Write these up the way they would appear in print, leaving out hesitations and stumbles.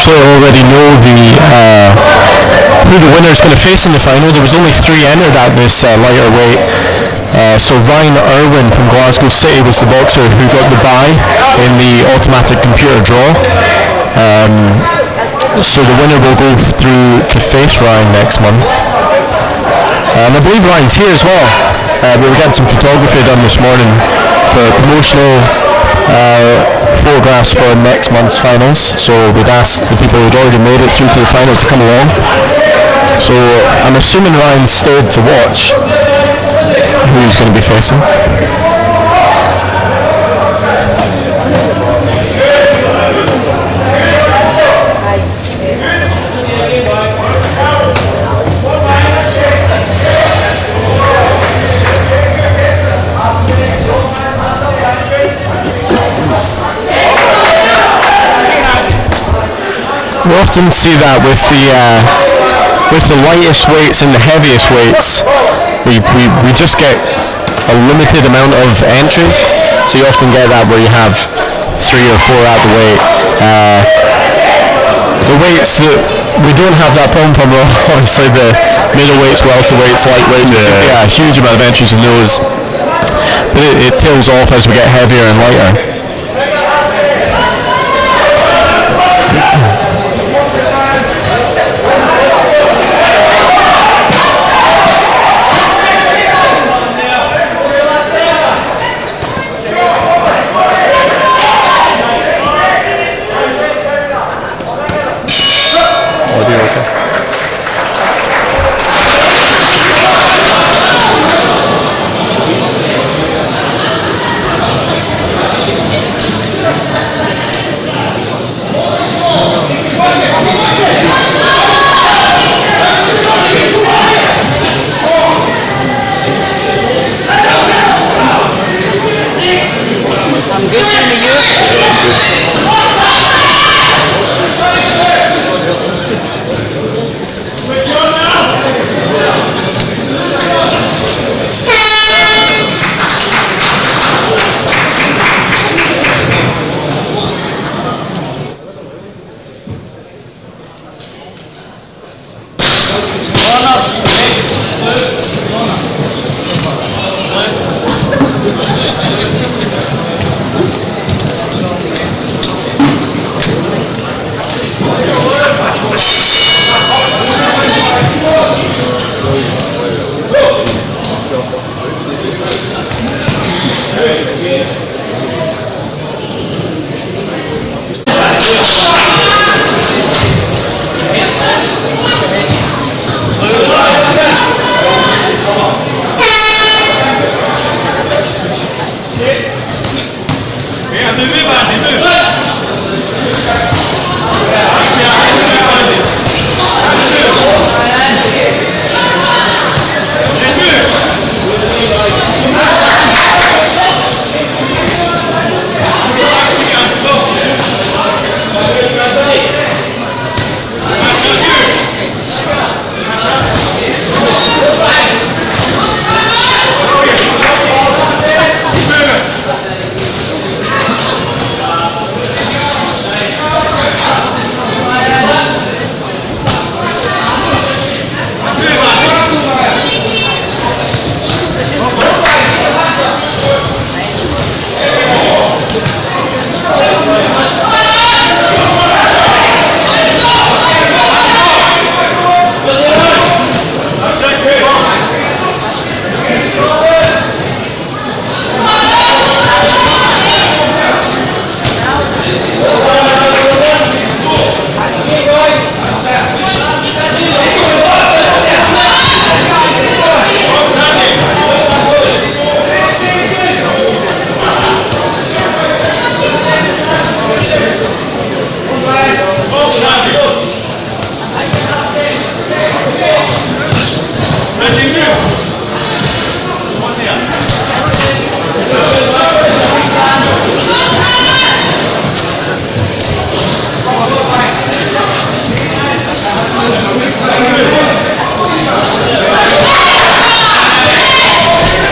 actually already know who the winner is going to face in the final. There was only 3 entered at this lighter weight. So Ryan Irwin from Glasgow City was the boxer who got the bye in the automatic computer draw. So the winner will go through to face Ryan next month. And I believe Ryan's here as well. We were getting some photography done this morning for promotional photographs for next month's finals. So we'd asked the people who'd already made it through to the finals to come along. So I'm assuming Ryan stayed to watch who he's going to be facing. We often see that with the lightest weights and the heaviest weights. We just get a limited amount of entries, so you often get that where you have 3 or 4 at the weight. The weights that we don't have that problem from are obviously the middleweights, welterweights, lightweights. Yeah, a huge amount of entries in those, but it tails off as we get heavier and lighter.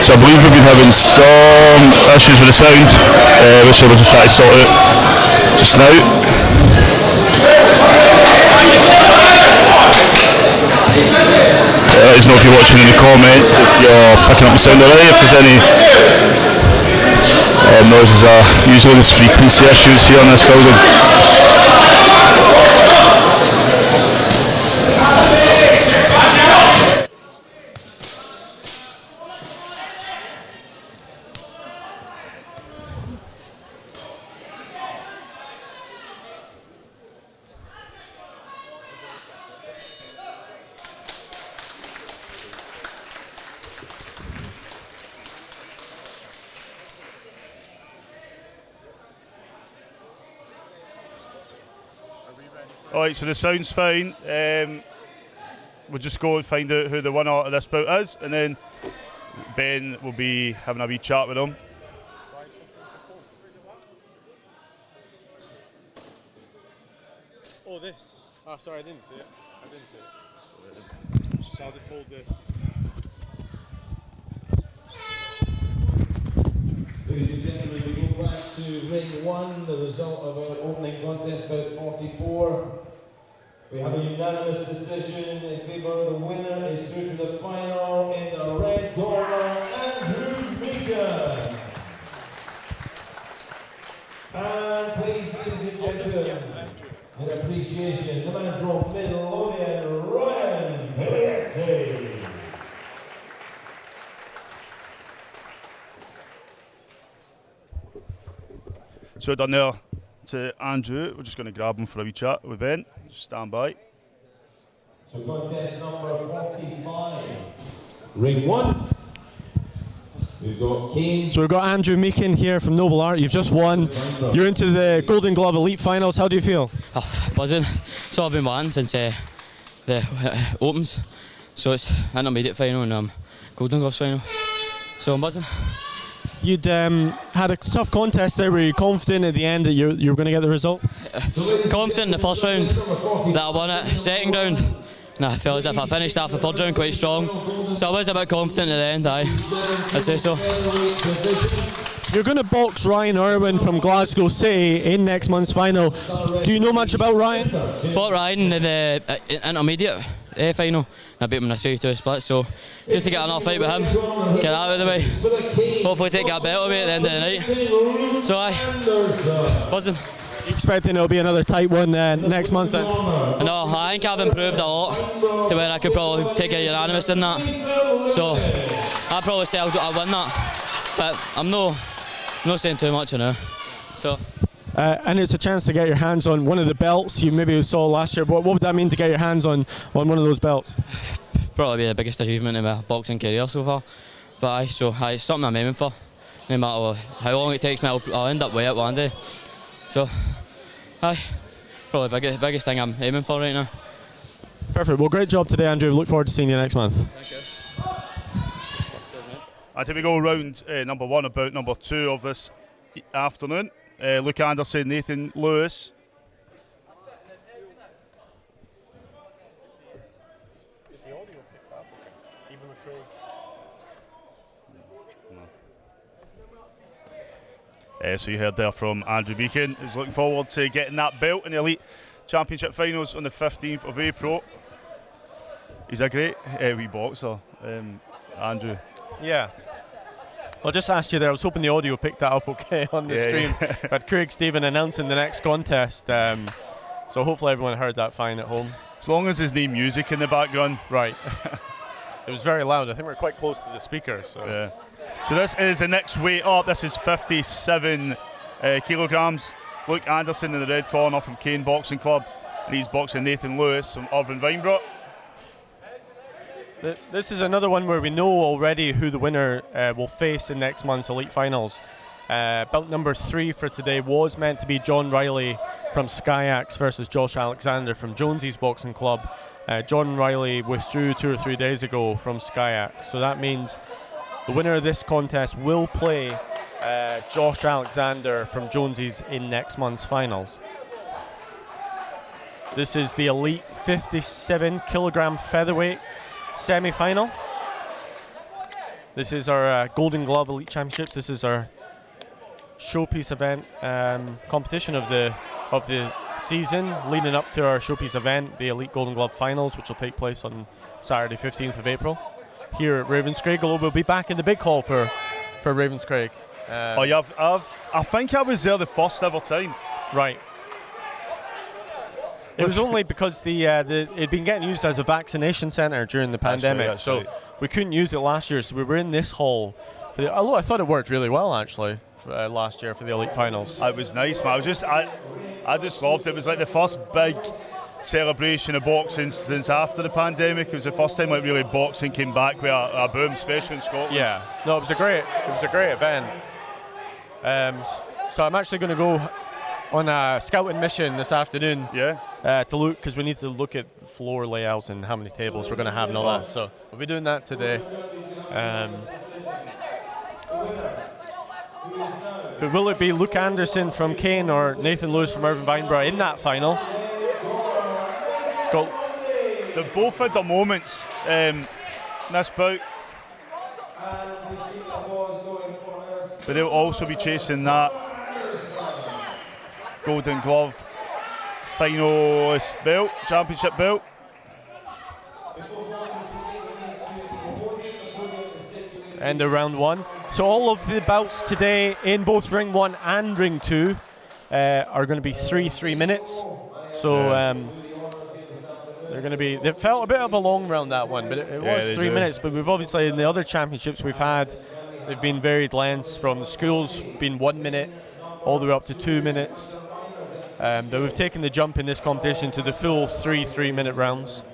So I believe we've been having some issues with the sound, which we'll just try to sort out just now. let us know if you're watching in the comments, if you're picking up the sound already, if there's any noises. Usually there's frequency issues here in this building. Alright, so the sound's fine. We'll just go and find out who the winner of this bout is, and then Ben will be having a wee chat with him. Oh, this. Oh, sorry, I didn't see it. So I'll just hold this. Ladies and gentlemen, we go back to ring 1, the result of our opening contest, bout 44. We have a unanimous decision in favour of the winner. Is through to the final in the red corner, Andrew Meakin. And please, ladies and gentlemen, in appreciation, the man from Midlothian, Ryan Hillier. So done there to Andrew. We're just going to grab him for a wee chat with Ben. Just stand by. So contest number 45. Ring 1. We've got Kane. So we've got Andrew Meakin here from Noble Art. You've just won. You're into the Golden Glove Elite Finals. How do you feel? Oh, buzzing. So I've been wanting since the Opens. So it's intermediate final and Golden Gloves final. So I'm buzzing. You'd had a tough contest there. Were you confident at the end that you were going to get the result? Confident in the first round that I won it. Second round, I felt as if I finished off the third round quite strong. So I was a bit confident at the end, I'd say so. You're going to box Ryan Irwin from Glasgow City in next month's final. Do you know much about Ryan? Fought Ryan in the intermediate final. I beat him in a 3-2 split, so good to get another fight with him, get that out of the way. Hopefully take that belt away at the end of the night. So buzzing. You expecting it'll be another tight one next month then? No, I think I've improved a lot to where I could probably take a unanimous in that. So I'd probably say I'll win that, but I'm not saying too much, you know. So. And it's a chance to get your hands on one of the belts you maybe saw last year. What would that mean to get your hands on one of those belts? Probably be the biggest achievement in my boxing career so far. But it's something I'm aiming for. No matter how long it takes me, I'll end up with it one day. So, probably the biggest thing I'm aiming for right now. Perfect. Well, great job today, Andrew. Look forward to seeing you next month. Thank you. Here we go round number 1, about number 2 of this afternoon. Luke Anderson, Nathan Lewis. So you heard there from Andrew Meakin, who's looking forward to getting that belt in the Elite Championship Finals on the 15th of April. He's a great wee boxer, Andrew. Yeah. I'll just ask you there, I was hoping the audio picked that up okay on the stream. Yeah. But Craig Stephen announcing the next contest, so hopefully everyone heard that fine at home. As long as there's no music in the background. Right. It was very loud. I think we're quite close to the speakers. So. Yeah. So this is the next weight up. This is 57 kilograms. Luke Anderson in the red corner from Kane Boxing Club, and he's boxing Nathan Lewis from Irvine Vinebrook. This is another one where we know already who the winner will face in next month's Elite Finals. Bout number 3 for today was meant to be John Riley from Skyax versus Josh Alexander from Jonesy's Boxing Club. John Riley withdrew 2 or 3 days ago from Skyax, so that means the winner of this contest will play Josh Alexander from Jonesy's in next month's finals. This is the Elite 57 kilogram featherweight semi-final. This is our Golden Glove Elite Championships. This is our showpiece event competition of the next season, leading up to our showpiece event, the Elite Golden Glove Finals, which will take place on Saturday, 15th of April, here at Ravenscraig. Although we'll be back in the big hall for Ravenscraig. I think I was there the first ever time. Right. It was only because it'd been getting used as a vaccination centre during the pandemic, that's so right. we couldn't use it last year. So we were in this hall. Although I thought it worked really well actually last year for the Elite Finals. It was nice, man. I just loved it. It was like the first big celebration of boxing since after the pandemic. It was the first time like really boxing came back with a boom, especially in Scotland. Yeah, no, it was a great event. So I'm actually going to go on a scouting mission this afternoon. Yeah. To look, because we need to look at floor layouts and how many tables we're going to have and all that. So we'll be doing that today. But will it be Luke Anderson from Kane or Nathan Lewis from Irvine Vineborough in that final? They've both had their moments in this bout. But they'll also be chasing that Golden Glove finalist belt, championship belt. End of round one. So all of the bouts today in both ring 1 and ring 2 are going to be 3 minutes. So they're going to be. It felt a bit of a long round, that one, but it was 3 minutes. But we've obviously in the other championships we've had, they've been varied lengths from schools being 1 minute all the way up to 2 minutes. But we've taken the jump in this competition to the full 3 minute rounds.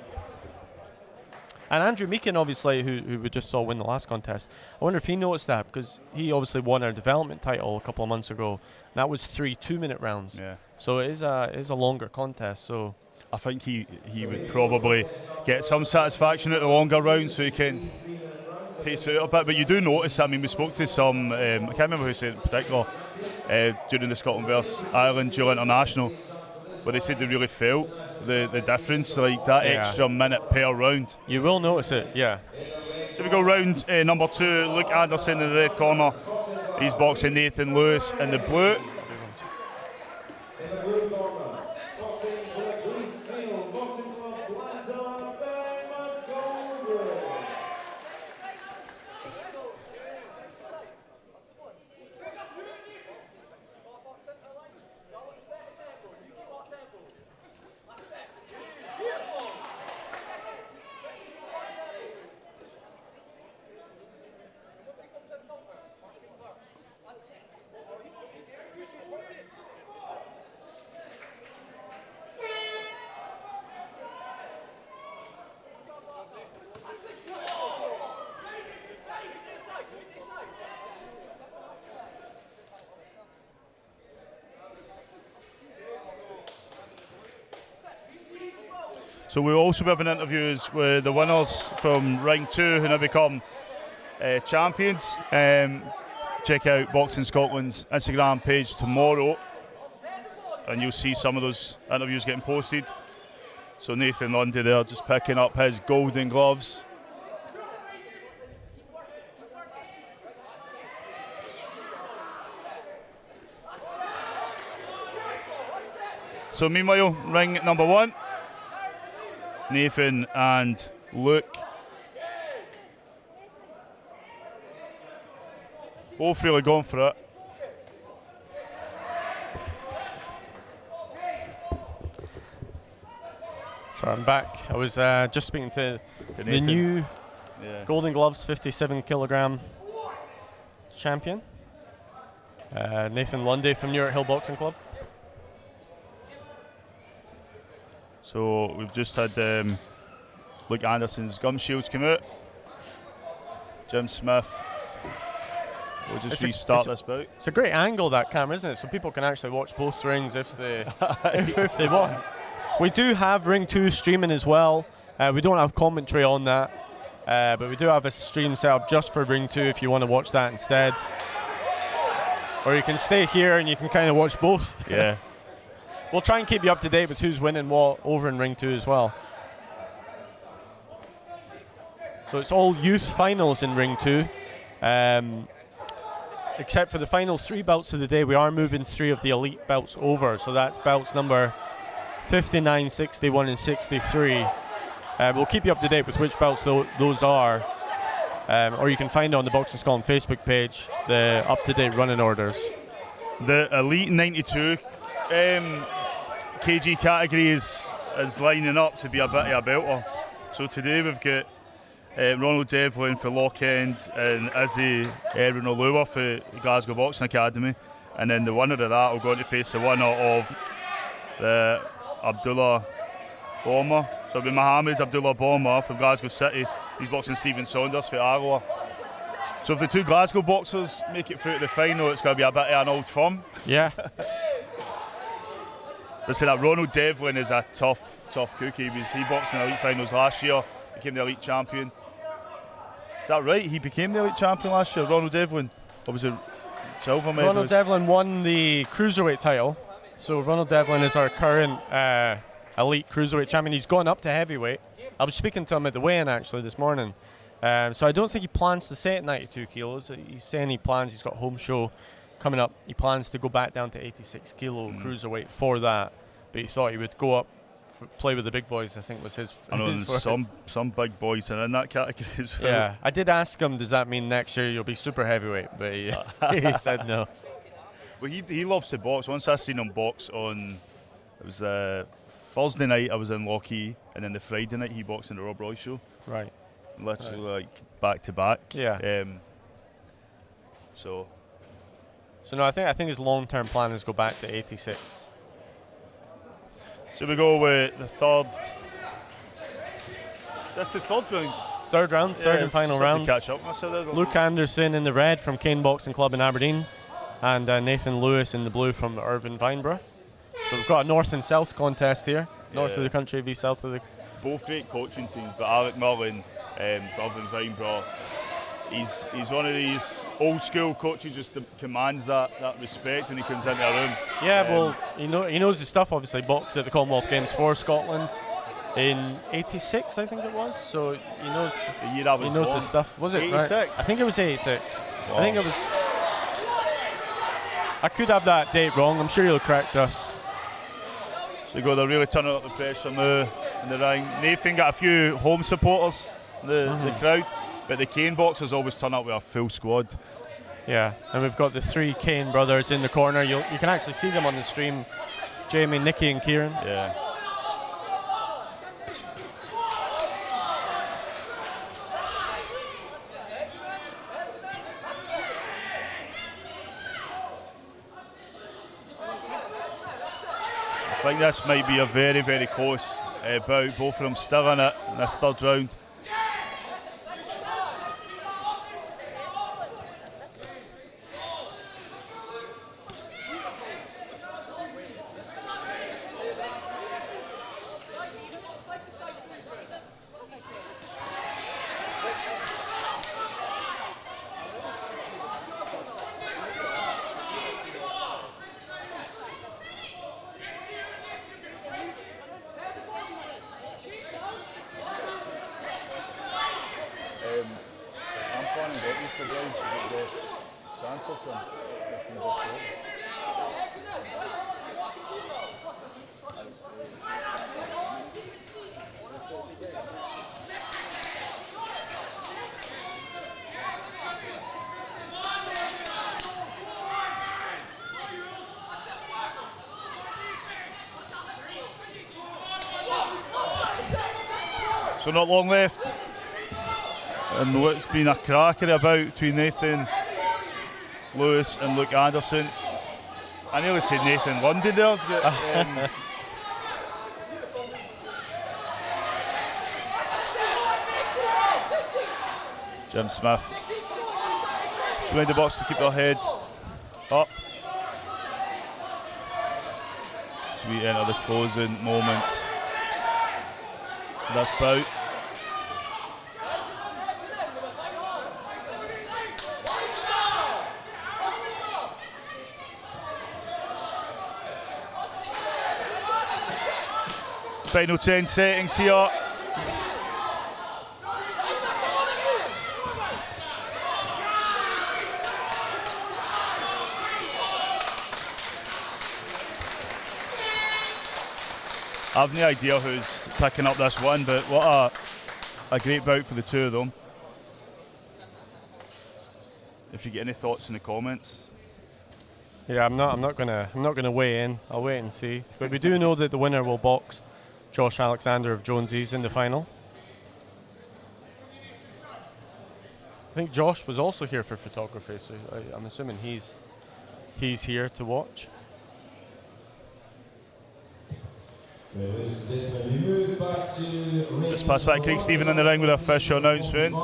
And Andrew Meakin, obviously, who we just saw win the last contest, I wonder if he noticed that, because he obviously won our development title a couple of months ago. And that was 3 2-minute rounds. Yeah. So it is a longer contest. So I think he would probably get some satisfaction at the longer rounds, so he can pace it out a bit. But you do notice, I mean, we spoke to some, I can't remember who said it in particular, during the Scotland vs Ireland dual international, where they said they really felt the difference, like that extra minute per round. You will notice it, yeah. So we go round number 2, Luke Anderson in the red corner. He's boxing Nathan Lewis in the blue. So we'll also be having interviews with the winners from Ring 2 who now become champions. Check out Boxing Scotland's Instagram page tomorrow and you'll see some of those interviews getting posted. So Nathan Lundy there just picking up his golden gloves. So meanwhile, ring number 1. Nathan and Luke. Both really going for it. So I'm back. I was just speaking to the new Golden Gloves 57 kilogram champion, Nathan Lundy from New York Hill Boxing Club. So we've just had Luke Anderson's gum shields come out. Jim Smith. We'll just restart this bout. It's a great angle, that camera, isn't it? So people can actually watch both rings if they if they want. We do have Ring 2 streaming as well. We don't have commentary on that, but we do have a stream set up just for Ring 2 if you want to watch that instead. Or you can stay here and you can kind of watch both. Yeah. We'll try and keep you up to date with who's winning what over in Ring 2 as well. So it's all youth finals in Ring 2. Except for the final 3 belts of the day, we are moving 3 of the elite belts over. So that's belts number 59, 61 and 63. We'll keep you up to date with which belts those are. Or you can find it on the Boxing Scotland Facebook page, the up-to-date running orders. The Elite 92 kg category is lining up to be a bit of a belter. So today we've got Ronald Devlin for Lochend and Izzy Ronalua for Glasgow Boxing Academy. And then the winner of that will go on to face the winner of the Abdullah Bomber. So it'll be Mohammed Abdullah Bomber from Glasgow City. He's boxing Stephen Saunders for Arloa. So if the two Glasgow boxers make it through to the final, it's going to be a bit of an old firm. Yeah. Listen, that Ronald Devlin is a tough cookie. He boxed in the elite finals last year, became the elite champion. Is that right? He became the elite champion last year, Ronald Devlin? Or was it silver medalist? Ronald Devlin won the cruiserweight title. So Ronald Devlin is our current elite cruiserweight champion. He's gone up to heavyweight. I was speaking to him at the weigh-in actually this morning. So I don't think he plans to stay at 92 kilos. He's saying he's got a home show coming up. He plans to go back down to 86 kilo cruiserweight for that. But he thought he would go up, play with the big boys, I think was his. I know some big boys are in that category as well. Yeah, I did ask him, does that mean next year you'll be super heavyweight? But he said no. Well, he loves to box. Once I seen him box on, it was Thursday night I was in Lochee, and then the Friday night he boxed in the Rob Roy show. Right. Literally like back to back. Yeah. So no, I think his long-term plan is go back to 86. So we go with the third. That's the third round. Third and final round. Catch up myself there. Luke Anderson in the red from Kane Boxing Club in Aberdeen, and Nathan Lewis in the blue from Irvine Vineborough. So we've got a north and south contest here. North of the country v south of the. Both great coaching teams, but Alec Mullen for Irvine Vineborough, he's one of these old school coaches, just commands that respect when he comes into a room. Yeah, well, he knows his stuff. Obviously, boxed at the Commonwealth Games for Scotland in '86, I think it was. So he knows the year I was born. his stuff. Was it 86? Right? I think it was '86. Wow. I think it was. I could have that date wrong. I'm sure he'll correct us. So they're really turning up the pressure now in the ring. Nathan got a few home supporters in the crowd, but the Kane boxers always turn up with a full squad. Yeah, and we've got the three Kane brothers in the corner. You can actually see them on the stream. Jamie, Nicky and Kieran. Yeah. I think this might be a very, very close bout. Both of them still in it in this third round. So not long left, and what's been a cracker about between Nathan Lewis and Luke Anderson. I nearly said Nathan London there. Jim Smith showing the box to keep their head up. So we enter the closing moments of this bout. Final 10 settings here. I've no idea who's picking up this one, but what a great bout for the two of them. If you get any thoughts in the comments. Yeah, I'm not gonna weigh in. I'll wait and see. But we do know that the winner will box Josh Alexander of Jonesy's in the final. I think Josh was also here for photography, so I'm assuming he's here to watch. Just pass back Craig Stephen in the ring with an official announcement.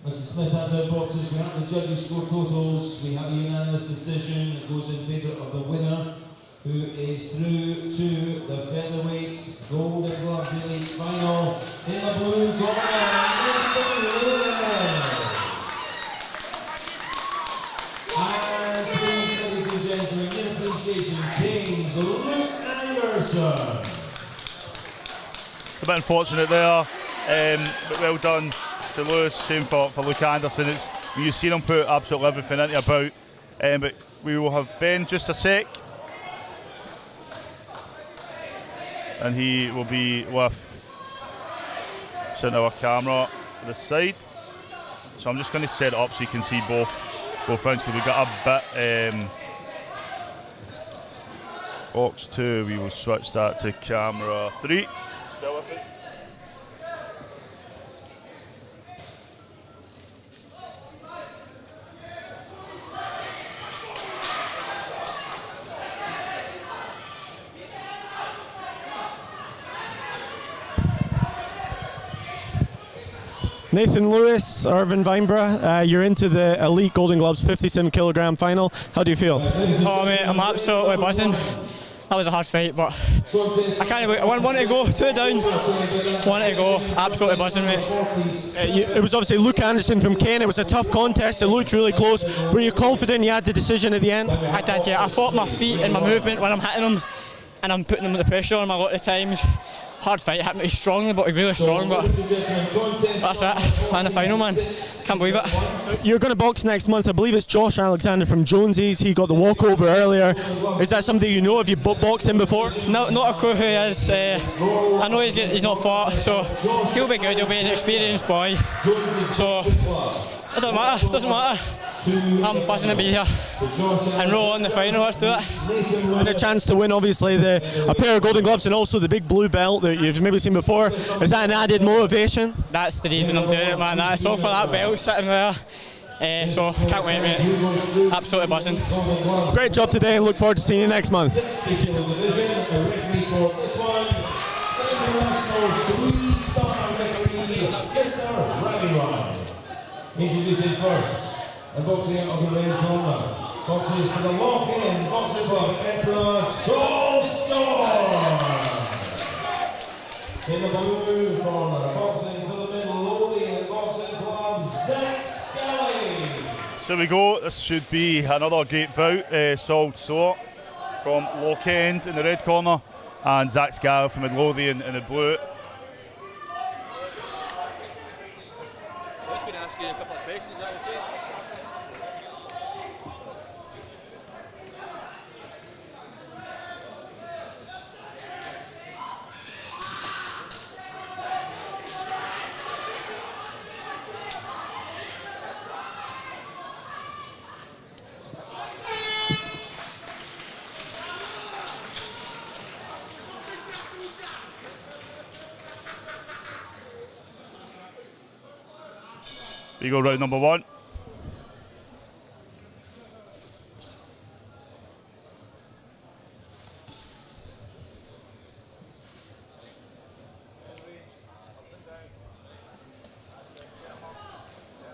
Mr. Smith has our boxes. We have the judges' score totals. We have a unanimous decision that goes in favour of the winner, who is through to the featherweight Golden Gloves Elite final in the blue corner. And please, ladies and gentlemen, in appreciation, Kings Luke Anderson. A bit unfortunate there, but well done to Lewis. Shame for Luke Anderson. You've seen him put absolutely everything into a bout, but we will have Ben just a sec, and he will be with sitting our camera at the side. So I'm just going to set it up so you can see both rounds, because we've got a bit. Box 2, we will switch that to camera 3. Still with us. Nathan Lewis, Irvin Weinborough, you're into the Elite Golden Gloves 57 kilogram final. How do you feel? Oh mate, I'm absolutely buzzing. That was a hard fight, but I can't wait. I wanted to go 2 down. Wanted to go. Absolutely buzzing, mate. It was obviously Luke Anderson from Kane. It was a tough contest. It looked really close. Were you confident you had the decision at the end? I did, yeah. I thought my feet and my movement when I'm hitting them, and I'm putting them under pressure on them a lot of times. Hard fight, hit me strongly, but really strong. But that's it. And the final, man. Can't believe it. So you're going to box next month. I believe it's Josh Alexander from Jonesy's. He got the walkover earlier. Is that somebody you know? Have you boxed him before? No, not a clue who he is. I know he's not fought, so he'll be good. He'll be an experienced boy. So it doesn't matter. It doesn't matter. I'm buzzing to be here and roll on the final. Let's do it. And a chance to win, obviously, a pair of golden gloves and also the big blue belt that you've maybe seen before. Is that an added motivation? That's the reason I'm doing it, man. That's all for that belt sitting there. So can't wait, mate. Absolutely buzzing. Great job today, and look forward to seeing you next month. Introducing first, and boxing out of the red corner. Boxes for the lock-in, boxing club, Emperor Soulstorm. In the blue corner, boxing for the Midlothian boxing club, Zach Scully. So we go. This should be another great bout. Soulstorm from Lock End in the red corner, and Zach Scully from Midlothian in the blue. Ask you a couple of questions, is that okay? We go round number 1.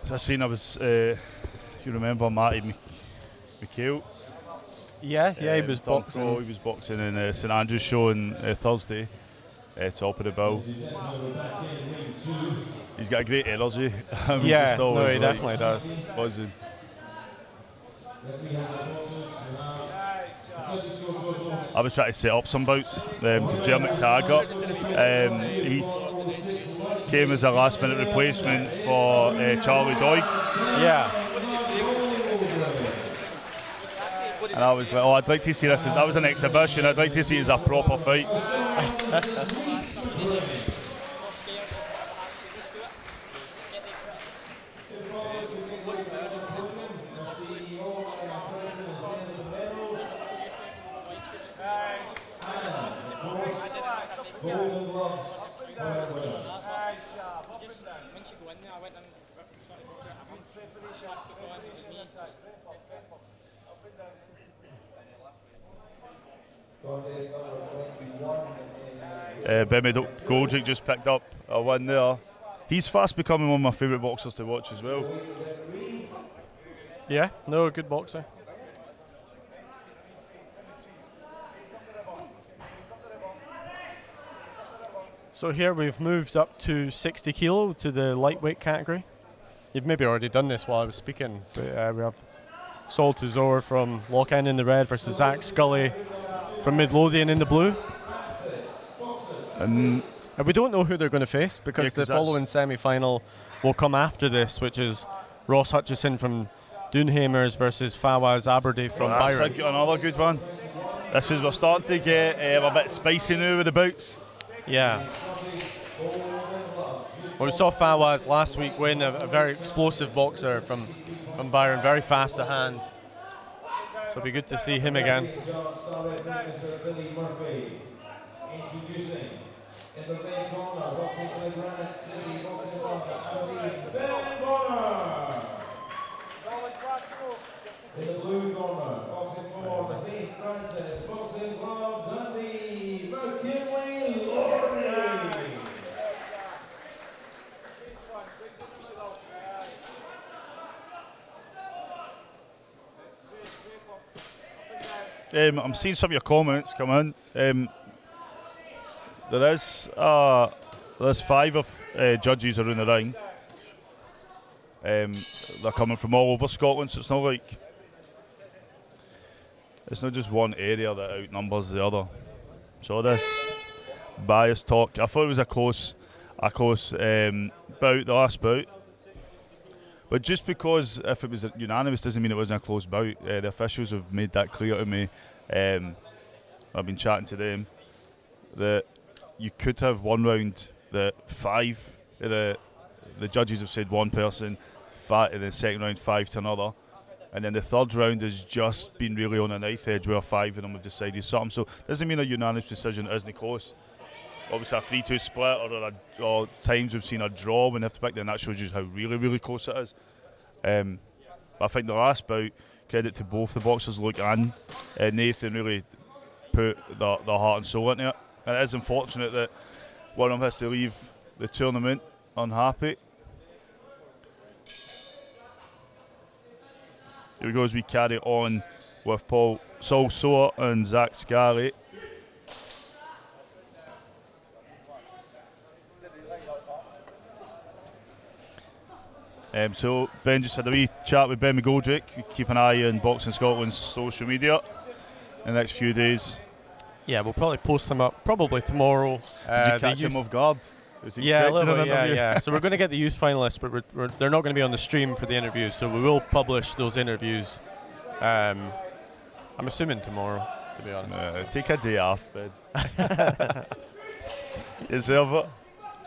As I seen, I was, you remember Matty McHale? Yeah, he was boxing. He was boxing in St Andrew's show on Thursday, top of the bill. He's got a great energy. Yeah, no, he definitely does. Buzzing. I was trying to set up some bouts. Jeremy McTaggart, he came as a last-minute replacement for Charlie Doig. Yeah. What And I was like, oh, I'd like to see this. That was an exhibition. I'd like to see it as a proper fight. Bemi Goldrick just picked up a win there. He's fast becoming one of my favourite boxers to watch as well. Yeah, no, good boxer. So here we've moved up to 60 kilo to the lightweight category. You've maybe already done this while I was speaking, but we have Sol Tuzor from Lochend in the red versus Zach Scully from Midlothian in the blue. And we don't know who they're going to face because the following semi-final will come after this, which is Ross Hutchison from Doonhamers versus Fawaz Aberdeen from Byron. That's another good one. We're starting to get a bit spicy now with the bouts. Yeah. Well, we saw Fawaz last week win, a very explosive boxer from Byron, very fast to hand. So it'll be good to see him again. In the red corner, boxing for the Granite City, boxing for Ben Bonner. In the blue corner, boxing for the St. Francis, boxing club Dundee, McKinley Lordy. I'm seeing some of your comments come in. There's 5 of judges around the ring. They're coming from all over Scotland, so it's not just one area that outnumbers the other. So this bias talk, I thought it was a close bout, the last bout. But just because if it was unanimous doesn't mean it wasn't a close bout. The officials have made that clear to me. I've been chatting to them that you could have one round that 5 the judges have said one person, in the second round 5 to another, and then the third round has just been really on a knife edge where 5 of them have decided something. So doesn't mean a unanimous decision isn't close. Obviously a 3-2 split or times we've seen a draw when they have to pick, then that shows you how really, really close it is. But I think the last bout, credit to both the boxers, Luke and Nathan, really put their heart and soul into it. And it is unfortunate that one of them has to leave the tournament unhappy. Here we go as we carry on with Sol Soar and Zach Scully. So Ben just had a wee chat with Ben McGoldrick. Keep an eye on Boxing Scotland's social media in the next few days. Yeah, we'll probably post them up probably tomorrow. Did you catch him off guard? Yeah, a little bit, yeah. So we're going to get the youth finalists, but they're not going to be on the stream for the interviews, so we will publish those interviews. I'm assuming tomorrow, to be honest. Take a day off, Ben. Is it?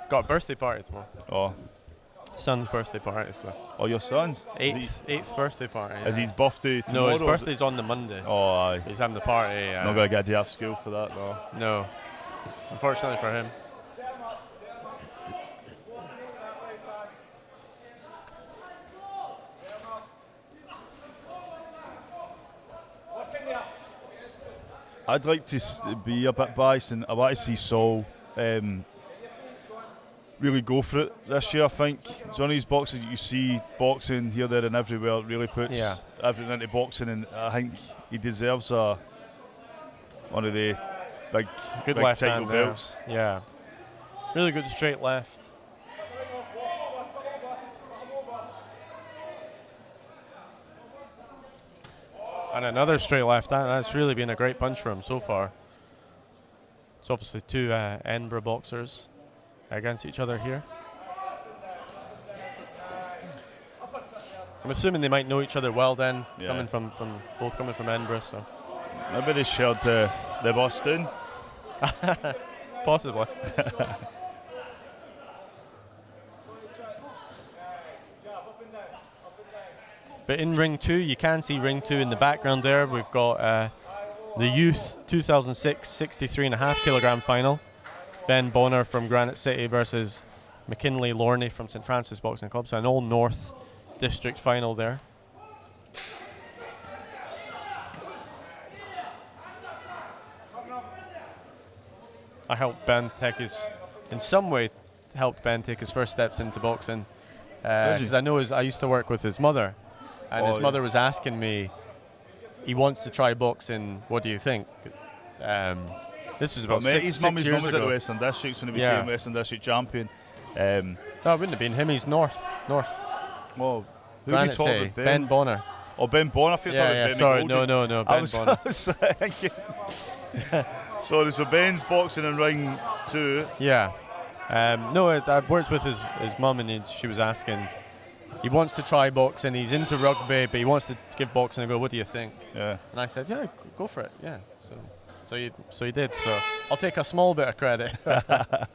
Got a birthday party tomorrow. Oh. Son's birthday party, so. Oh, your son's? Eighth birthday party. Is his birthday tomorrow? No, his birthday's on the Monday. Oh, aye. He's having the party. He's not going to get a day off school for that, no. No. Unfortunately for him. I'd like to be a bit biased, and I want to see Sol really go for it this year. I think it's one of these boxers that you see boxing here, there and everywhere. It really puts everything into boxing, and I think he deserves one of the big left title hand belts. There. Yeah, really good straight left. And another straight left. That's really been a great punch for him so far. It's obviously two Edinburgh boxers against each other here. I'm assuming they might know each other well then, Yeah. coming from both coming from Edinburgh. So Maybe they shared the bus down. possibly. But in ring 2, you can see ring 2 in the background there. We've got the youth 2006 63.5 kilogram final. Ben Bonner from Granite City versus McKinley Lorney from St Francis Boxing Club. So an all North district final there. I helped Ben take in some way helped Ben take his first steps into boxing. Because I know I used to work with his mother, and his mother was asking me, he wants to try boxing, what do you think? This was about his 6 years was ago. at the Western Districts when he became Western District champion. No, it wouldn't have been him, he's North. Well, who Granite we talking City, about? Ben Bonner. Oh, Ben Bonner. Sorry, no, Ben Bonner. I was thinking. Sorry, so Ben's boxing in ring 2. Yeah. No, I've worked with his mum, and she was asking, he wants to try boxing, he's into rugby, but he wants to give boxing a go, what do you think? Yeah. And I said, yeah, go for it, yeah. So he did, so I'll take a small bit of credit. I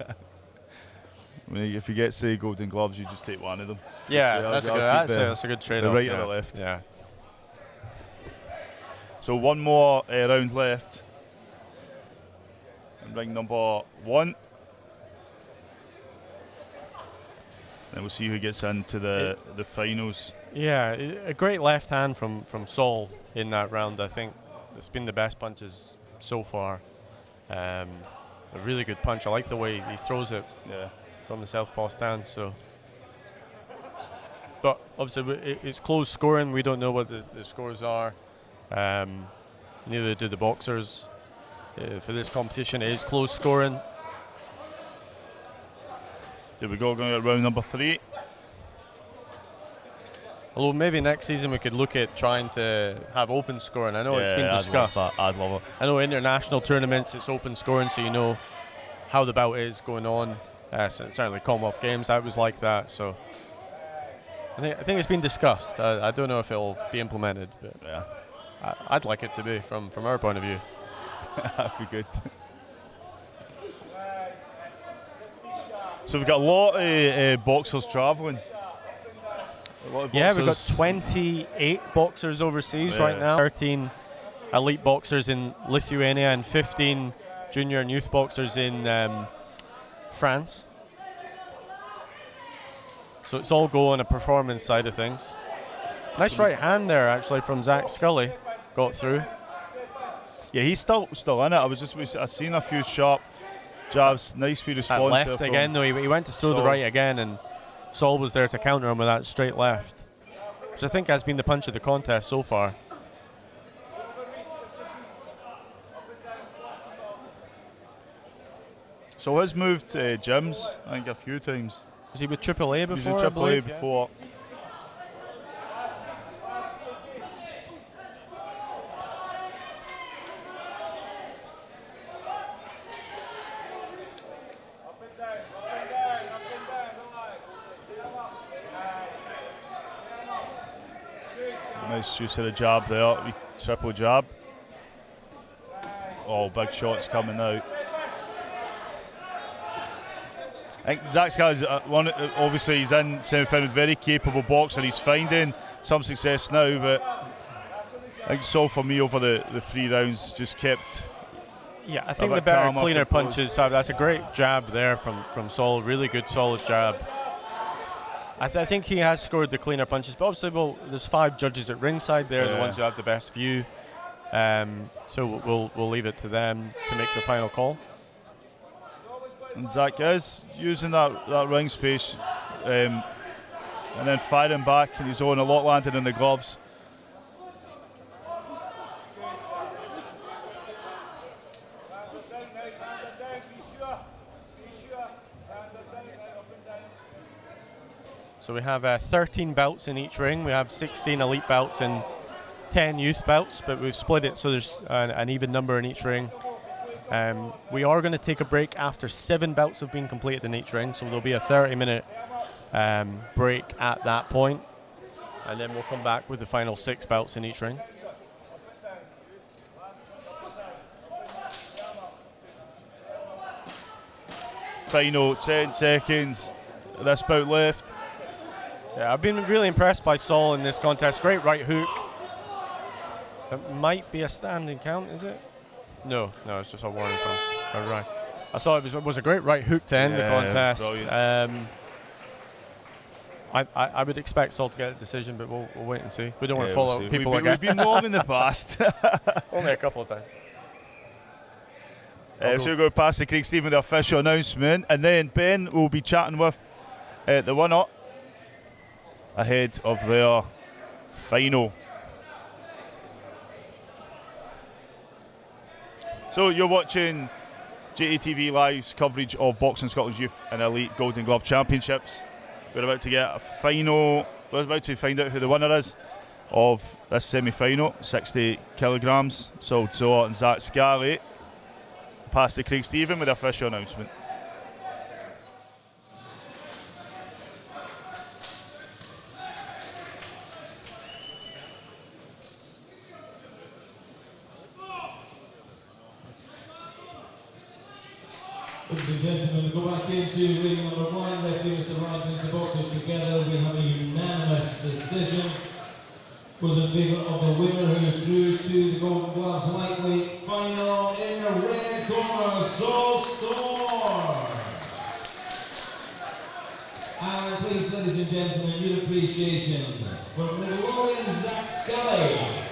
mean, if you get, say, golden gloves, you just take one of them. Yeah, So that's a good trade-off. The right or the left. Yeah. So one more round left. And ring number 1. Then we'll see who gets into the finals. Yeah, a great left hand from Saul in that round. I think it's been the best punches so far. A really good punch. I like the way he throws it from the southpaw stance. So, but obviously it's close scoring. We don't know what the scores are. Neither do the boxers. For this competition, it is close scoring. There we go, going to round number 3. Although maybe next season we could look at trying to have open scoring. I know it's been discussed. I'd love it. I know international tournaments it's open scoring, so you know how the bout is going on. Certainly Commonwealth Games, that was like that. So I think it's been discussed. I don't know if it'll be implemented, but I'd like it to be from our point of view. That'd be good. So we've got a lot of boxers travelling. Yeah, we've got 28 boxers overseas right now. 13 elite boxers in Lithuania and 15 junior and youth boxers in France. So it's all go on a performance side of things. Nice right hand there actually from Zach Scully. Got through. Yeah, he's still in it. I seen a few sharp jabs. Nice speed response. That left again though. He went to throw the right again, and Saul was there to counter him with that straight left, which I think has been the punch of the contest so far. So has moved gyms, I think, a few times. Was he with AAA before? He was with AAA before. Nice use of the jab there, triple jab. Oh, big shots coming out. I think Zach Scully's obviously he's in semi-final, very capable boxer. He's finding some success now, but I think Saul for me over the 3 rounds just kept. Yeah, I think the better, cleaner punches. That's a great jab there from Saul. Really good, solid jab. I think he has scored the cleaner punches, but obviously, there's 5 judges at ringside. They're the ones who have the best view. So we'll leave it to them to make the final call. And Zach is using that ring space and then firing back in his own, a lot landing in the gloves. So we have 13 bouts in each ring. We have 16 elite bouts and 10 youth bouts, but we've split it so there's an even number in each ring. We are going to take a break after 7 bouts have been completed in each ring, so there'll be a 30-minute break at that point. and then we'll come back with the final 6 belts in each ring. Final 10 seconds. This bout left. Yeah, I've been really impressed by Saul in this contest. Great right hook. It might be a standing count, is it? No, it's just a warning from right. I thought it was a great right hook to end the contest. I would expect Saul to get a decision, but we'll wait and see. We don't want to follow people again. We've been wrong in the past. Only a couple of times. So we'll go past the Craig Stephen, the official announcement, and then Ben will be chatting with the winner ahead of their final. So you're watching JATV Live's coverage of Boxing Scotland's Youth and Elite Golden Glove Championships. We're about to get a final. We're about to find out who the winner is of this semi-final, 60 kilograms. Saul Zoa and Zach Scarlett. Past to Craig Stephen with the official announcement. Ladies and gentlemen, we go back into ring number 1. Referee Mr. Ryan brings the boxers together. We have a unanimous decision. Goes in favour of the winner, who is through to the Golden Gloves lightweight final in the red corner, Saul Storm. And please, ladies and gentlemen, your appreciation for Midlothian Zach Scully.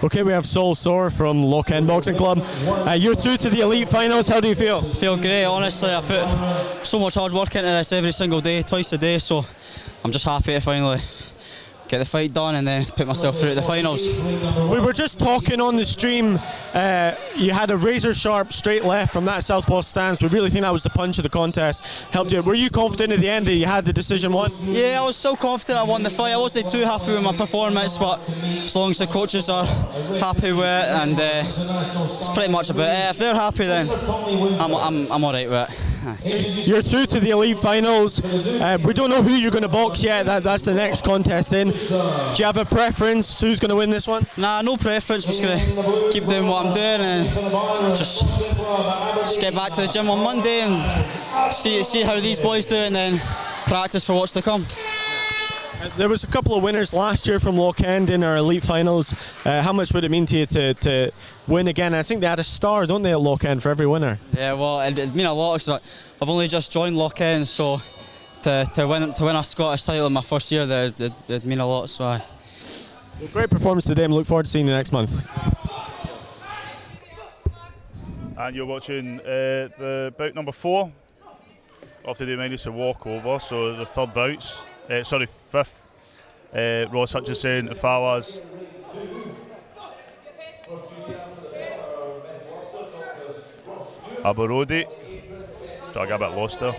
Okay, we have Saul Soar from Loch End Boxing Club. You're through to the elite finals. How do you feel? Feel great, honestly. I put so much hard work into this every single day, twice a day, so I'm just happy to finally get the fight done and then put myself through to the finals. We were just talking on the stream. You had a razor sharp straight left from that southpaw stance. We really think that was the punch of the contest. Helped you. Were you confident at the end that you had the decision won? Yeah, I was so confident I won the fight. I wasn't too happy with my performance, but as long as the coaches are happy with it, and it's pretty much about it. If they're happy, then I'm alright with it. You're through to the elite finals. We don't know who you're going to box yet. That's the next contest in. Do you have a preference? Who's going to win this one? Nah, no preference. Just going to keep doing what I'm doing and just get back to the gym on Monday and see how these boys do, and then practice for what's to come. There was a couple of winners last year from Loch End in our elite finals. How much would it mean to you to win again? I think they had a star, don't they, at Loch End for every winner? Yeah, well, it'd mean a lot because I've only just joined Loch End, so to win a Scottish title in my first year there, it'd mean a lot. So well, great performance today, and look forward to seeing you next month. And you're watching the bout number 4 of today, minus a walkover, so the third bouts. Fifth. Ross Hutchison, Fawaz. Aberodi. So I got a bit lost there.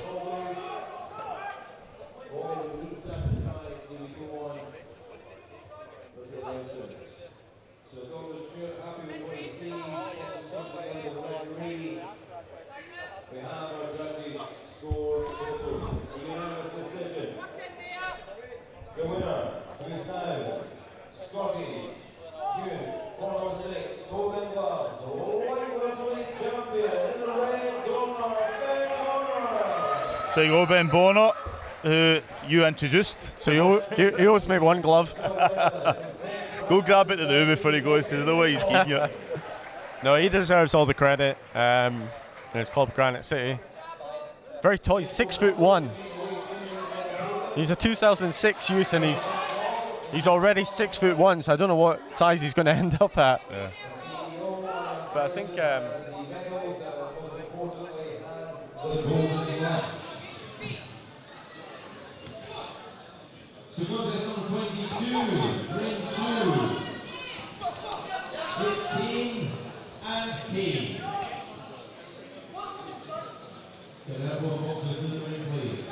The winner is now Scotty, June 406, Golden Gloves, lightweight champion in the red corner, Ben Bonner. So you go, Ben Bonner, who you introduced. So he owes me one glove. Go grab it to do before he goes, because the way he's keeping you. No, he deserves all the credit. In his club, Granite City. Very tall. He's 6'1". He's a 2006 youth, and he's already 6'1", so I don't know what size he's going to end up at. Yeah. But I think unfortunately has the golden gloves. So contest number 22, ring 2. It's Keane and Keane. Can I have one boxer to the ring, please?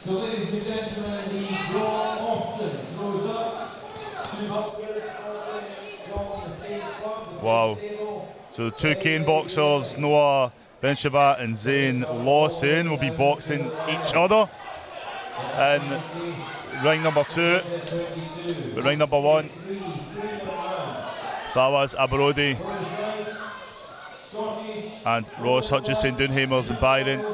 So, ladies and gentlemen, the draw often throws up 2 boxers from the same club. Wow. So the 2 Kane boxers, Noah Benchabat and Zayn Lawson, will be boxing each other in ring number 2. But ring number 1, Fawaz Abarodi and Ross Hutchison, Dunhamers and Byron.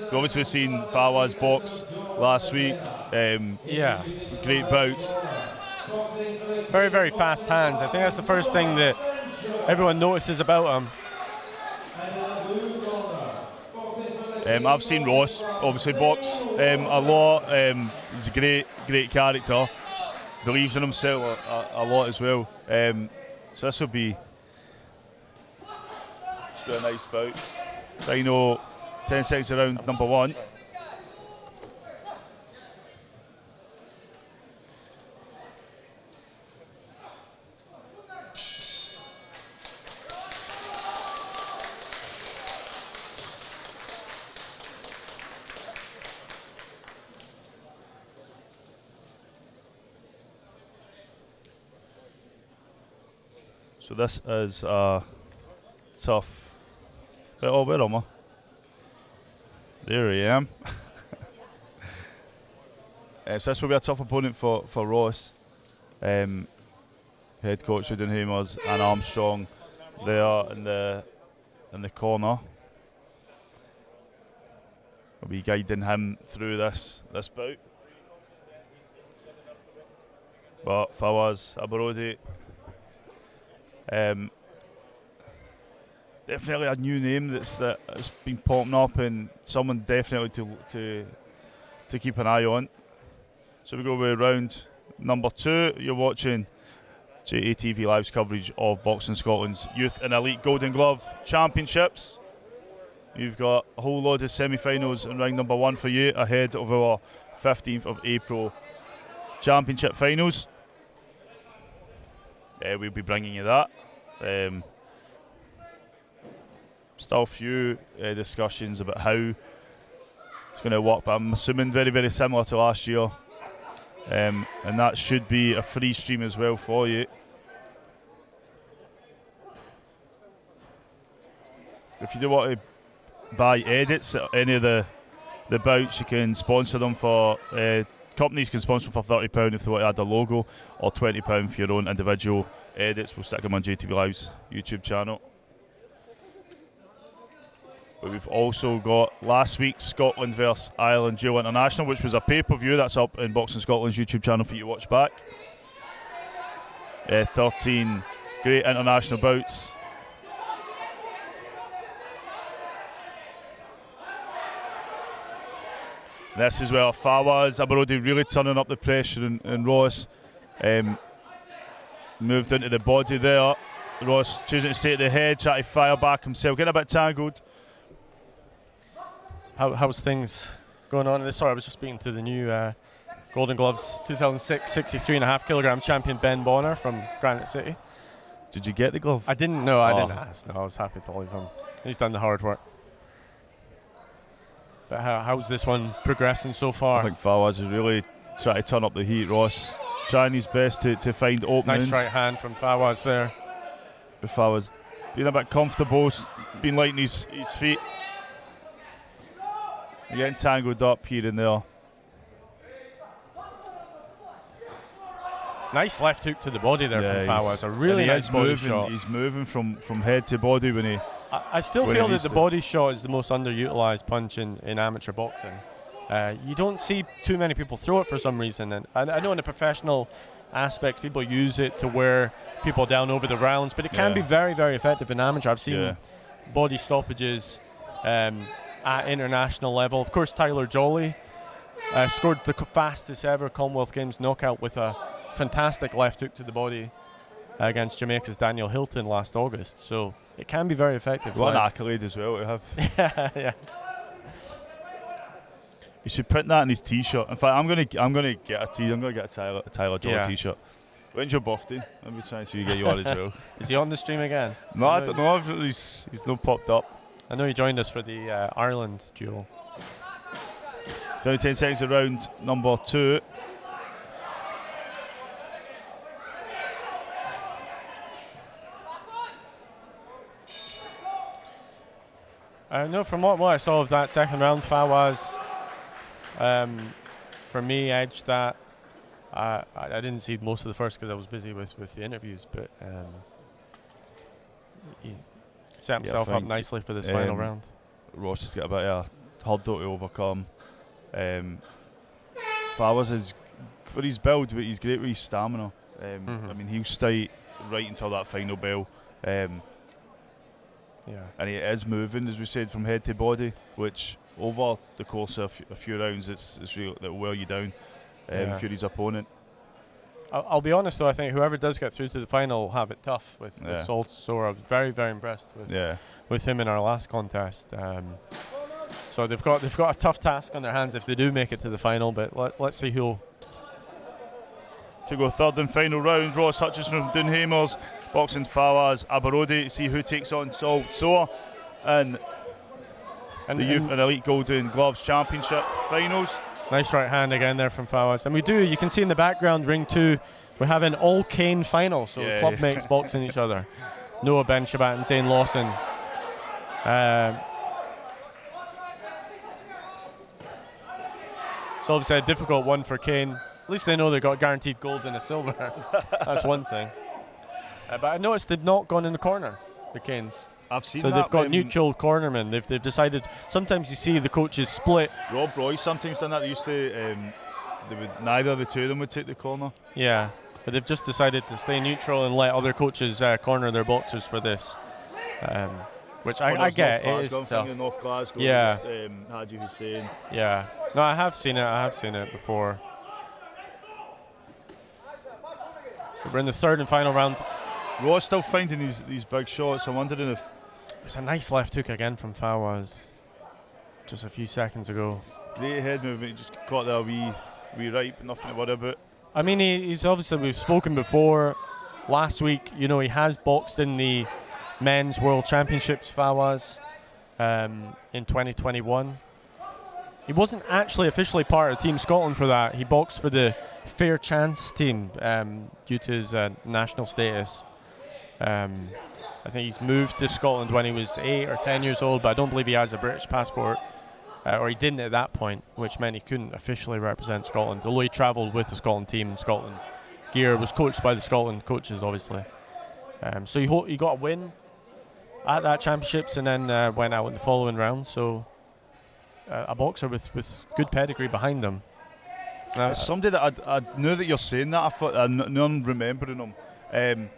We've obviously seen Fawaz box last week. Yeah. Great bouts. Very, very fast hands. I think that's the first thing that everyone notices about him. I've seen Ross obviously box a lot. He's a great character. Believes in himself a lot as well. So this will be a nice bout. Final 10 seconds around number 1. So this is a tough. Oh, where am I? There I am. So this will be a tough opponent for Ross. Head coach of Dunhamers and Armstrong there in the corner. We'll be guiding him through this bout. But Fawaz Abarodi, definitely a new name that's been popping up, and someone definitely to keep an eye on. So we go with round number 2. You're watching JATV Live's coverage of Boxing Scotland's Youth and Elite Golden Glove Championships. You've got a whole load of semi-finals in round number 1 for you ahead of our 15th of April Championship finals. We'll be bringing you that. Still a few discussions about how it's going to work, but I'm assuming very, very similar to last year. And that should be a free stream as well for you. If you do want to buy edits at any of the bouts, you can sponsor them for companies can sponsor for £30 if they want to add a logo, or £20 for your own individual edits. We'll stick them on JTV Live's YouTube channel. But we've also got last week's Scotland vs Ireland Dual International, which was a pay-per-view that's up in Boxing Scotland's YouTube channel for you to watch back. 13 great international bouts. This is where Fawaz Abarodi really turning up the pressure, and Ross moved into the body there. Ross choosing to stay at the head, trying to fire back himself, getting a bit tangled. How's things going on in this? Sorry, I was just speaking to the new Golden Gloves 2006 63.5 kilogram champion Ben Bonner from Granite City. Did you get the glove? I didn't know. I didn't ask. No, I was happy to leave him. He's done the hard work. But how's this one progressing so far? I think Fawaz is really trying to turn up the heat. Ross trying his best to find openings. Nice right hand from Fawaz there. But Fawaz being a bit comfortable, been lighting his feet. Getting tangled up here and there. Nice left hook to the body there from Fawaz. A really nice body shot. He's moving from head to body when he. I still feel that the body shot is the most underutilized punch in amateur boxing. You don't see too many people throw it for some reason, and I know in the professional aspects people use it to wear people down over the rounds, but it can be very, very effective in amateur. I've seen body stoppages at international level. Of course, Tyler Jolly Scored the fastest ever Commonwealth Games knockout with a fantastic left hook to the body against Jamaica's Daniel Hilton last August. So it can be very effective. What an accolade as well to have. Yeah. He should print that in his T-shirt. In fact, I'm gonna get a Tyler Joe T-shirt. When's your birthday? Let me try and see you get you on as well. Is he on the stream again? No, I don't know. He's not popped up. I know he joined us for the Ireland duel. 10 seconds of round number 2. No, from what I saw of that second round, Fawaz, for me, edged that. I didn't see most of the first because I was busy with the interviews, but he set himself up nicely for this final round. Ross has got a bit of a hurdle to overcome. Fawaz is, for his build, but he's great with his stamina. I mean, he'll stay right until that final bell. And he is moving, as we said, from head to body, which over the course of a few rounds, it's really that will wear you down if you're his opponent. I'll be honest though, I think whoever does get through to the final will have it tough with Salt. So I was very, very impressed with him in our last contest. So they've got a tough task on their hands if they do make it to the final. But let's see who'll. To go third and final round, Ross Hutchison from Doonhamers boxing Fawaz Abarodi to see who takes on Salt Soa and the Youth and Elite Golden Gloves Championship finals. Nice right hand again there from Fawaz. And you can see in the background, ring 2, we're having all Kane final, so club mates boxing each other. Noah Ben Shabat and Zane Lawson. It's obviously a difficult one for Kane. At least they know they got guaranteed gold and a silver. That's one thing. But I noticed they've not gone in the corner, the Canes. I've seen so that. They've got neutral cornermen. They've decided. Sometimes you see the coaches split. Rob Royce sometimes done that. They used to. Neither of the two of them would take the corner. Yeah, but they've just decided to stay neutral and let other coaches corner their boxers for this. Which I get. It is tough. North Glasgow. Yeah. Haji Hussein. Yeah. No, I have seen it before. We're in the third and final round. Ross still finding these big shots. I'm wondering if it's a nice left hook again from Fawaz just a few seconds ago. Great head movement. He just caught that wee right, but nothing to worry about. I mean, he's obviously, we've spoken before last week. You know, he has boxed in the men's world championships, Fawaz, in 2021. He wasn't actually officially part of Team Scotland for that. He boxed for the Fair Chance team due to his national status. I think he's moved to Scotland when he was 8 or 10 years old, but I don't believe he has a British passport, or he didn't at that point, which meant he couldn't officially represent Scotland, although he travelled with the Scotland team in Scotland. Gear was coached by the Scotland coaches, obviously. So he got a win at that championships and then went out in the following round. So a boxer with good pedigree behind him. Somebody that I knew that you're saying that, I thought I knew I'm remembering him.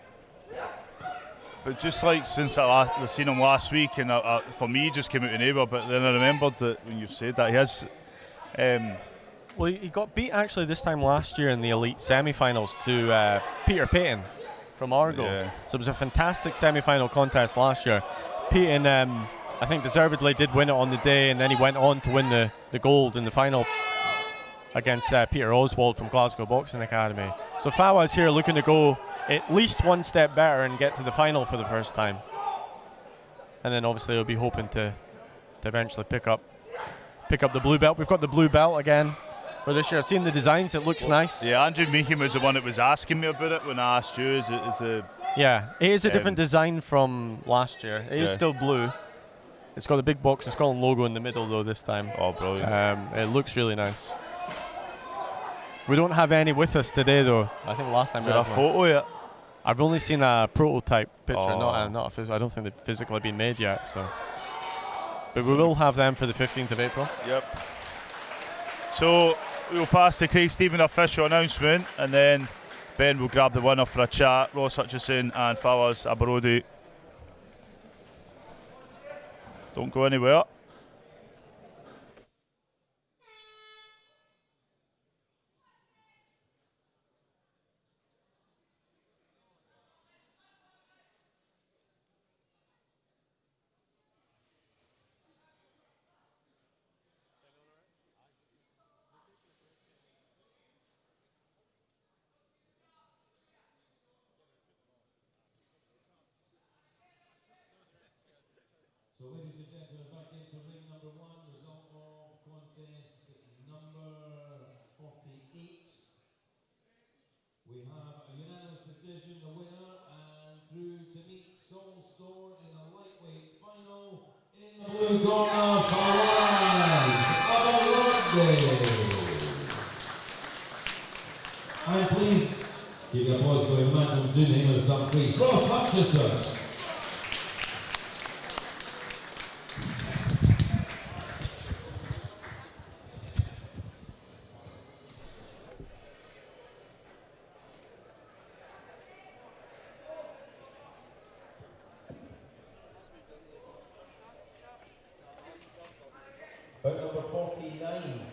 But just like since I seen him last week, and for me, he just came out of neighbour. But then I remembered that when you said that, he has. Well, he got beat actually this time last year in the elite semi-finals to Peter Payton from Argo. Yeah. So it was a fantastic semi-final contest last year. Payton, I think deservedly did win it on the day, and then he went on to win the gold in the final against Peter Oswald from Glasgow Boxing Academy. So Fawaz here looking to go at least one step better and get to the final for the first time. And then obviously he'll be hoping to eventually pick up the blue belt. We've got the blue belt again for this year. I've seen the designs, it looks nice. Yeah, Andrew Meehan was the one that was asking me about it when I asked you. Yeah, it is a different design from last year. It is still blue. It's got a big Boxing Scotland logo in the middle though this time. Oh, brilliant. It looks really nice. We don't have any with us today though. I think last time we had a photo yet? I've only seen a prototype picture, not a physical. I don't think they've physically been made yet. So, but we will have them for the 15th of April. Yep. So we'll pass to Craig Stephen official announcement, and then Ben will grab the winner for a chat. Ross Hutchison and Fawaz Abarodi. Don't go anywhere. So ladies and gentlemen, back into ring number 1, result of contest number 48. We have a unanimous decision, the winner, and through to meet Soul Store in the lightweight final. In the blue corner, Fawaz Abalade. And please give your applause for the man from Doon Hamer's done, please. Ross Hutchison. Bout number 49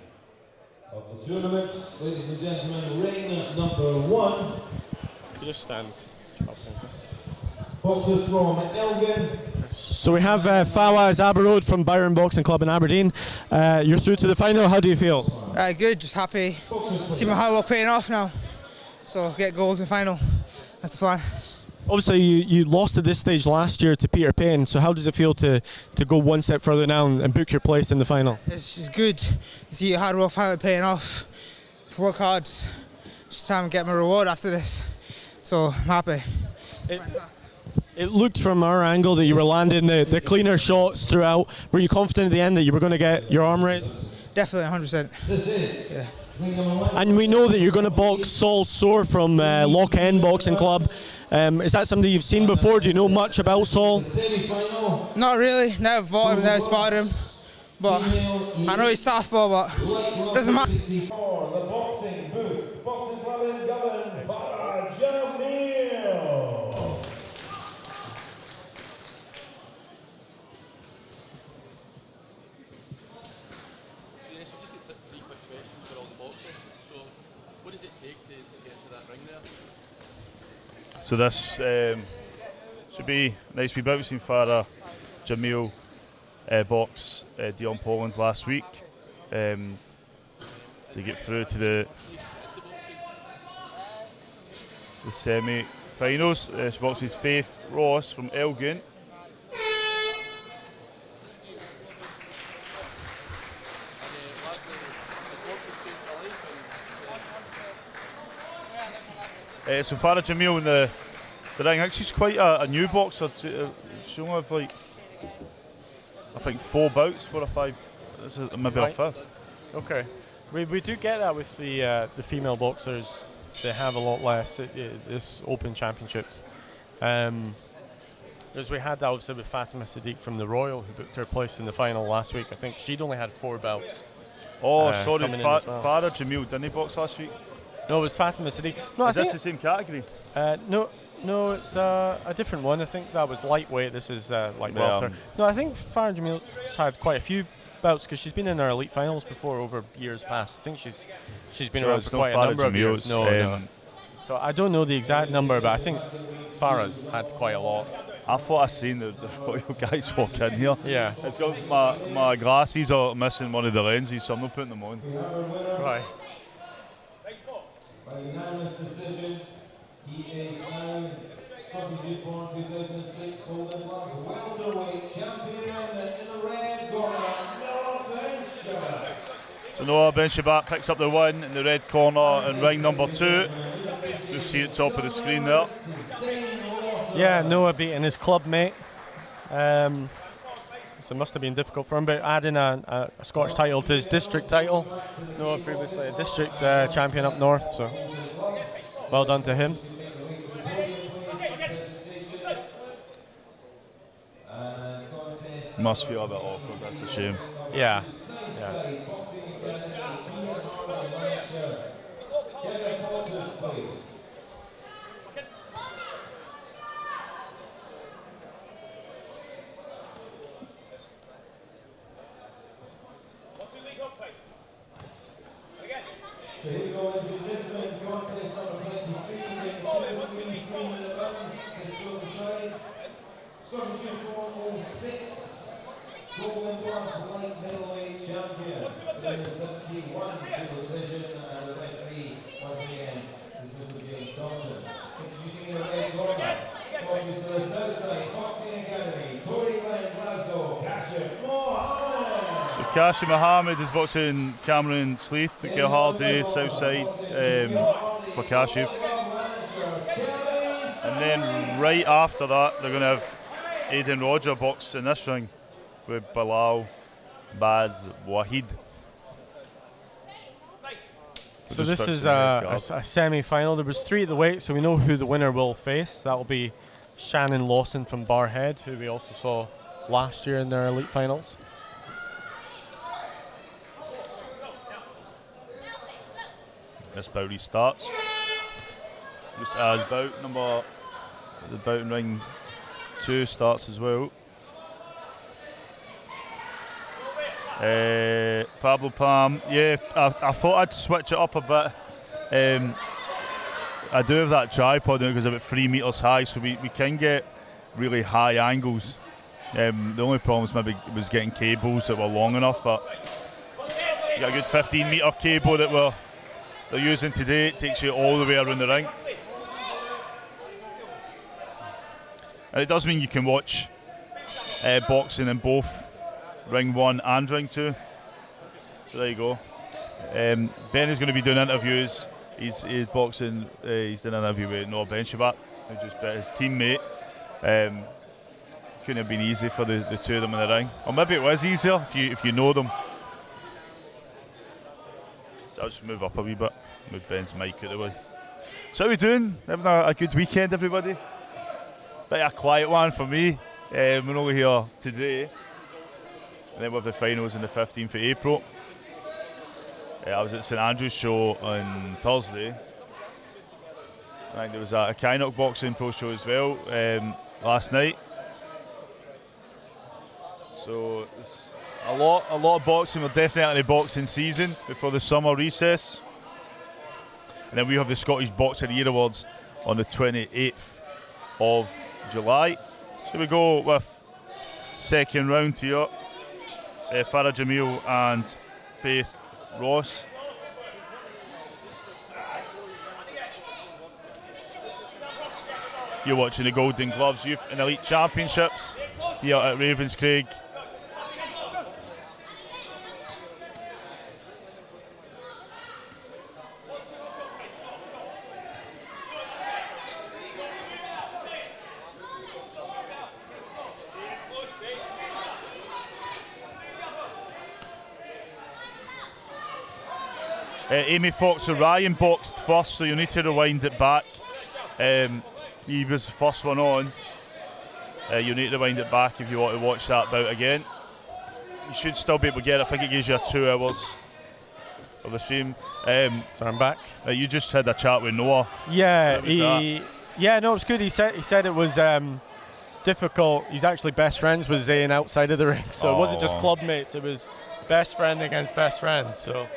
of the tournament, ladies and gentlemen, ring number 1. You just stand. Boxers from Elgin. So we have Fawaz Aberode from Byron Boxing Club in Aberdeen. You're through to the final. How do you feel? Good, just happy. See my hard work paying off now. So get goals in the final. That's the plan. Obviously, you lost at this stage last year to Peter Payne. So how does it feel to go one step further now and book your place in the final? It's good. See your hard work finally paying off. Work hard. Just time to get my reward after this. So I'm happy. It looked from our angle that you were landing the cleaner shots throughout. Were you confident at the end that you were going to get your arm raised? Definitely, 100%. This is. Yeah. And we know that you're going to box Saul Soar from Loch End Boxing Club. Is that something you've seen before? Do you know much about Saul? Not really. Never fought him, never spotted him. But I know he's southpaw, but it doesn't matter. The boxing booth, Boxing Club in Govan, Farah Jamil. Yes, we just get 3 quick questions for all the boxers. So, what does it take to get into that ring there? So this should be nice wee bout. We've seen Farah Jamil box Dion Pollins last week to get through to the semi-finals. She boxes Faith Ross from Elgin. So Farah Jamil in the ring. Actually, she's quite a new boxer. She only have like, I think 4 bouts, 4 or 5. This is maybe her 5th. Okay. We do get that with the female boxers. They have a lot less at this Open Championships. As we had that obviously with Fatima Sadiq from the Royal, who booked her place in the final last week. I think she'd only had 4 bouts. Oh, sorry, well. Farah Jamil didn't he box last week? No, it was Fatima Sadiq. No, is this the same category? No, it's a different one. I think that was lightweight. This is light welter. No, I think Farah Jamil's had quite a few bouts because she's been in our elite finals before over years past. I think she's been around for quite a number of years. No. So I don't know the exact number, but I think Farah's had quite a lot. I thought I seen the Royal guys walk in here. Yeah. It's got my glasses are missing one of the lenses, so I'm not putting them on. Right. By unanimous decision, he is now Scottish born 2006 Golden Gloves welterweight champion in the red corner, Noah Benchabat. So Noah Benchabat picks up the win in the red corner in ring number 2. You'll see at the top of the screen there. Yeah, Noah beating his club mate. So it must have been difficult for him, but adding a Scottish title to his district title. Noah previously a district champion up north, so well done to him. Must feel a bit awkward, that's a shame. Yeah. So here we go, ladies and gentlemen, contest number 23, getting 3 rounds, let's go to the side. Scottish uniform 06, Golden Gloves light middleweight champion. In the 71 kilo division, and the referee, once again, is Mr. James Thompson. Introducing the red corner, boxing to the south side, Boxing Academy, Tory Glen, Glasgow. Cashew Mohammed is boxing Cameron Sleeth, Gail Hardy, Southside for Cashew. And then right after that, they're going to have Aidan Roger box in this ring with Bilal Baz Wahid. So this is a semi-final. There was 3 at the weight, so we know who the winner will face. That will be Shannon Lawson from Barhead, who we also saw last year in their elite finals. This bout restarts. Just as bout number, the bout in ring 2 starts as well. Pablo Palm, yeah, I thought I'd switch it up a bit. I do have that tripod now because it's about 3 meters high, so we can get really high angles. The only problem was getting cables that were long enough, but you got a good 15-meter cable that they're using today. It takes you all the way around the ring, and it does mean you can watch boxing in both ring 1 and ring 2. So there you go. Ben is going to be doing interviews. He's boxing. He's doing an interview with Noah Benchabat, who just bet his teammate. Couldn't have been easy for the 2 of them in the ring, or maybe it was easier if you know them. So I'll just move up a wee bit, move Ben's mic out of the way. So how are we doing? Having a good weekend, everybody? Bit of a quiet one for me. We're only here today, and then we have the finals on the 15th of April. I was at St Andrew's show on Thursday. I think there was a Kynock boxing pro show as well last night. So it's a lot of boxing. We're definitely in the boxing season before the summer recess. And then we have the Scottish Boxer of the Year Awards on the 28th of July. So we go with second round here. Farah Jamil and Faith Ross. You're watching the Golden Gloves Youth and Elite Championships here at Ravenscraig. Amy Fox Orion boxed first, so you need to rewind it back. He was the first one on. You need to rewind it back if you want to watch that bout again. You should still be able to get it. I think it gives you 2 hours of the stream. So I'm back. You just had a chat with Noah. Yeah, no, it was good. He said it was difficult. He's actually best friends with Zayn outside of the ring, so it wasn't just club mates. It was best friend against best friend. So.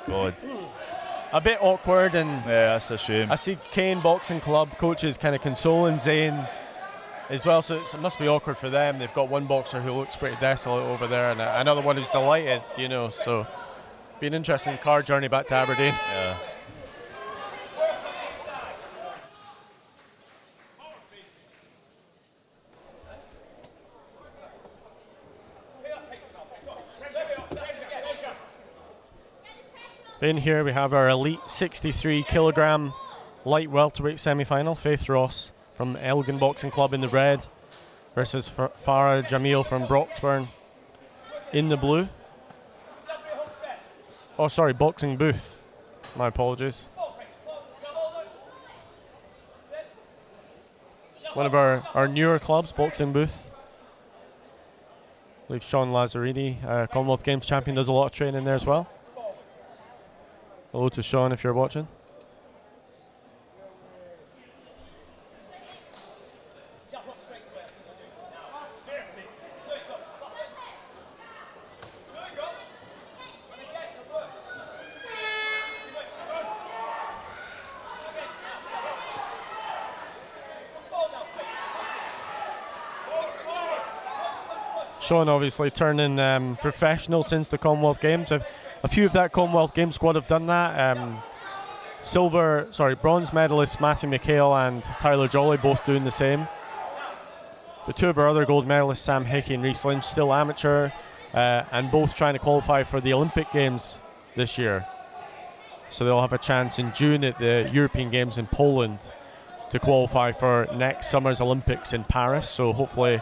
God. A bit awkward, and yeah, that's a shame. I see Kane Boxing Club coaches kind of consoling Zayn as well, so it must be awkward for them. They've got one boxer who looks pretty desolate over there, and another one who's delighted, you know. So, be an interesting car journey back to Aberdeen. Yeah. In here we have our elite 63 kilogram light welterweight semi-final. Faith Ross from Elgin Boxing Club in the red versus Farah Jamil from Broxburn in the blue. Oh, sorry, Boxing Booth. My apologies. One of our newer clubs, Boxing Booth. I believe Sean Lazzarini, Commonwealth Games champion, does a lot of training there as well. Hello to Sean if you're watching. Sean obviously turning professional since the Commonwealth Games. A few of that Commonwealth Games squad have done that. Bronze medalists Matthew McHale and Tyler Jolly both doing the same. The 2 of our other gold medalists, Sam Hickey and Reece Lynch, still amateur. and both trying to qualify for the Olympic Games this year. So they'll have a chance in June at the European Games in Poland to qualify for next summer's Olympics in Paris. So hopefully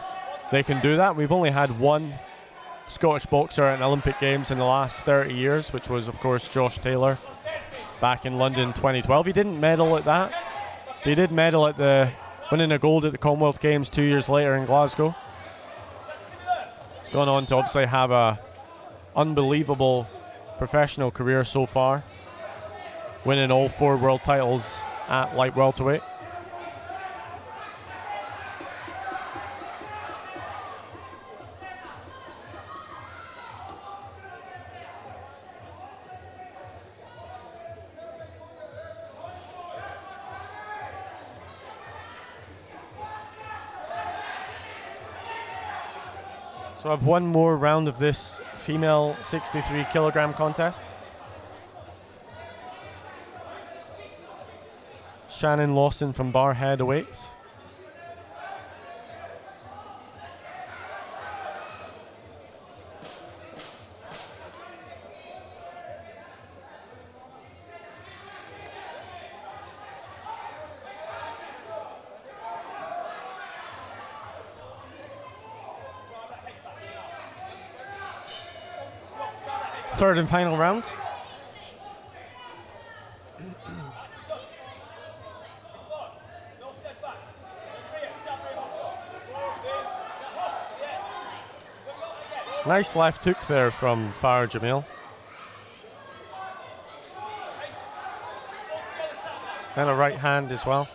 they can do that. We've only had one Scottish boxer at an Olympic Games in the last 30 years, which was, of course, Josh Taylor back in London 2012. He didn't medal at that. He did medal at the winning a gold at the Commonwealth Games 2 years later in Glasgow. He's gone on to obviously have a unbelievable professional career so far, winning all 4 world titles at light welterweight. So I have one more round of this female 63 kilogram contest. Shannon Lawson from Barhead awaits. Third and final round. Nice left hook there from Farah Jamil. And a right hand as well.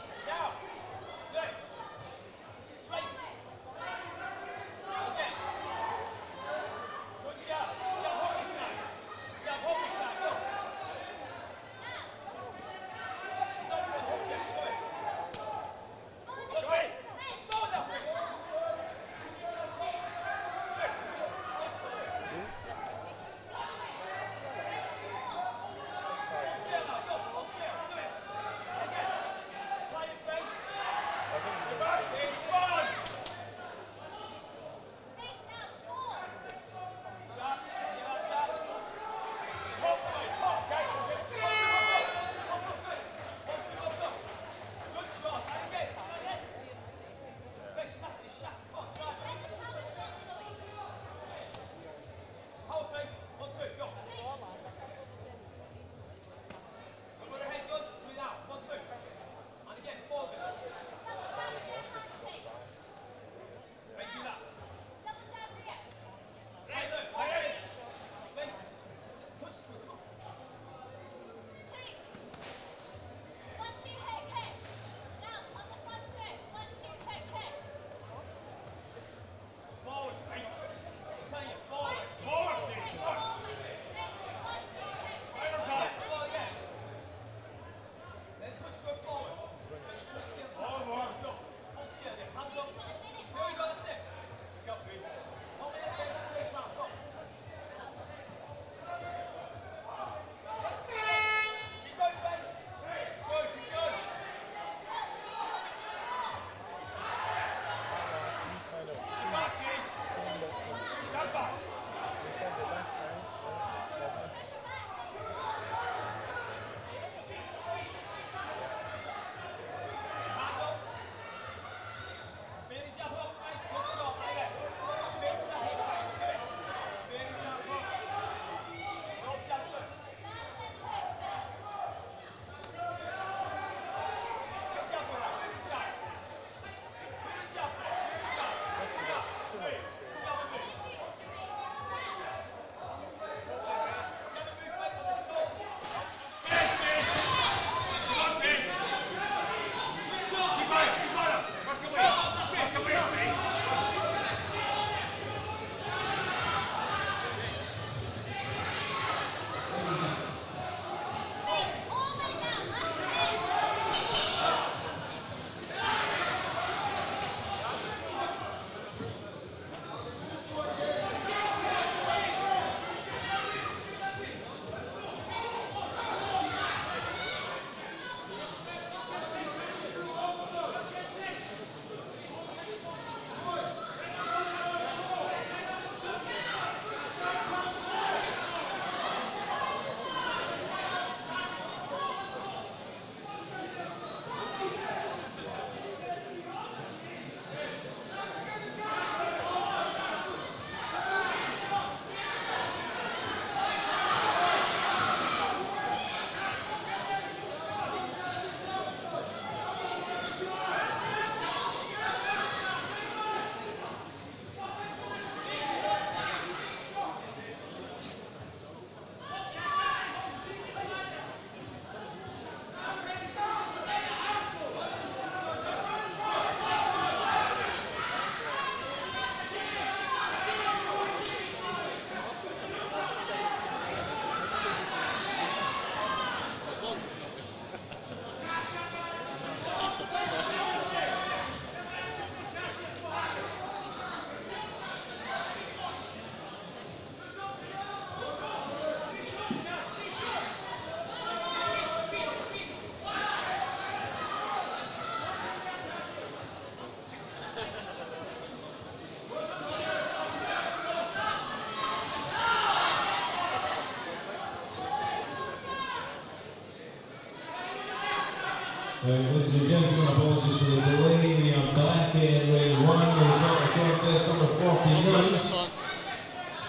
Ladies and gentlemen, apologies for the delay. We are back in ring one. The result of contest number 49.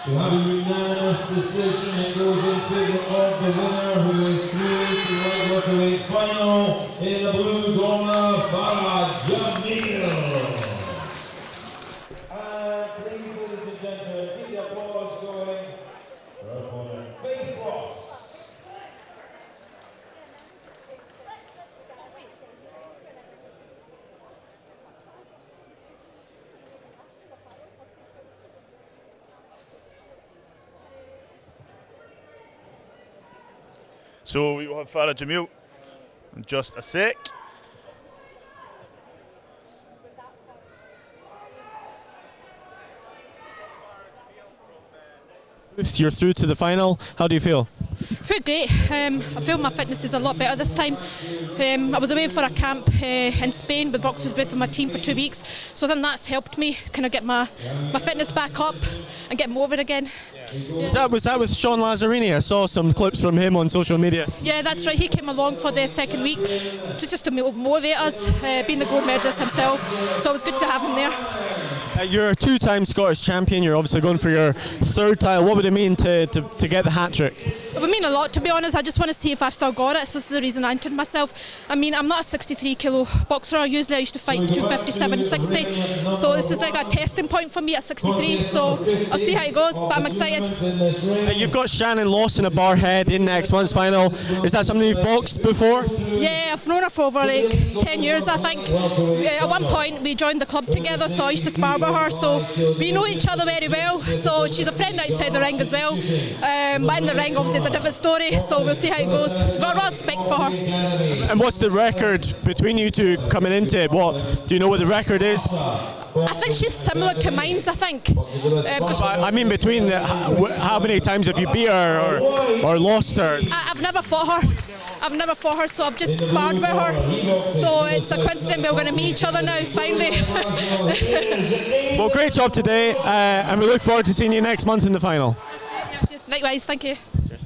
We have a unanimous decision. It goes in favour of the winner, who is through to the light welterweight final in the blue corner, Farah Jamil. And please, ladies and gentlemen, keep the applause going for our opponent, Faith Ross. So we will have Farah Jamil in just a sec. You're through to the final. How do you feel? I feel great. I feel my fitness is a lot better this time. I was away for a camp in Spain with Boxers Booth with my team for 2 weeks, so then that's helped me kind of get my fitness back up and get moving again. Yeah. Was that with Sean Lazzarini? I saw some clips from him on social media. Yeah, that's right. He came along for the second week just to motivate us, being the gold medalist himself, so it was good to have him there. You're a two-time Scottish champion. You're obviously going for your third title. What would it mean to get the hat-trick? It would mean a lot, to be honest. I just want to see if I've still got it, so this is the reason I entered myself. I mean, I'm not a 63 kilo boxer. Usually I used to fight between 57 and 60, so this is like a testing point for me at 63, so I'll see how it goes, but I'm excited. You've got Shannon Lawson at Barrhead in next month's final. Is that something you've boxed before? Yeah, I've known her for over like 10 years, I think. At one point we joined the club together, so I used to spar with her, so we know each other very well. So she's a friend outside the ring as well, but in the ring obviously it's a different story, so we'll see how it goes. Got a lot of respect for her. And what's the record between you two coming into it? What do you know what the record is? I think she's similar to mine, I think. I mean, between how many times have you beat her or lost her? I've never fought her. So I've just sparred with her. So it's a coincidence we're going to meet each other now, finally. Well, great job today, and we look forward to seeing you next month in the final. Likewise, thank you. Cheers.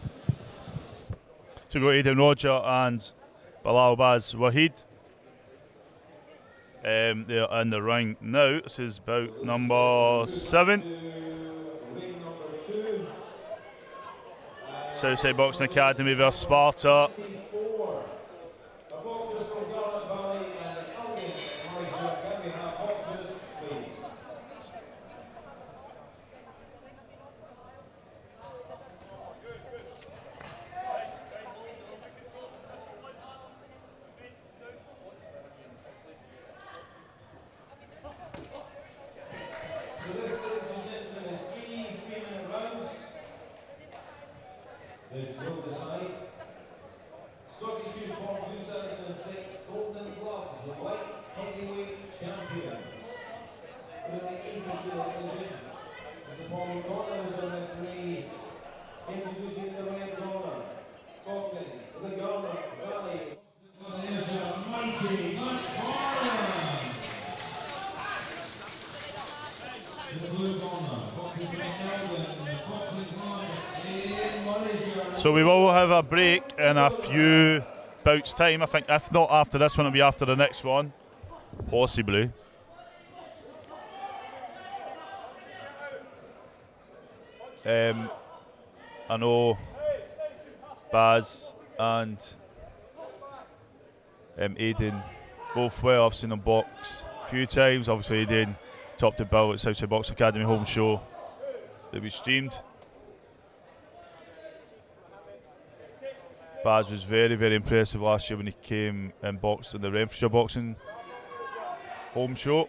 So we've got Aidan Roger and Bilal Baz Wahid. They're in the ring now. This is bout number 7. Southside Boxing Academy versus Sparta. This will decide. Scottish Uniform 2006 Golden Gloves, the light heavyweight champion. With the 80 kilo division. As the following corners are the 3. Introducing the red corner. Boxing, the Garner Valley. There's your mighty McFarlane. To the blue corner. Boxing for the Melbourne. Boxing corner. So we will have a break in a few bouts time. I think if not after this one, it'll be after the next one, possibly. I know Baz and Aidan both well. I've seen them box a few times. Obviously Aidan topped the bill at Southside Boxing Academy home show that we streamed. Baz was very, very impressive last year when he came and boxed in the Renfrewshire Boxing home show.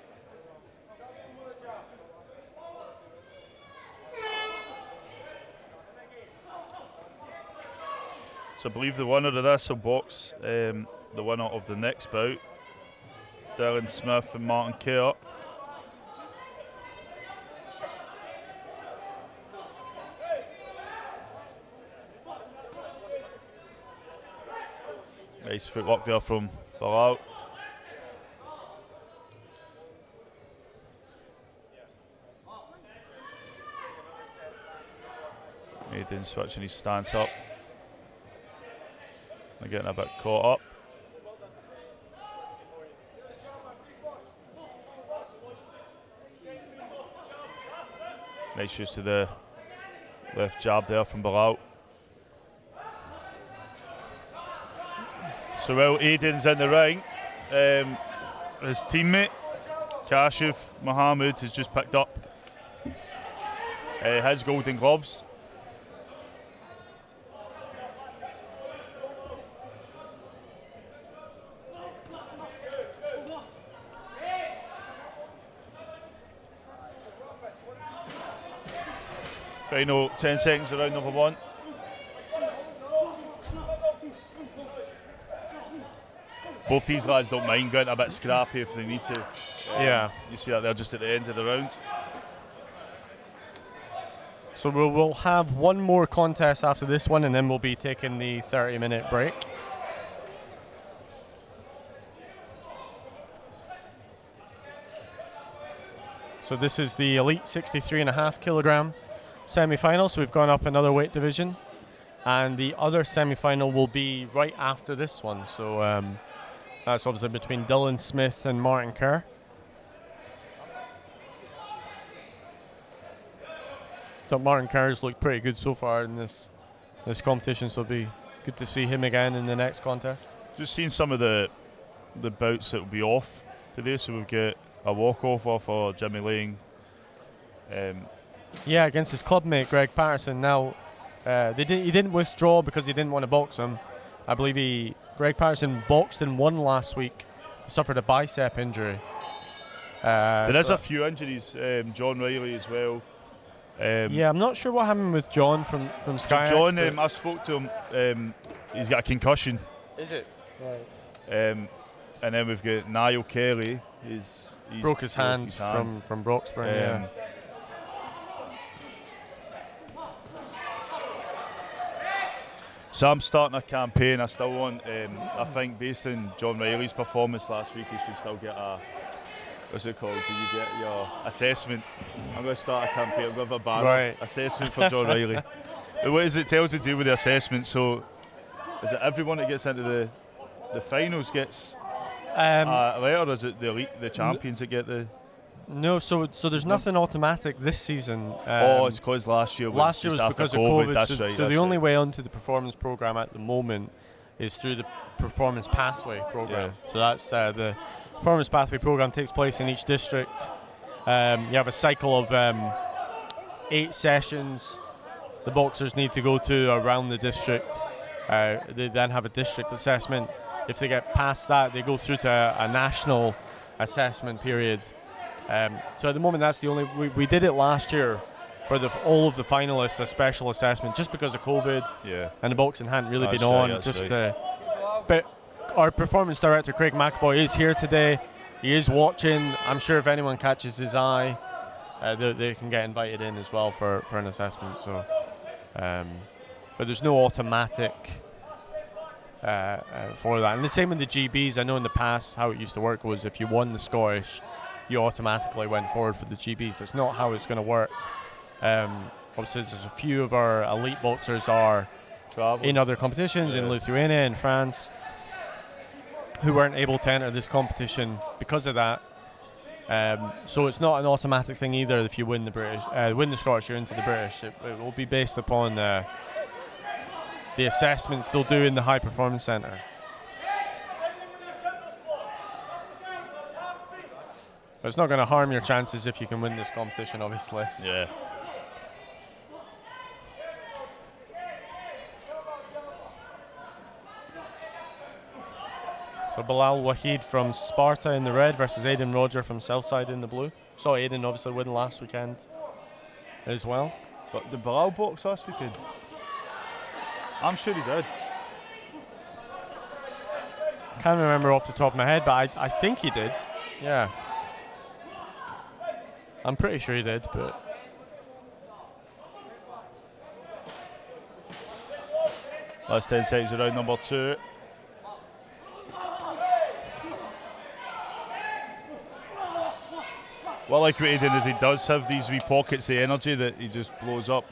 So I believe the winner of this will box the winner of the next bout, Dylan Smith and Martin Kerr. Nice footwork there from Bilal. Aidan switching his stance up. They're getting a bit caught up. Nice use to the left jab there from Bilal. So while Aiden's in the ring, his teammate Kashif Mohammed has just picked up his golden gloves. Final 10 seconds of round number 1. Both these lads don't mind getting a bit scrappy if they need to. Yeah. You see that they're just at the end of the round. So we'll have one more contest after this one, and then we'll be taking the 30-minute break. So this is the Elite 63.5 kilogram semi-final, so we've gone up another weight division, and the other semi-final will be right after this one. So that's obviously between Dylan Smith and Martin Kerr. So Martin Kerr's looked pretty good so far in this competition, so it'll be good to see him again in the next contest. Just seen some of the bouts that will be off today, so we've got a walk-off for Jimmy Lang. Yeah, against his clubmate Greg Patterson. Now, he didn't withdraw because he didn't want to box him. I believe Greg Patterson boxed and won last week. He suffered a bicep injury. There is a few injuries. John Riley as well. Yeah, I'm not sure what happened with John from Sky. John, I spoke to him. He's got a concussion. Is it? Right. And then we've got Niall Kelly. He's broke his hand from Broxburn. Yeah. So I'm starting a campaign. I still want. I think based on John Riley's performance last week, he should still get a. What's it called? Do you get your assessment? I'm going to start a campaign. I'm going to have a banner assessment for John Riley. But what is it tells to do with the assessment? So, is it everyone that gets into the finals gets a letter, or is it the elite, the champions that get the? No, so there's nothing automatic this season. It's because last year was because of COVID. That's right. So the only way onto the performance program at the moment is through the performance pathway program. Yeah. So that's the performance pathway program takes place in each district. You have a cycle of 8 sessions the boxers need to go to around the district. They then have a district assessment. If they get past that, they go through to a national assessment period. So at the moment, that's the only. We did it last year for all of the finalists, a special assessment, just because of COVID. Yeah. And the boxing hadn't really been on. But our performance director, Craig McAvoy, is here today. He is watching. I'm sure if anyone catches his eye, they can get invited in as well for an assessment. So, but there's no automatic for that. And the same with the GBs. I know in the past how it used to work was if you won the Scottish, you automatically went forward for the GBs. That's not how it's going to work. Obviously, there's a few of our elite boxers are in other competitions in Lithuania and France who weren't able to enter this competition because of that. So it's not an automatic thing either. If you win the Scottish, you're into the British. It will be based upon the assessments they'll do in the High Performance Centre. But it's not going to harm your chances if you can win this competition, obviously. Yeah. So Bilal Wahid from Sparta in the red versus Aidan Roger from Southside in the blue. Saw Aidan obviously win last weekend as well. But did Bilal box last weekend? I'm sure he did. Can't remember off the top of my head, but I think he did. Yeah. I'm pretty sure he did, but last 10 seconds of round number 2. What I like what Aidan is he does have these wee pockets of energy that he just blows up.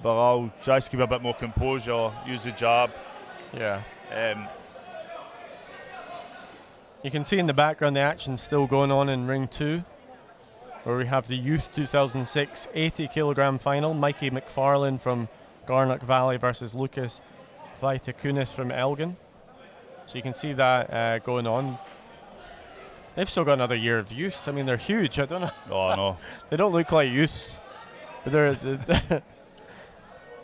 Bilal tries to keep a bit more composure, use the jab. Yeah. You can see in the background the action's still going on in ring 2. where we have the Youth 2006 80 kilogram final. Mikey McFarlane from Garnock Valley versus Lucas Vaitakunis from Elgin. So you can see that going on. They've still got another year of youths. I mean, they're huge. I don't know. Oh, no. They don't look like youths, but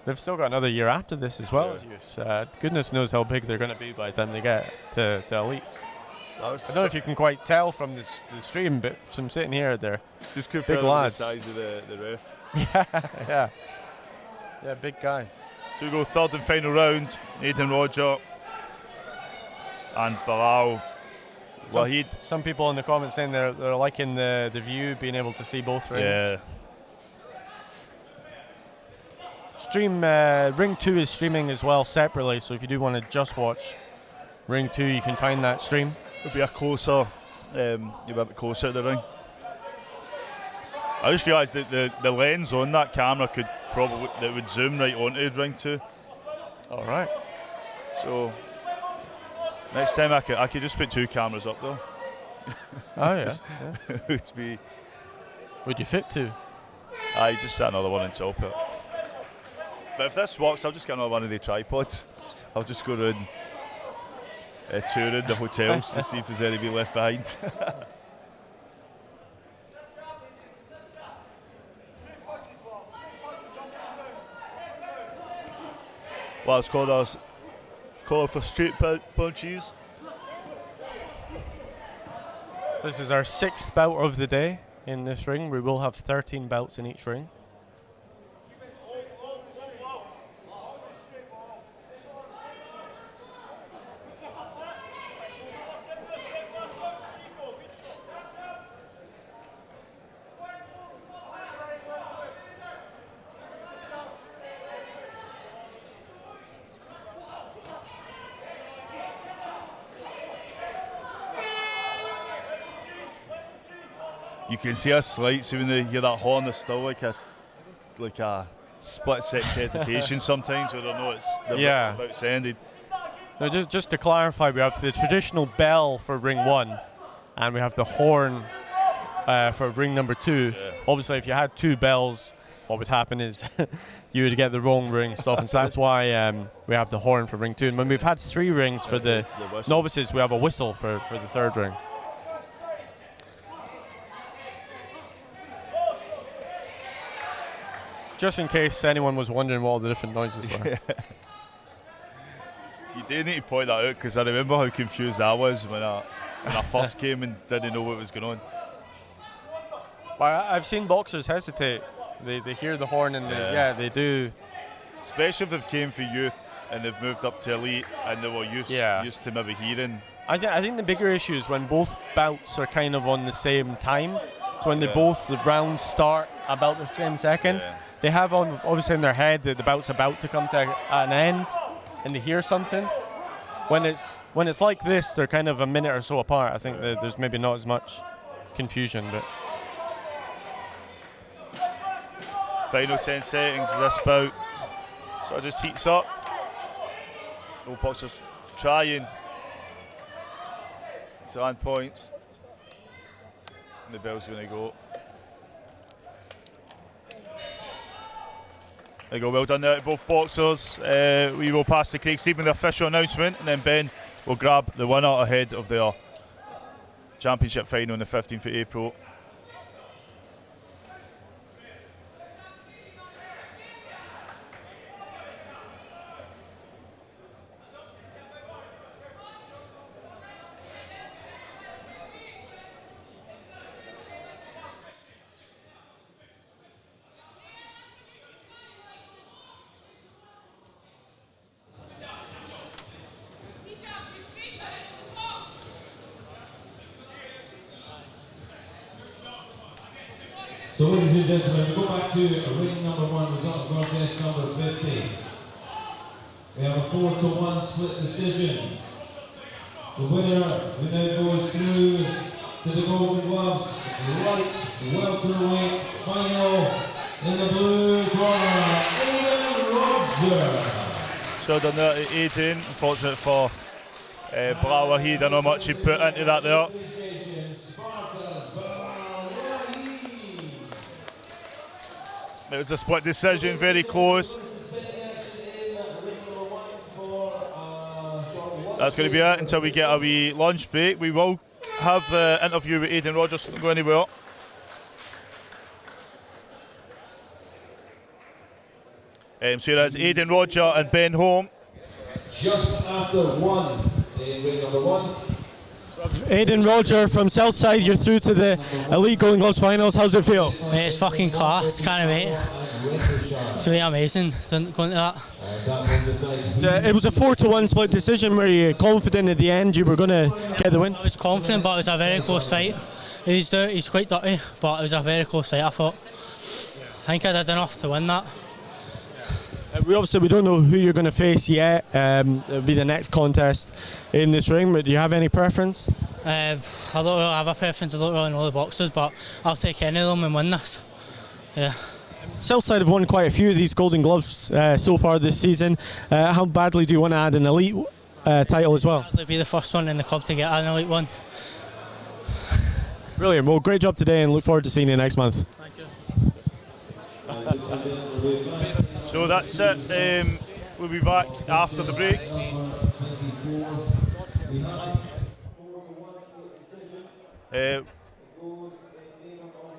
they've still got another year after this as well as youths. Goodness knows how big they're going to be by the time they get to elites. I don't know if you can quite tell from the stream, but from sitting here, they're just big lads. The size of the ref. Yeah, big guys. So we go third and final round. Aidan Roger and Bilal Wahid. Some people in the comments saying they're liking the view, being able to see both rings. Yeah. Stream Ring 2 is streaming as well separately, so if you do want to just watch Ring 2, you can find that stream. It'll be a closer, you'll be a bit closer to the ring. I just realised that the lens on that camera could probably, that would zoom right onto Ring 2. All right. So next time I could just put 2 cameras up though. Oh yeah. Would you fit 2? Aye, just set another one on top of it. But if this works, I'll just get another one of the tripods. I'll just go around touring the hotels to see if there's anybody left behind. Well, it's called for straight punches. This is our 6th bout of the day in this ring. We will have 13 bouts in each ring. You can see us slight, so when they hear that horn, there's still like a split-second hesitation sometimes, where they know they're about to end. Now, just to clarify, we have the traditional bell for ring 1, and we have the horn for ring number 2. Yeah. Obviously, if you had 2 bells, what would happen is you would get the wrong ring stopping. So that's why we have the horn for ring 2. And when we've had 3 rings for the novices, we have a whistle for the 3rd ring. Just in case anyone was wondering what all the different noises were. You do need to point that out, because I remember how confused I was when I first came and didn't know what was going on. Well, I've seen boxers hesitate. They hear the horn and they do. Especially if they've came for youth and they've moved up to elite and they were used to maybe hearing. I think the bigger issue is when both bouts are kind of on the same time. So when the rounds start about the same second. Yeah. They have obviously in their head that the bout's about to come to an end, and they hear something. When it's like this, they're kind of a minute or so apart. I think that there's maybe not as much confusion. But final 10 seconds of this bout. So it just heats up. No boxers trying to land points. And the bell's going to go. There you go, well done there to both boxers. We will pass to Craig Stephen, the official announcement, and then Ben will grab the winner ahead of their championship final on the 15th of April. So ladies and gentlemen, we go back to ring number 1, result of contest number 50. We have a 4-1 split decision. The winner who now goes through to the Golden Gloves light welterweight final in the blue corner, Aidan Roger. So done there to Aidan, unfortunate for Bilal Wahid. I know much he put into that there. It was a split decision, very close. That's going to be it until we get a wee lunch break. We will have the interview with Aidan Rogers. Don't go anywhere. So here is Aidan Roger and Ben Holme. Just after one in ring number one. Aidan Roger from Southside, you're through to the Elite Golden Gloves finals. How's it feel? Mate, it's fucking class, can't wait. It's really amazing going to that. It was a 4-1 split decision. Were you confident at the end you were going to get the win? I was confident, but it was a very close fight. He's quite dirty, but it was a very close fight, I thought. I think I did enough to win that. We don't know who you're going to face yet. It'll be the next contest in this ring, but do you have any preference? I don't really have a preference. I don't really know the boxers, but I'll take any of them and win this. Yeah. Southside have won quite a few of these Golden Gloves so far this season. How badly do you want to add an elite title as well? I'll be the first one in the club to get an elite one. Brilliant. Well, great job today and look forward to seeing you next month. Thank you. So that's it. We'll be back after the break.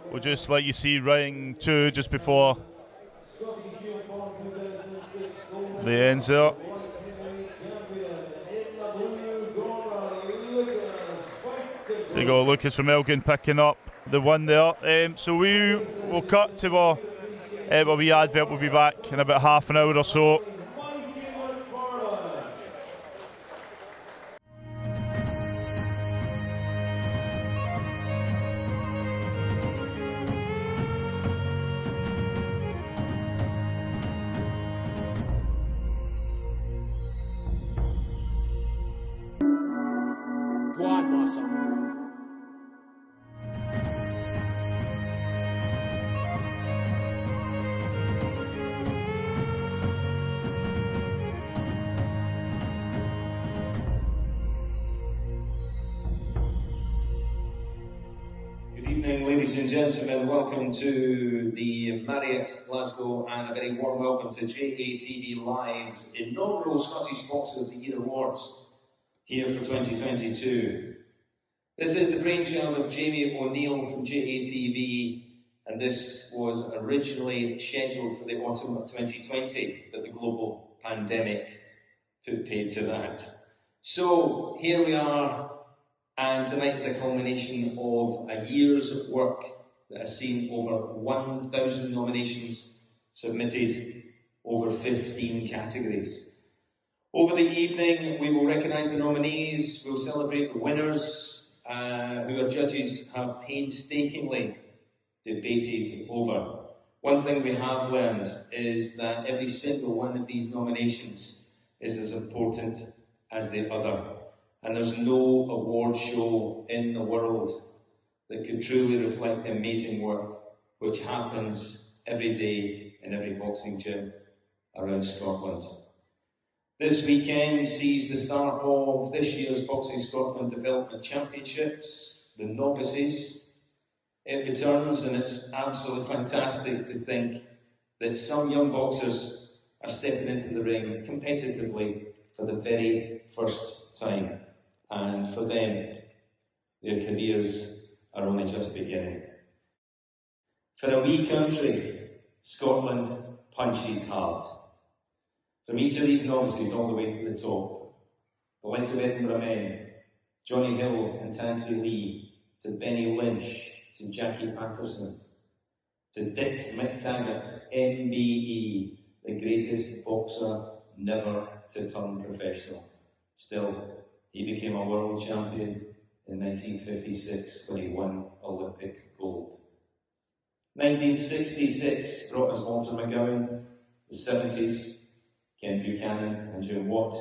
We'll just let you see ring 2 just before the ends there. So you got Lucas from Elgin picking up the one there. So we will cut to our wee advert. We'll be back in about half an hour or so. Ladies and gentlemen, welcome to the Marriott Glasgow and a very warm welcome to JATV Live's inaugural Scottish Boxer of the Year Awards here for 2022. This is the brainchild of Jamie O'Neill from JATV, and this was originally scheduled for the autumn of 2020, but the global pandemic put paid to that. So here we are. And tonight is a culmination of a year's of work that has seen over 1,000 nominations submitted, over 15 categories. Over the evening, we will recognise the nominees, we'll celebrate the winners, who our judges have painstakingly debated over. One thing we have learned is that every single one of these nominations is as important as the other. And there's no award show in the world that could truly reflect the amazing work which happens every day in every boxing gym around Scotland. This weekend sees the start of this year's Boxing Scotland Development Championships, the novices. It returns, and it's absolutely fantastic to think that some young boxers are stepping into the ring competitively for the very first time. And for them, their careers are only just beginning. For a wee country, Scotland punches hard. From each of these novices all the way to the top, the likes of Edinburgh men, Johnny Hill and Tansy Lee, to Benny Lynch, to Jackie Patterson, to Dick McTaggart, MBE, the greatest boxer never to turn professional. Still, he became a world champion in 1956 when he won Olympic gold. 1966 brought us Walter McGowan, the 70s, Ken Buchanan and Jim Watt.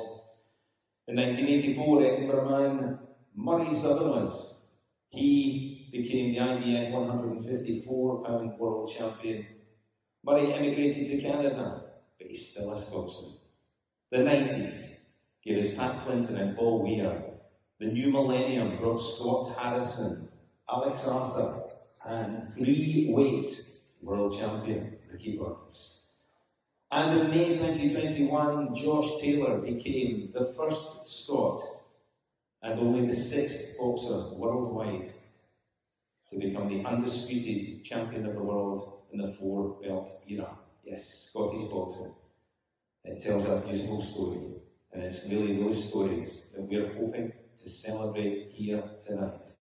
In 1984, Edinburgh man Murray Sutherland, he became the IBF 154-pound world champion. Murray emigrated to Canada, but he's still a Scotsman. The 90s gave us Pat Clinton and Paul Weir. The new millennium brought Scott Harrison, Alex Arthur, and 3-weight world champion the keepers. And in May 2021, Josh Taylor became the first Scot and only the 6th boxer worldwide to become the undisputed champion of the world in the 4-belt era. Yes, Scottish boxing. It tells a beautiful story, and it's really those stories that we're hoping to celebrate here tonight.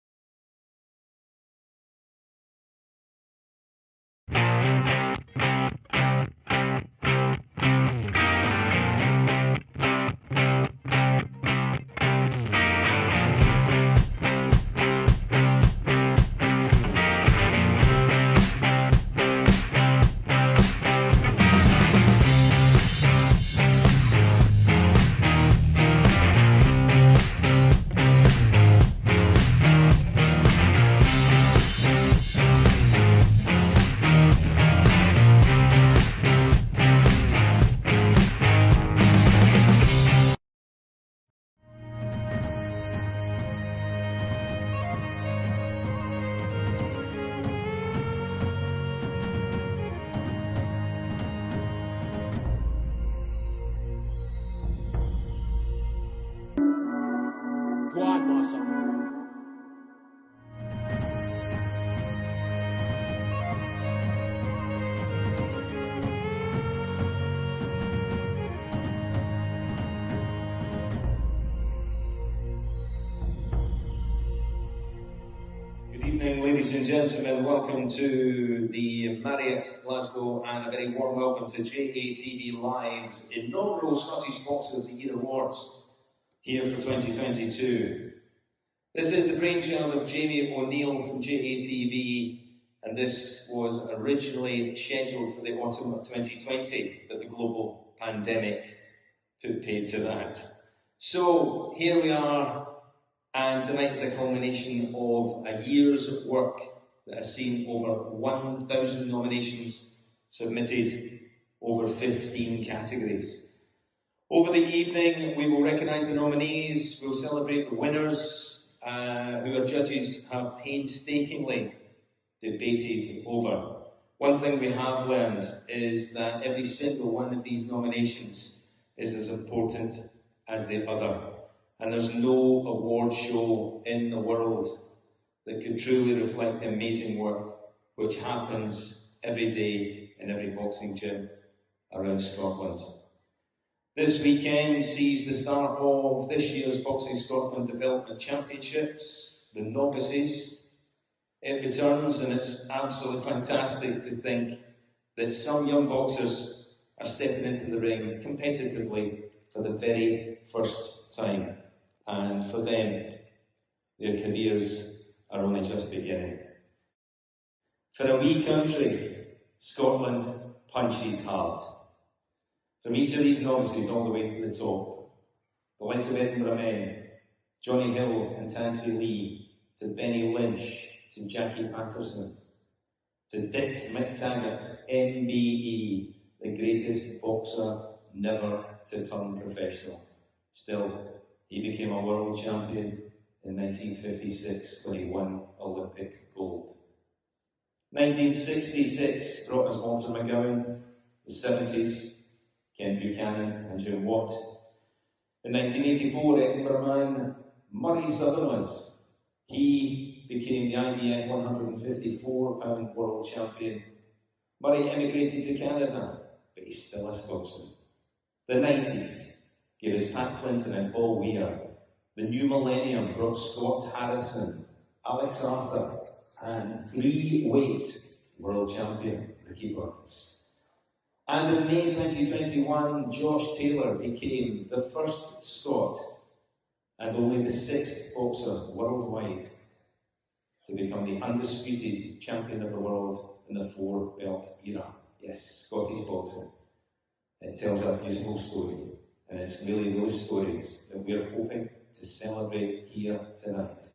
Ladies and gentlemen, welcome to the Marriott Glasgow, and a very warm welcome to JATV Live's inaugural Scottish Boxer of the Year Awards here for 2022. This is the brainchild of Jamie O'Neill from JATV, and this was originally scheduled for the autumn of 2020, but the global pandemic put paid to that. So here we are. And tonight is a culmination of a year's work that has seen over 1,000 nominations submitted, over 15 categories. Over the evening, we will recognise the nominees, we'll celebrate the winners, who our judges have painstakingly debated over. One thing we have learned is that every single one of these nominations is as important as the other. And there's no award show in the world that could truly reflect the amazing work which happens every day in every boxing gym around Scotland. This weekend sees the start of this year's Boxing Scotland Development Championships, the novices. It returns, and it's absolutely fantastic to think that some young boxers are stepping into the ring competitively for the very first time. And for them, their careers are only just beginning. For a wee country, Scotland punches hard. From each of these novices all the way to the top, the likes of Edinburgh men, Johnny Hill and Tansy Lee, to Benny Lynch, to Jackie Patterson, to Dick McTaggart, MBE, the greatest boxer never to turn professional. Still, he became a world champion in 1956 when he won Olympic gold. 1966 brought us Walter McGowan, the 70s, Ken Buchanan and Jim Watt. In 1984, Edinburgh man Murray Sutherland, he became the IBF 154-pound world champion. Murray emigrated to Canada, but he's still a Scotsman. The 90s gave us Pat Clinton and Paul Weir. The new millennium brought Scott Harrison, Alex Arthur, and 3-weight world champion Ricky Burns. And in May 2021, Josh Taylor became the first Scot and only the 6th boxer worldwide to become the undisputed champion of the world in the 4-belt era. Yes, Scottish boxing. It tells a beautiful story, and it's really those stories that we're hoping to celebrate here tonight.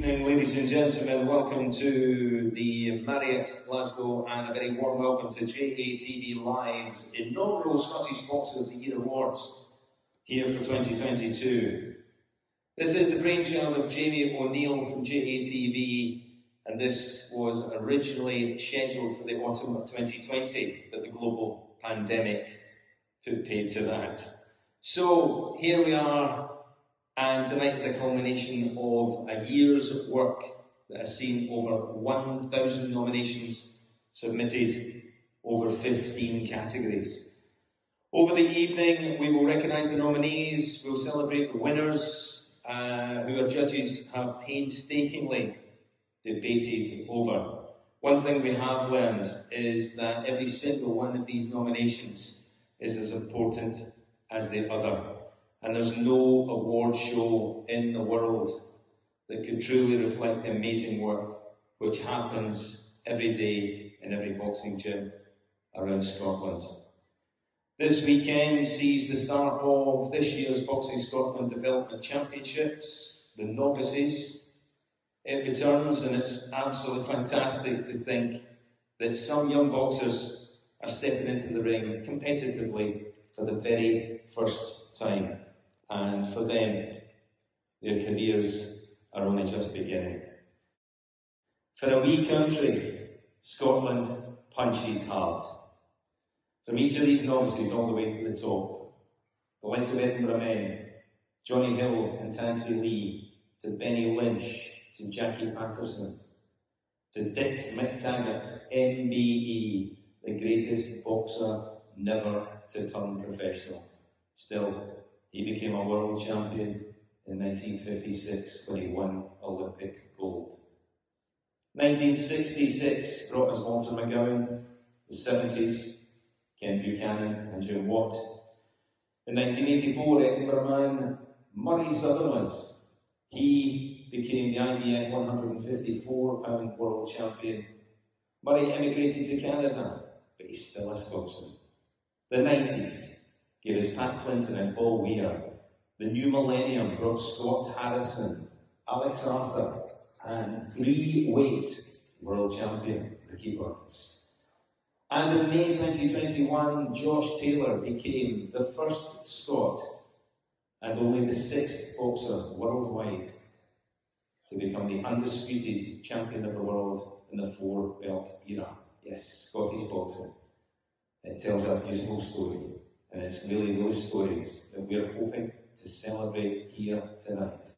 evening, ladies and gentlemen. Welcome to the Marriott Glasgow, and a very warm welcome to JATV Live's inaugural Scottish Boxer of the Year Awards here for 2022. This is the brainchild of Jamie O'Neill from JATV, and this was originally scheduled for the autumn of 2020, but the global pandemic put paid to that. So here we are, and tonight is a culmination of a year's work that has seen over 1,000 nominations submitted, over 15 categories. Over the evening, we will recognise the nominees, we'll celebrate the winners, who our judges have painstakingly debated over. One thing we have learned is that every single one of these nominations is as important as the other. And there's no award show in the world that could truly reflect the amazing work which happens every day in every boxing gym around Scotland. This weekend sees the start of this year's Boxing Scotland Development Championships, the novices. It returns, and it's absolutely fantastic to think that some young boxers are stepping into the ring competitively for the very first time. And for them, their careers are only just beginning. For a wee country, Scotland punches hard. From each of these novices all the way to the top, the likes of Edinburgh Men, Johnny Hill and Tansy Lee, to Benny Lynch, to Jackie Patterson, to Dick McTaggart, MBE, the greatest boxer never to turn professional. Still, he became a world champion in 1956 when he won Olympic gold. 1966 brought us Walter McGowan, the 70s, Ken Buchanan and Jim Watt. In 1984, Edinburgh Man Murray Sutherland, he became the IBF 154-pound world champion. Murray emigrated to Canada, but he's still a Scotsman. The 90s gave us Pat Clinton and Paul Weir. The new millennium brought Scott Harrison, Alex Arthur, and three-weight world champion Ricky Burns. And in May 2021, Josh Taylor became the first Scot and only the 6th boxer worldwide to become the undisputed champion of the world in the 4-belt era. Yes, Scottish boxing. It tells a beautiful story, and it's really those stories that we're hoping to celebrate here tonight.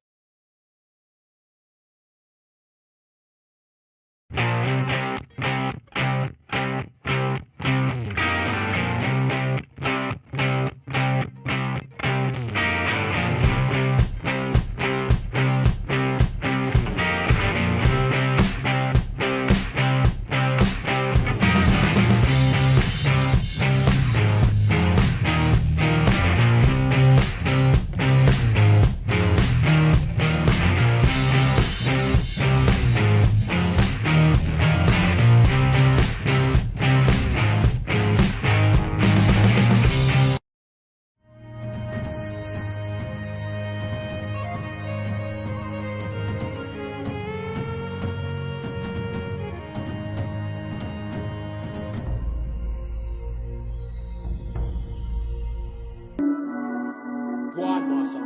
Quad muscle.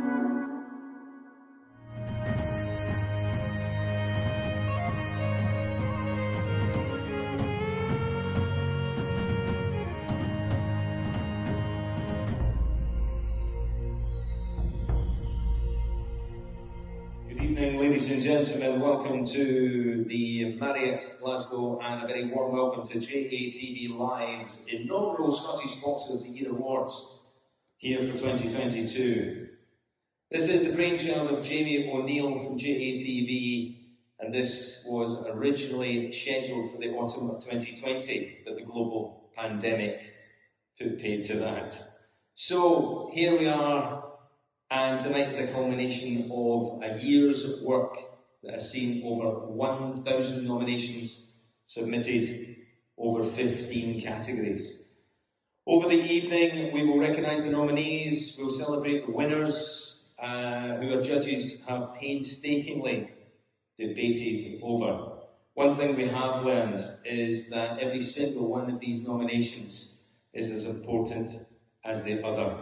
Good evening, ladies and gentlemen. Welcome to the Marriott Glasgow, and a very warm welcome to JATV Live's inaugural Scottish Boxer of the Year Awards here for 2022. This is the brainchild of Jamie O'Neill from JATV, and this was originally scheduled for the autumn of 2020, but the global pandemic put paid to that. So here we are, and tonight is a culmination of a year's work that has seen over 1,000 nominations submitted, over 15 categories. Over the evening, we will recognise the nominees, we'll celebrate the winners, who our judges have painstakingly debated over. One thing we have learned is that every single one of these nominations is as important as the other.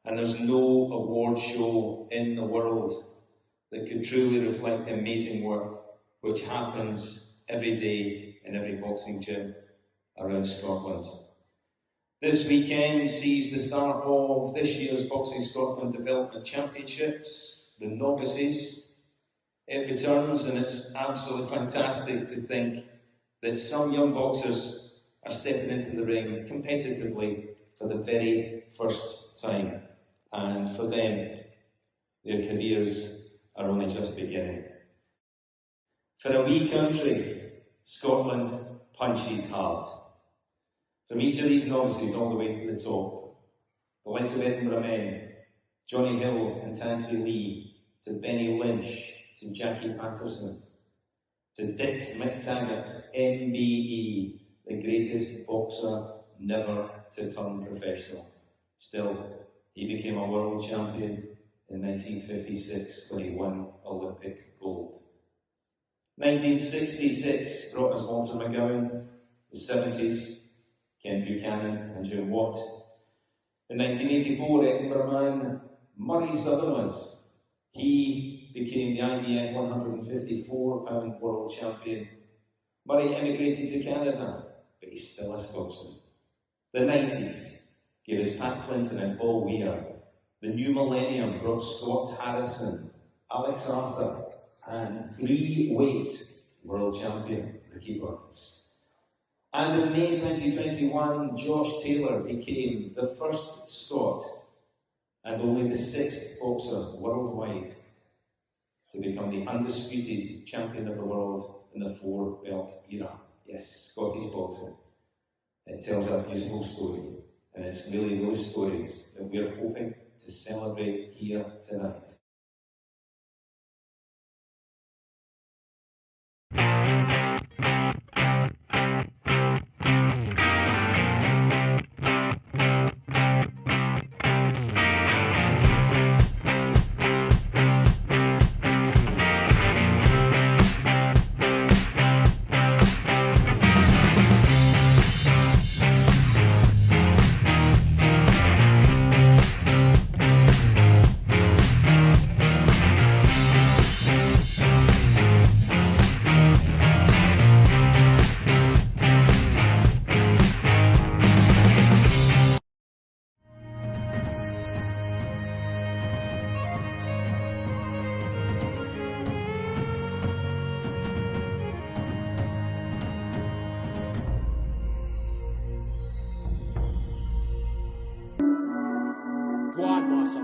And there's no award show in the world that could truly reflect the amazing work which happens every day in every boxing gym around Scotland. This weekend sees the start of this year's Boxing Scotland Development Championships, the novices. It returns, and it's absolutely fantastic to think that some young boxers are stepping into the ring competitively for the very first time. And for them, their careers are only just beginning. For a wee country, Scotland punches hard. From each of these novices all the way to the top, the likes of Edinburgh men, Johnny Hill and Tansy Lee, to Benny Lynch, to Jackie Patterson, to Dick McTaggart, MBE, the greatest boxer never to turn professional. Still, he became a world champion in 1956 when he won Olympic gold. 1966 brought us Walter McGowan, the 70s, Ken Buchanan and Jim Watt. In 1984, Edinburgh man Murray Sutherland, he became the IBF 154-pound world champion. Murray emigrated to Canada, but he's still a Scotsman. The 90s gave us Pat Clinton and Paul Weir. The new millennium brought Scott Harrison, Alex Arthur, and three-weight world champion Ricky Burns. And in May 2021, Josh Taylor became the first Scot and only the sixth boxer worldwide to become the undisputed champion of the world in the four-belt era. Yes, Scottish boxing. It tells a beautiful story, and it's really those stories that we're hoping to celebrate here tonight. Quad muscle.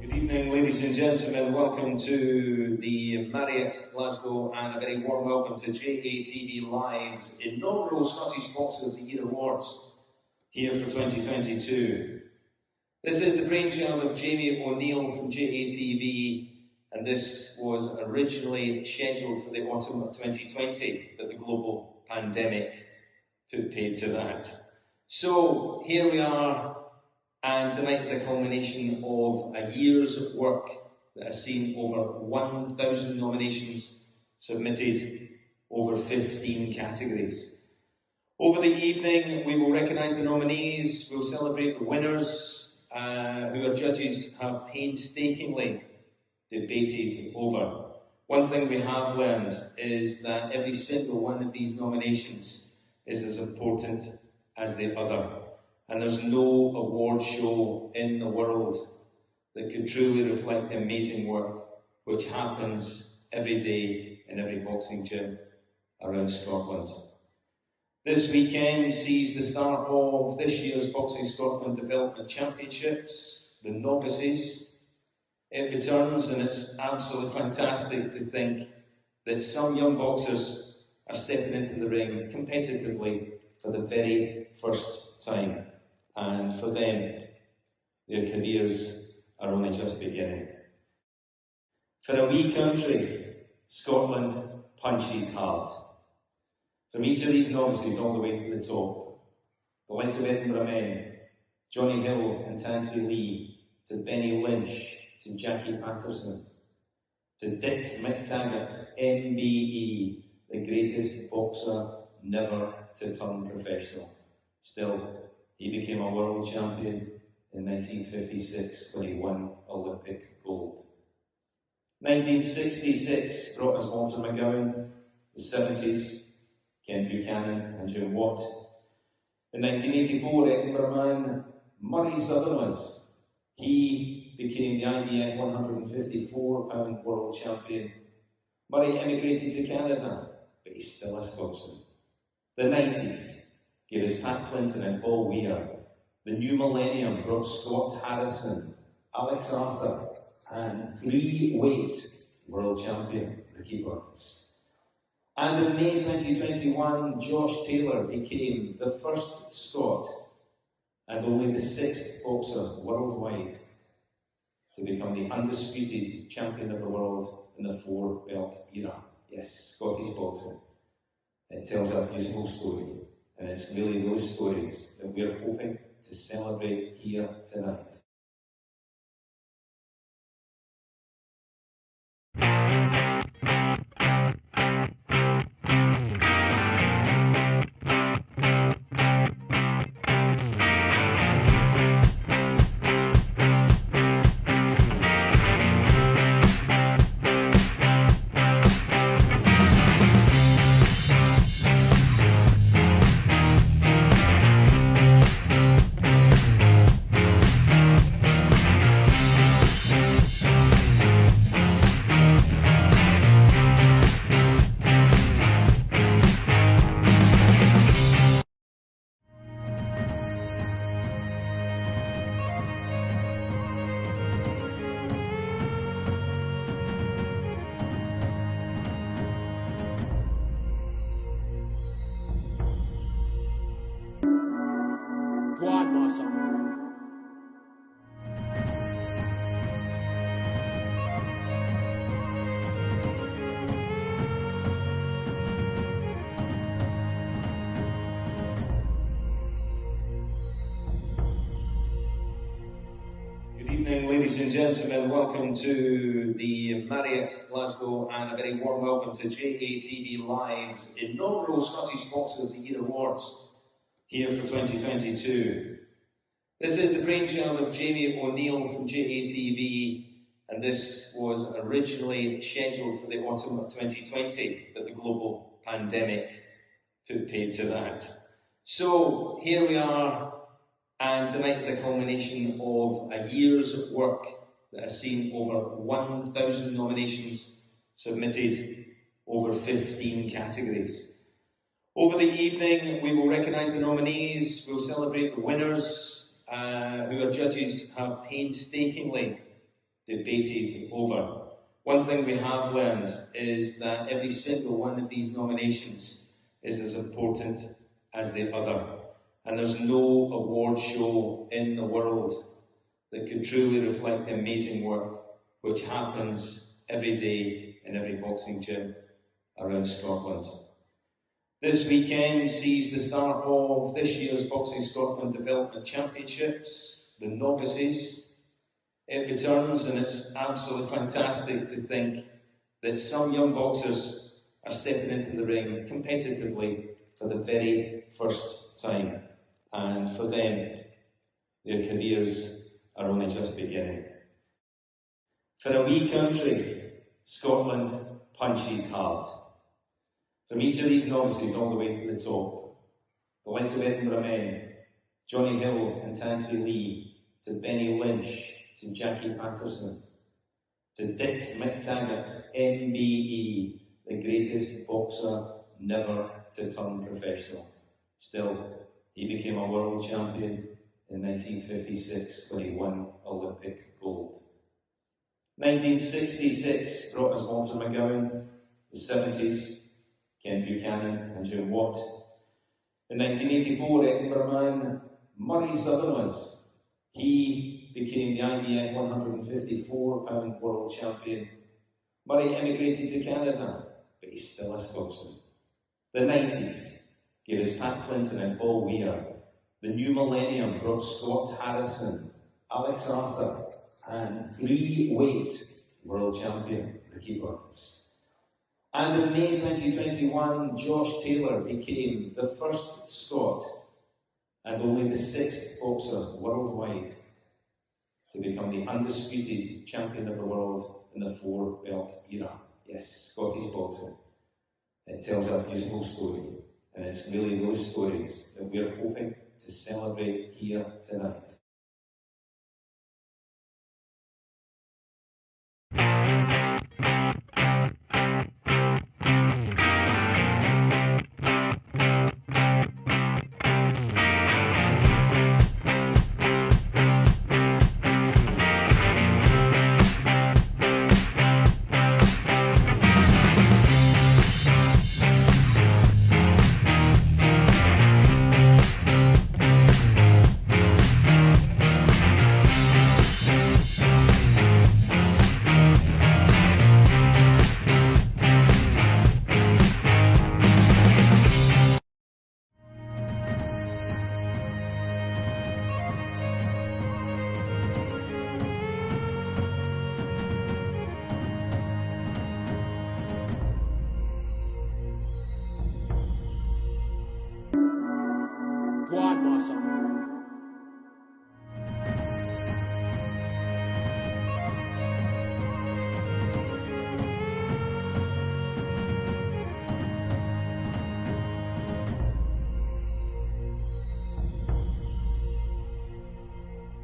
Good evening, ladies and gentlemen. Welcome to the Marriott Glasgow, and a very warm welcome to JATV Live's inaugural Scottish Boxer of the Year Awards here for 2022. This is the brainchild of Jamie O'Neill from JATV, and this was originally scheduled for the autumn of 2020, but the global pandemic put paid to that. So here we are, and tonight is a culmination of a year's of work that has seen over 1,000 nominations submitted, over 15 categories. Over the evening, we will recognise the nominees, we'll celebrate the winners, who our judges have painstakingly debated over. One thing we have learned is that every single one of these nominations is as important as the other. And there's no award show in the world that could truly reflect the amazing work which happens every day in every boxing gym around Scotland. This weekend sees the start of this year's Boxing Scotland Development Championships, the novices. It returns, and it's absolutely fantastic to think that some young boxers are stepping into the ring competitively for the very first time. And for them, their careers are only just beginning. For a wee country, Scotland punches hard. From each of these novices all the way to the top, the likes of Edinburgh men, Johnny Hill and Tansy Lee, to Benny Lynch, to Jackie Patterson, to Dick McTaggart, MBE, the greatest boxer never to turn professional. Still, he became a world champion in 1956 when he won Olympic gold. 1966 brought us Walter McGowan, the 70s, Ken Buchanan and Jim Watt. In 1984, Edinburgh man Murray Sutherland, he became the IBF 154-pound world champion. Murray emigrated to Canada, but he's still a Scotsman. The 90s gave us Pat Clinton and Paul Weir. The new millennium brought Scott Harrison, Alex Arthur, and three-weight world champion Ricky Burns. And in May 2021, Josh Taylor became the first Scot and only the sixth boxer worldwide to become the undisputed champion of the world in the four-belt era. Yes, Scottish boxing. It tells a beautiful story, and it's really those stories that we're hoping to celebrate here tonight. Quad muscle. Good evening, ladies and gentlemen. Welcome to the Marriott Glasgow, and a very warm welcome to JATV Live's inaugural Scottish Boxer of the Year Awards here for 2022. This is the brainchild of Jamie O'Neill from JATV, and this was originally scheduled for the autumn of 2020, but the global pandemic put paid to that. So here we are, and tonight is a culmination of a year's work that has seen over 1,000 nominations submitted, over 15 categories. Over the evening, we will recognise the nominees, we'll celebrate the winners, who our judges have painstakingly debated over. One thing we have learned is that every single one of these nominations is as important as the other. And there's no award show in the world that could truly reflect the amazing work which happens every day in every boxing gym around Scotland. This weekend sees the start of this year's Boxing Scotland Development Championships, the novices. It returns, and it's absolutely fantastic to think that some young boxers are stepping into the ring competitively for the very first time. And for them, their careers are only just beginning. For a wee country, Scotland punches hard. From each of these novices all the way to the top, the likes of Edinburgh men, Johnny Hill and Tansy Lee, to Benny Lynch, to Jackie Patterson, to Dick McTaggart, MBE, the greatest boxer never to turn professional. Still, he became a world champion in 1956 when he won Olympic gold. 1966 brought us Walter McGowan, the 70s, Ken Buchanan and Jim Watt. In 1984, Edinburgh man Murray Sutherland, he became the IBF 154-pound world champion. Murray emigrated to Canada, but he's still a Scotsman. The 90s gave us Pat Clinton and Paul Weir. The new millennium brought Scott Harrison, Alex Arthur, and three-weight world champion Ricky Burns. And in May 2021, Josh Taylor became the first Scot and only the sixth boxer worldwide to become the undisputed champion of the world in the four-belt era. Yes, Scottish boxing. It tells a beautiful story, and it's really those stories that we're hoping to celebrate here tonight. Quad muscle.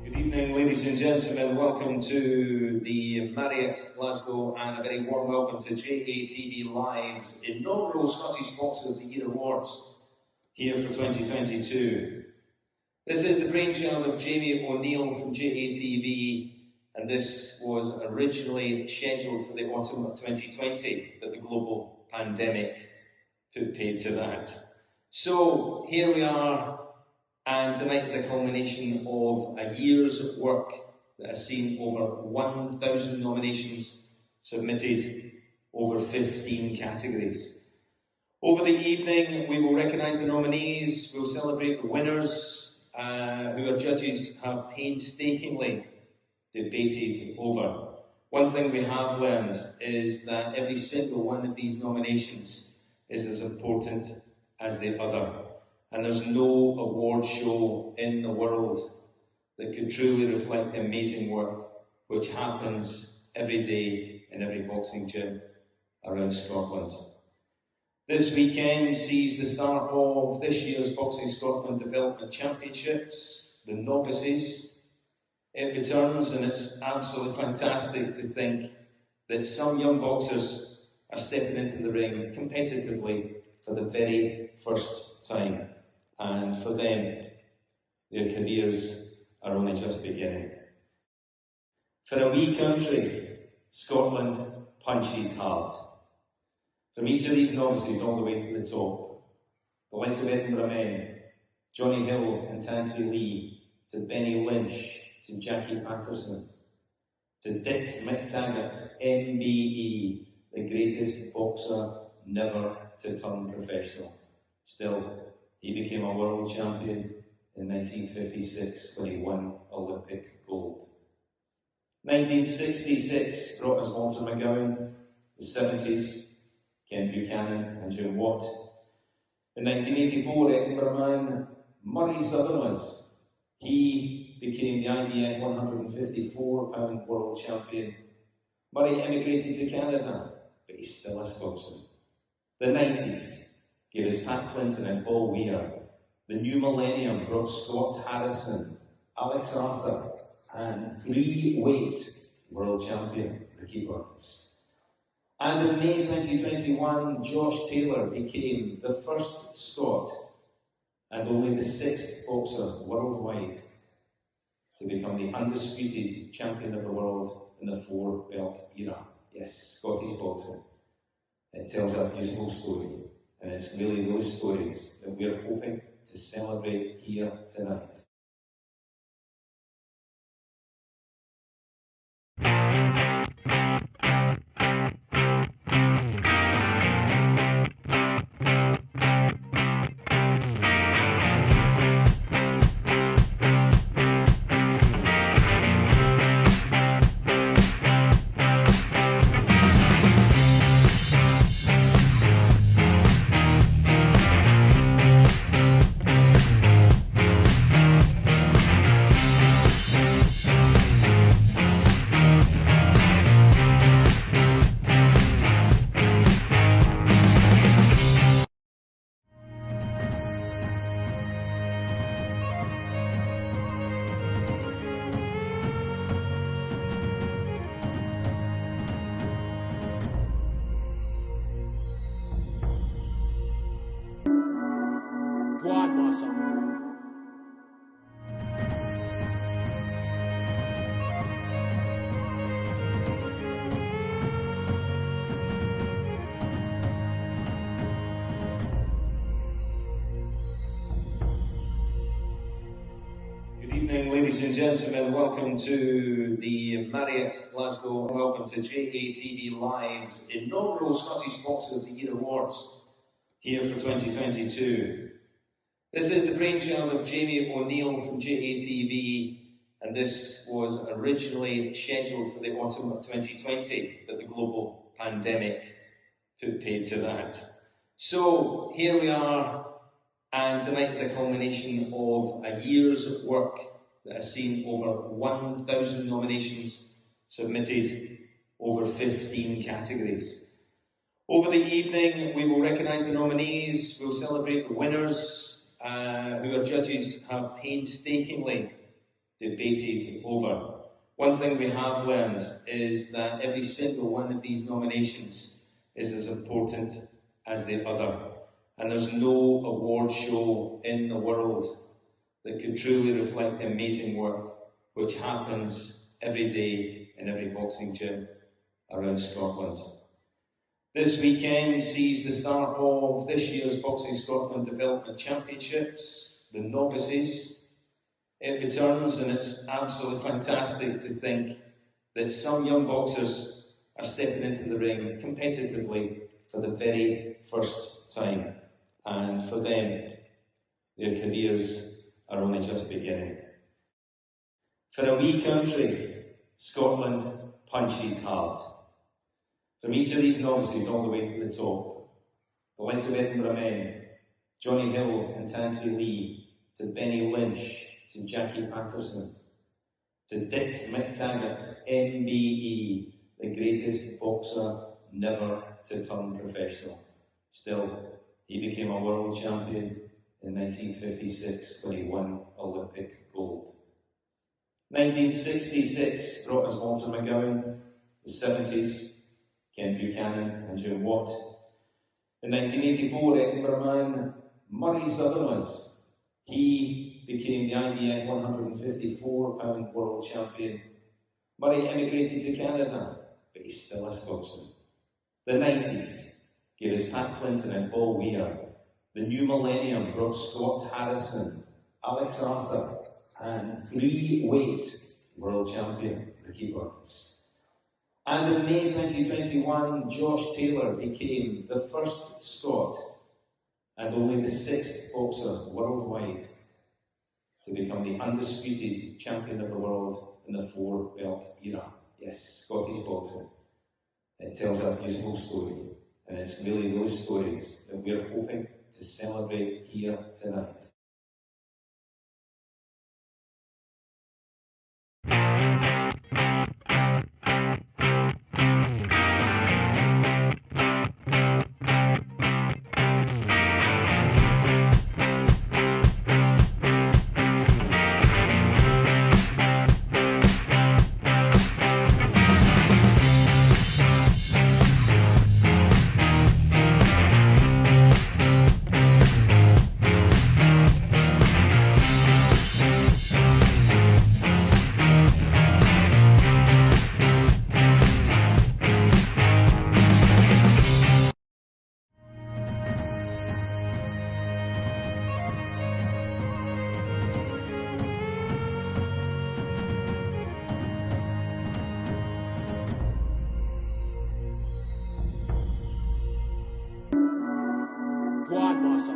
Good evening, ladies and gentlemen. Welcome to the Marriott Glasgow, and a very warm welcome to JATV Live's inaugural Scottish Boxer of the Year Awards here for 2022. This is the brainchild of Jamie O'Neill from JATV, and this was originally scheduled for the autumn of 2020, but the global pandemic put paid to that. So here we are, and tonight is a culmination of a year's of work that has seen over 1,000 nominations submitted, over 15 categories. Over the evening, we will recognise the nominees, we'll celebrate the winners, who our judges have painstakingly debated over. One thing we have learned is that every single one of these nominations is as important as the other. And there's no award show in the world that could truly reflect the amazing work which happens every day in every boxing gym around Scotland. This weekend sees the start of this year's Boxing Scotland Development Championships, the novices. It returns, and it's absolutely fantastic to think that some young boxers are stepping into the ring competitively for the very first time. And for them, their careers are only just beginning. For a wee country, Scotland punches hard. From each of these novices all the way to the top, the likes of Edinburgh Men, Johnny Hill and Tansy Lee, to Benny Lynch, to Jackie Patterson, to Dick McTaggart, MBE, the greatest boxer never to turn professional. Still, he became a world champion in 1956 when he won Olympic gold. 1966 brought us Walter McGowan, the 70s, Ken Buchanan and Jim Watt. In 1984, Edinburgh Man Murray Sutherland, he became the IBF 154-pound world champion. Murray emigrated to Canada, but he's still a Scotsman. The 90s gave us Pat Clinton and Paul Weir. The new millennium brought Scott Harrison, Alex Arthur, and three-weight world champion Ricky Burns. And in May 2021, Josh Taylor became the first Scot and only the sixth boxer worldwide to become the undisputed champion of the world in the four-belt era. Yes, Scottish boxing. It tells a beautiful story, and it's really those stories that we're hoping to celebrate here tonight. ladies and gentlemen, welcome to the Marriott Glasgow, and welcome to JATV Live's inaugural Scottish Boxer of the Year Awards here for 2022. This is the brainchild of Jamie O'Neill from JATV, and this was originally scheduled for the autumn of 2020, but the global pandemic put paid to that. So here we are, and tonight is a culmination of a year's work that has seen over 1,000 nominations submitted, over 15 categories. Over the evening, we will recognise the nominees, we'll celebrate the winners, who our judges have painstakingly debated over. One thing we have learned is that every single one of these nominations is as important as the other. And there's no award show in the world that could truly reflect the amazing work which happens every day in every boxing gym around Scotland. This weekend sees the start of this year's Boxing Scotland Development Championships, the novices. It returns, and it's absolutely fantastic to think that some young boxers are stepping into the ring competitively for the very first time. And for them, their careers are only just beginning. For a wee country, Scotland punches hard. From each of these novices all the way to the top, the likes of Edinburgh Men, Johnny Hill and Tansy Lee, to Benny Lynch, to Jackie Patterson, to Dick McTaggart, MBE, the greatest boxer never to turn professional. Still, he became a world champion in 1956 when he won Olympic gold. 1966 brought us Walter McGowan, the 70s, Ken Buchanan and Jim Watt. In 1984, Edinburgh Man Murray Sutherland, he became the IBF 154-pound world champion. Murray emigrated to Canada, but he's still a Scotsman. The 90s gave us Pat Clinton and Paul Weir. The new millennium brought Scott Harrison, Alex Arthur, and three-weight world champion Ricky Burns. And in May 2021, Josh Taylor became the first Scot and only the sixth boxer worldwide to become the undisputed champion of the world in the four-belt era. Yes, Scottish boxing. It tells a beautiful story, and it's really those stories that we're hoping to celebrate here tonight. Quad muscle.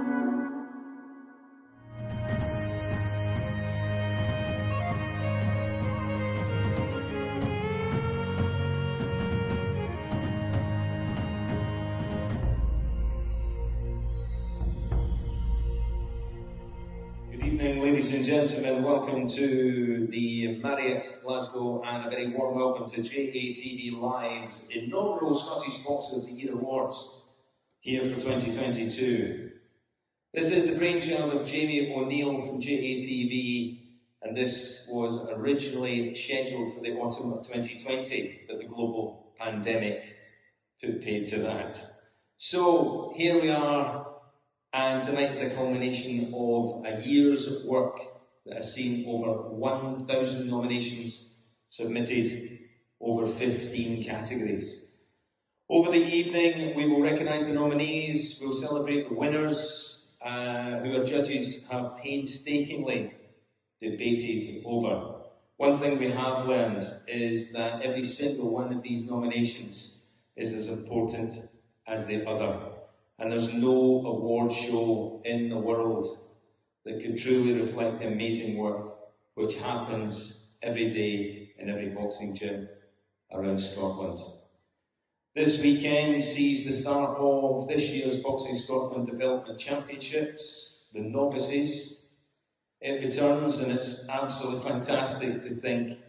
Good evening, ladies and gentlemen. Welcome to the Marriott Glasgow, and a very warm welcome to JATV Live's inaugural Scottish Boxer of the Year Awards here for 2022. This is the brainchild of Jamie O'Neill from JATV, and this was originally scheduled for the autumn of 2020, but the global pandemic put paid to that. So here we are, and tonight is a culmination of a year's work that has seen over 1,000 nominations submitted, over 15 categories. Over the evening, we will recognise the nominees, we'll celebrate the winners, who our judges have painstakingly debated over. One thing we have learned is that every single one of these nominations is as important as the other, and there's no award show in the world that could truly reflect the amazing work which happens every day in every boxing gym around Scotland. This weekend sees the start of this year's Boxing Scotland Development Championships, the novices. It returns, and it's absolutely fantastic to think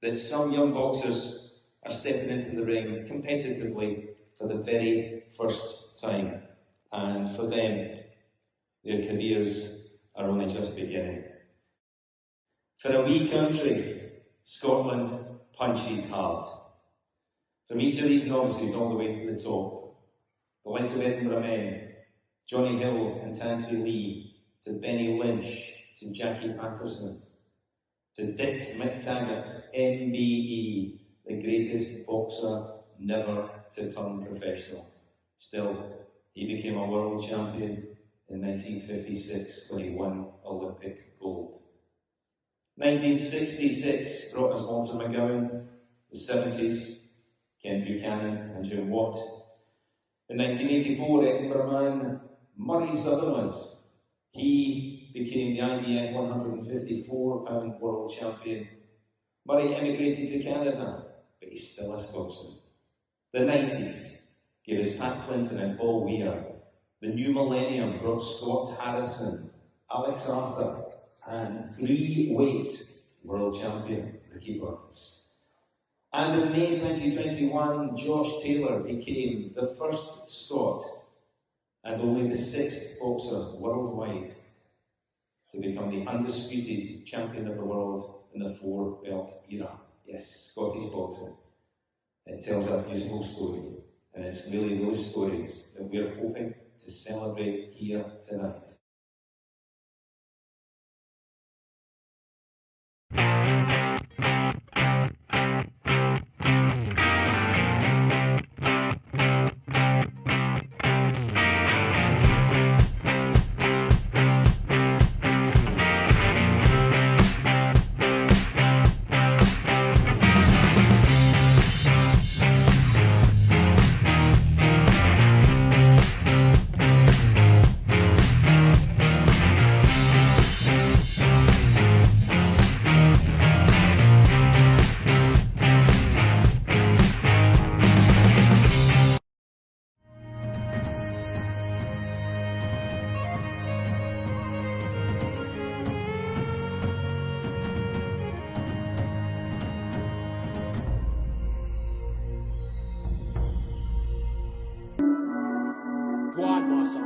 that some young boxers are stepping into the ring competitively for the very first time. And for them, their careers are only just beginning. For a wee country, Scotland punches hard. From each of these novices all the way to the top, the likes of Edinburgh Men, Johnny Hill and Tansy Lee, to Benny Lynch, to Jackie Patterson, to Dick McTaggart, MBE, the greatest boxer never to turn professional. Still, he became a world champion in 1956 when he won Olympic gold. 1966 brought us Walter McGowan, the 70s, Ken Buchanan and Jim Watt. In 1984, Edinburgh Man Murray Sutherland, he became the IBF 154-pound world champion. Murray emigrated to Canada, but he's still a Scotsman. The 90s gave us Pat Clinton and Paul Weir. The new millennium brought Scott Harrison, Alex Arthur, and three-weight world champion Ricky Burns. And in May 2021, Josh Taylor became the first Scot and only the sixth boxer worldwide to become the undisputed champion of the world in the four-belt era. Yes, Scottish boxing. It tells a beautiful story, and it's really those stories that we're hoping to celebrate here tonight. Quad muscle.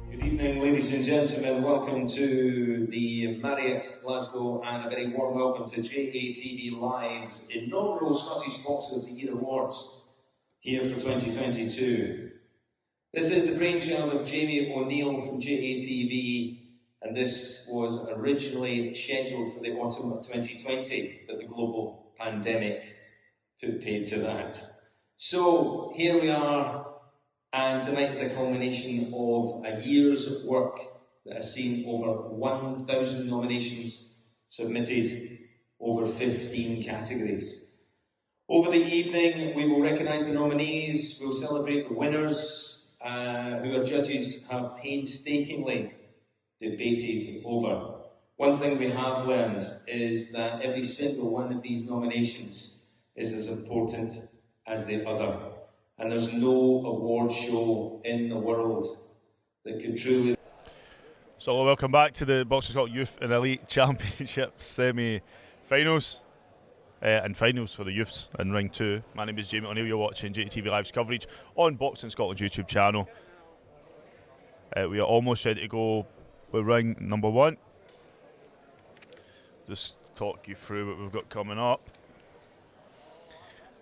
Good evening, ladies and gentlemen. Welcome to the Marriott Glasgow, and a very warm welcome to JATV Live's inaugural Scottish Boxer of the Year Awards here for 2022. This is the brainchild of Jamie O'Neill from JATV, and this was originally scheduled for the autumn of 2020, but the global pandemic put paid to that. So here we are, and tonight is a culmination of a year's work that has seen over 1,000 nominations submitted, over 15 categories. Over the evening, we will recognise the nominees, we'll celebrate the winners, who our judges have painstakingly debated over. One thing we have learned is that every single one of these nominations is as important as the other, and there's no award show in the world that could truly... So welcome back to the Boxing Scotland Youth and Elite Championship semi-finals. And finals for the youths in Ring 2. My name is Jamie O'Neill, you're watching JTV Live's coverage on Boxing Scotland YouTube channel. We are almost ready to go with ring number 1. Just talk you through what we've got coming up.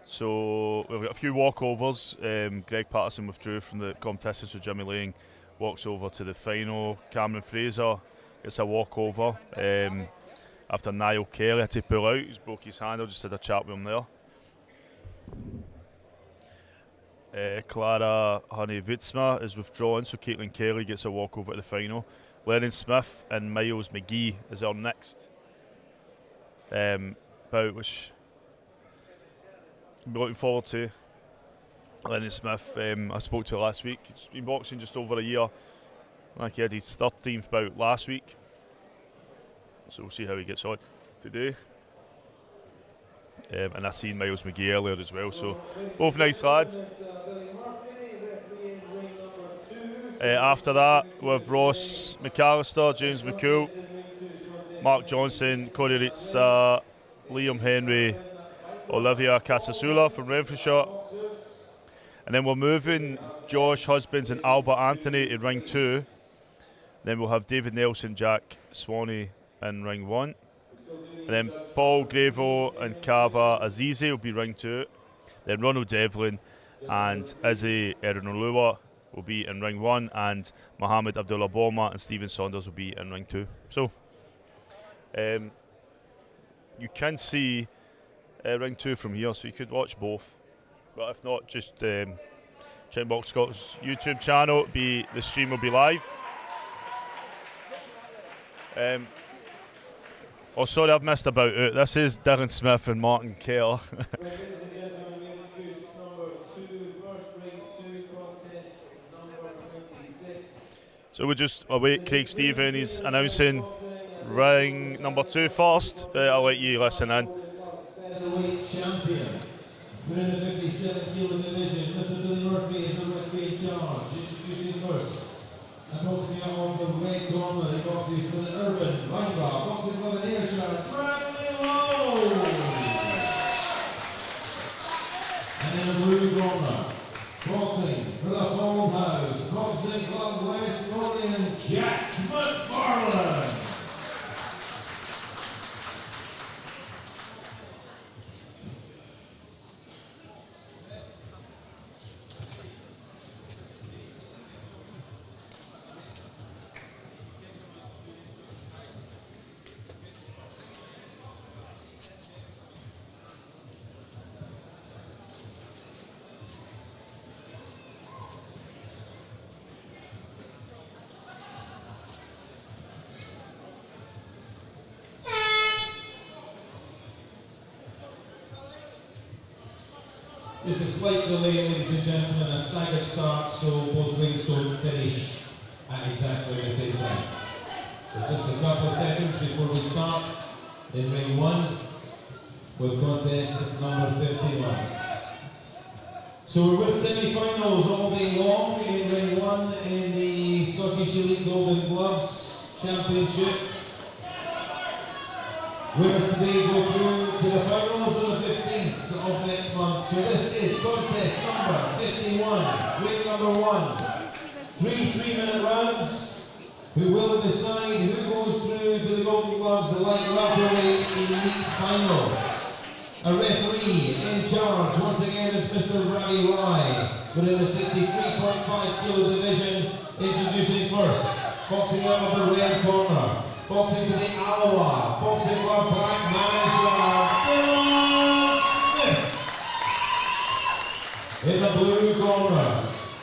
So we've got a few walkovers. Greg Patterson withdrew from the competition, so Jimmy Lang walks over to the final. Cameron Fraser gets a walkover after Niall Kelly had to pull out. He's broke his hand. I just had a chat with him there. Clara Honey-Witsma is withdrawn, so Caitlin Kelly gets a walkover at the final. Lennon Smith and Miles McGee is our next bout, which I'm looking forward to. Lennon Smith, I spoke to last week. He's been boxing just over a year. Like he had his 13th bout last week. So we'll see how he gets on today. And I seen Miles McGee earlier as well, so both nice lads. After that, we have Ross McAllister, James McCool, Mark Johnson, Cody Ritza, Liam Henry, Olivia Casasula from Renfrewshire. And then we're moving Josh Husbands and Albert Anthony in ring 2. Then we'll have David Nelson, Jack Swanee in ring 1. And then Paul Gravo and Kava Azizi will be ring 2. Then Ronald Devlin and Izzy Erinolua will be in ring 1. And Mohammed Abdullah Boma and Stephen Saunders will be in ring 2. So you can see ring 2 from here, so you could watch both. But if not, just check Box Scott's YouTube channel. The stream will be live. Oh, sorry, I've missed about it. This is Darren Smith and Martin Kerr. So we just await Craig Stephen. He's announcing ring number 2 first. I'll let you listen in. We're in the 57 kilo division. Mr. Billy Murphy is the referee in charge. Introducing first. And boxing out on the red corner, he boxes with an Urban Weinbach, boxing with an Ayrshire, Bradley Lowe. And in the blue corner, boxing for the Home House, boxing club West Lothian, Jack McFarlane. Just a slight delay, ladies and gentlemen, a staggered start, so both rings don't finish at exactly the same time. So just a couple of seconds before we start in ring 1 with contest number 51. So we're with semi-finals all day long in ring 1 in the Scottish Elite Golden Gloves Championship. Winners today go through to the finals on the 15th of next month. So this is contest number 51, ring number 1. 3 3-minute rounds. Who will decide who goes through to the Golden Gloves Light Welterweight Elite Finals. A referee in charge once again is Mr. Ravi Rai. Within the 63.5 kilo division, introducing first, boxing out of the red corner. Boxing for the Alloa, boxing club black manager, Dylan Smith. In the blue corner,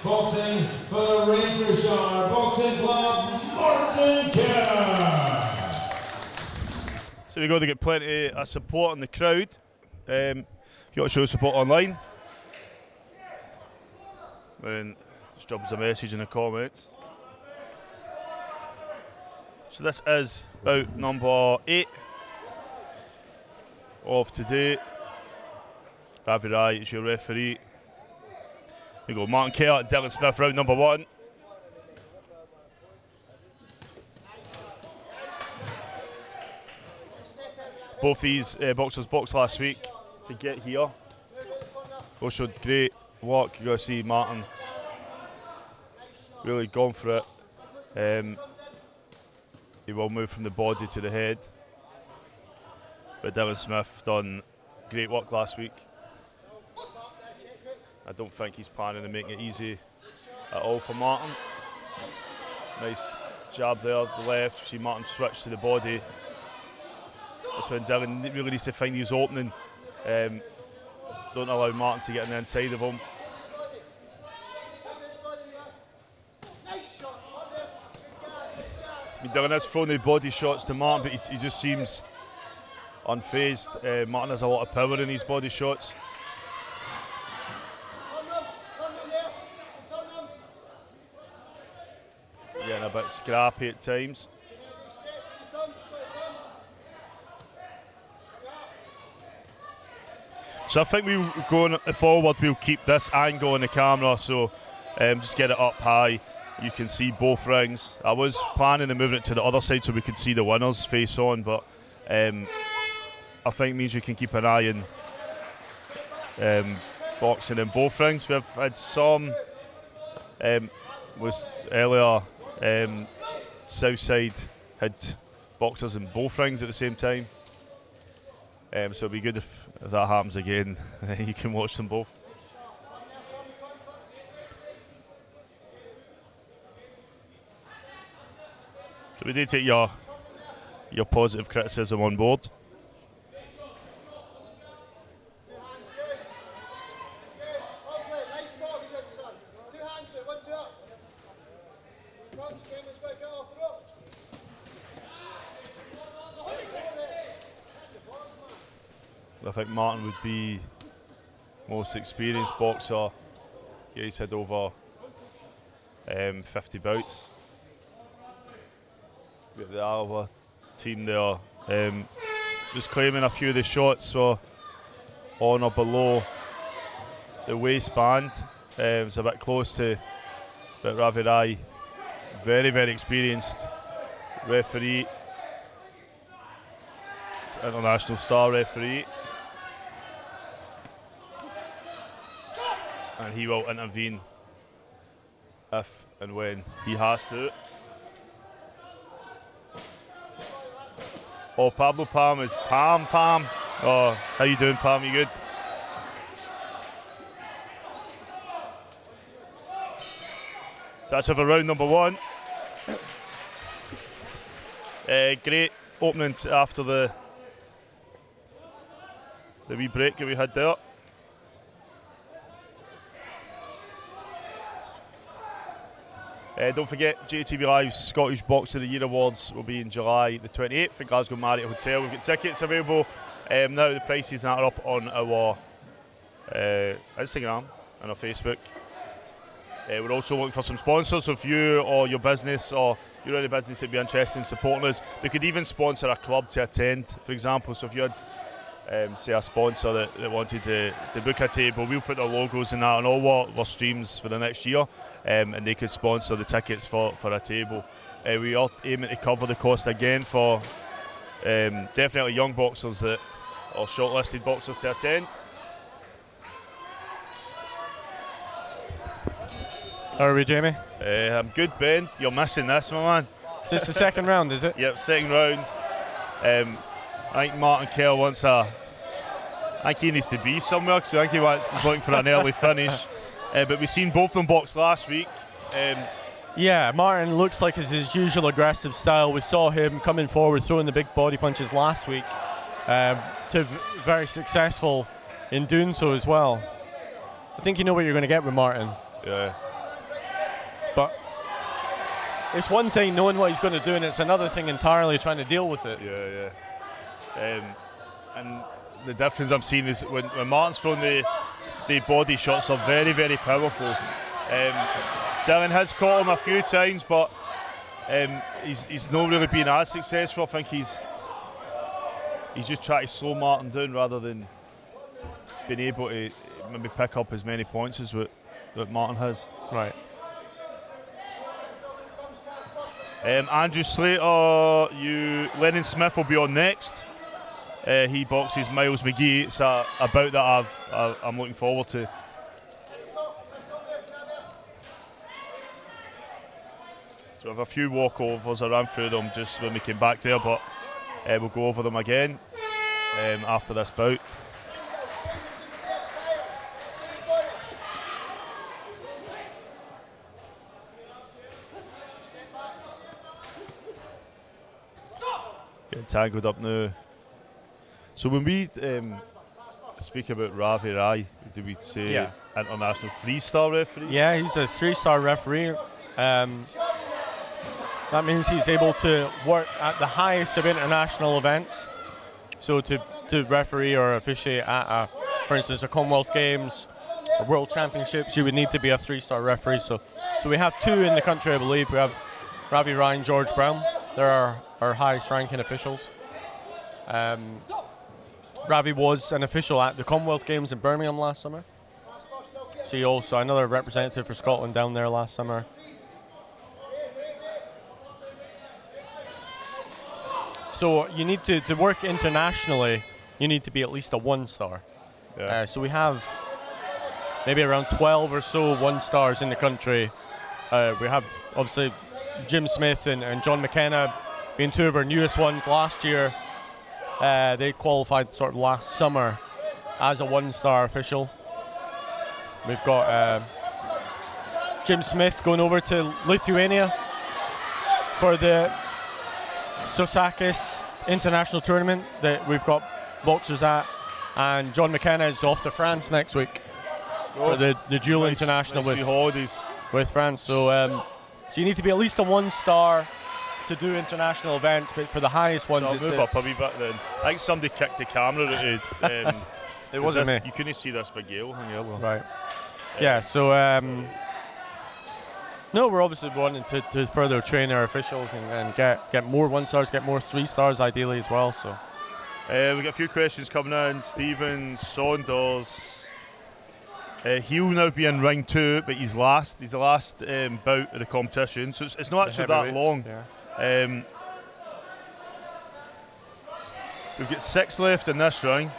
boxing for the Renfrewshire, boxing club, Martin Kerr. So we've got to get plenty of support in the crowd. You've got to show support online. And just drop us a message in the comments. So this is bout number 8 of today. Ravi Rai is your referee. We go Martin Kerr and Dylan Smith, round number 1. Both these boxers boxed last week to get here. Both showed great work. You got to see Martin really gone for it. He will move from the body to the head. But Dylan Smith done great work last week. I don't think he's planning to make it easy at all for Martin. Nice jab there, the left. See Martin switch to the body. That's when Dylan really needs to find his opening. Don't allow Martin to get on the inside of him. I mean, Dylan has thrown the body shots to Martin, but he just seems unfazed. Martin has a lot of power in his body shots. Getting a bit scrappy at times. So I think we'll going forward, we'll keep this angle on the camera, so just get it up high. You can see both rings. I was planning to move it to the other side so we could see the winners face on, but I think it means you can keep an eye on boxing in both rings. We've had some, was earlier, Southside had boxers in both rings at the same time. So it'd be good if that happens again. You can watch them both. So we do take your positive criticism on board. I think Martin would be most experienced boxer. Yeah, he's had over 50 bouts. Got the Alva team there. Just claiming a few of the shots were on or below the waistband. It's a bit close to Ravi Rai. Very, very experienced referee. It's an international star referee. And he will intervene if and when he has to. Oh, Pablo Palm is Pam. Oh, how you doing, Pam? You good? So that's it for round number one. Great opening after the wee break that we had there. Don't forget, JATV Live's Scottish Boxer of the Year Awards will be in July the 28th at Glasgow Marriott Hotel. We've got tickets available. Now the prices are up on our Instagram and our Facebook. We're also looking for some sponsors. So if you or your business or you're in a business that'd be interested in supporting us, we could even sponsor a club to attend, for example. So if you had, say, a sponsor that wanted to book a table, we'll put our logos in that on all our streams for the next year, and they could sponsor the tickets for a table. We are aiming to cover the cost again for definitely young boxers or shortlisted boxers to attend. How are we, Jamie? I'm good, Ben. You're missing this, my man. Is this the second round, is it? Yep, second round. I think Martin Kell wants I think he needs to be somewhere, because I think he's looking for an early finish. But we've seen both of them box last week. Yeah, Martin looks like it's his usual aggressive style. We saw him coming forward, throwing the big body punches last week. Very successful in doing so as well. I think you know what you're going to get with Martin. Yeah. But it's one thing knowing what he's going to do, and it's another thing entirely trying to deal with it. Yeah. And the difference I'm seeing is when Martin's throwing the body shots are very, very powerful. Dylan has caught him a few times, but he's not really been as successful. I think he's just trying to slow Martin down rather than being able to maybe pick up as many points as what Martin has. Right. Andrew Slater, Lennon Smith will be on next. He boxes Miles McGee. It's a bout that I'm looking forward to. So we have a few walkovers. I ran through them just when we came back there, but we'll go over them again after this bout. Getting tangled up now. So when we speak about Ravi Rai, do we say international 3-star referee? Yeah, he's a 3-star referee. That means he's able to work at the highest of international events. So to referee or officiate at, for instance, a Commonwealth Games, or World Championships, you would need to be a 3-star referee. So we have 2 in the country, I believe. We have Ravi Rai and George Brown. They're our highest ranking officials. Ravi was an official at the Commonwealth Games in Birmingham last summer. So he also another representative for Scotland down there last summer. So you need to work internationally, you need to be at least a 1-star. Yeah. So we have maybe around 12 or so 1-stars in the country. We have obviously Jim Smith and John McKenna being 2 of our newest ones last year. They qualified sort of last summer as a 1-star official. We've got Jim Smith going over to Lithuania for the Sosakis International Tournament that we've got boxers at, and John McKenna is off to France next week for the dual international with France. So you need to be at least a 1-star to do international events, but for the highest ones, I'll move up a wee bit then. I think somebody kicked the camera out. It wasn't me. You couldn't see this big yellow on the elbow. Right. Yeah. So no, we're obviously wanting to further train our officials and get more 1-stars, get more 3-stars ideally as well. So we've got a few questions coming in. Stephen Saunders. He'll now be in ring 2, but he's last. He's the last bout of the competition, so it's not actually that long. Yeah. We've got 6 left in this round.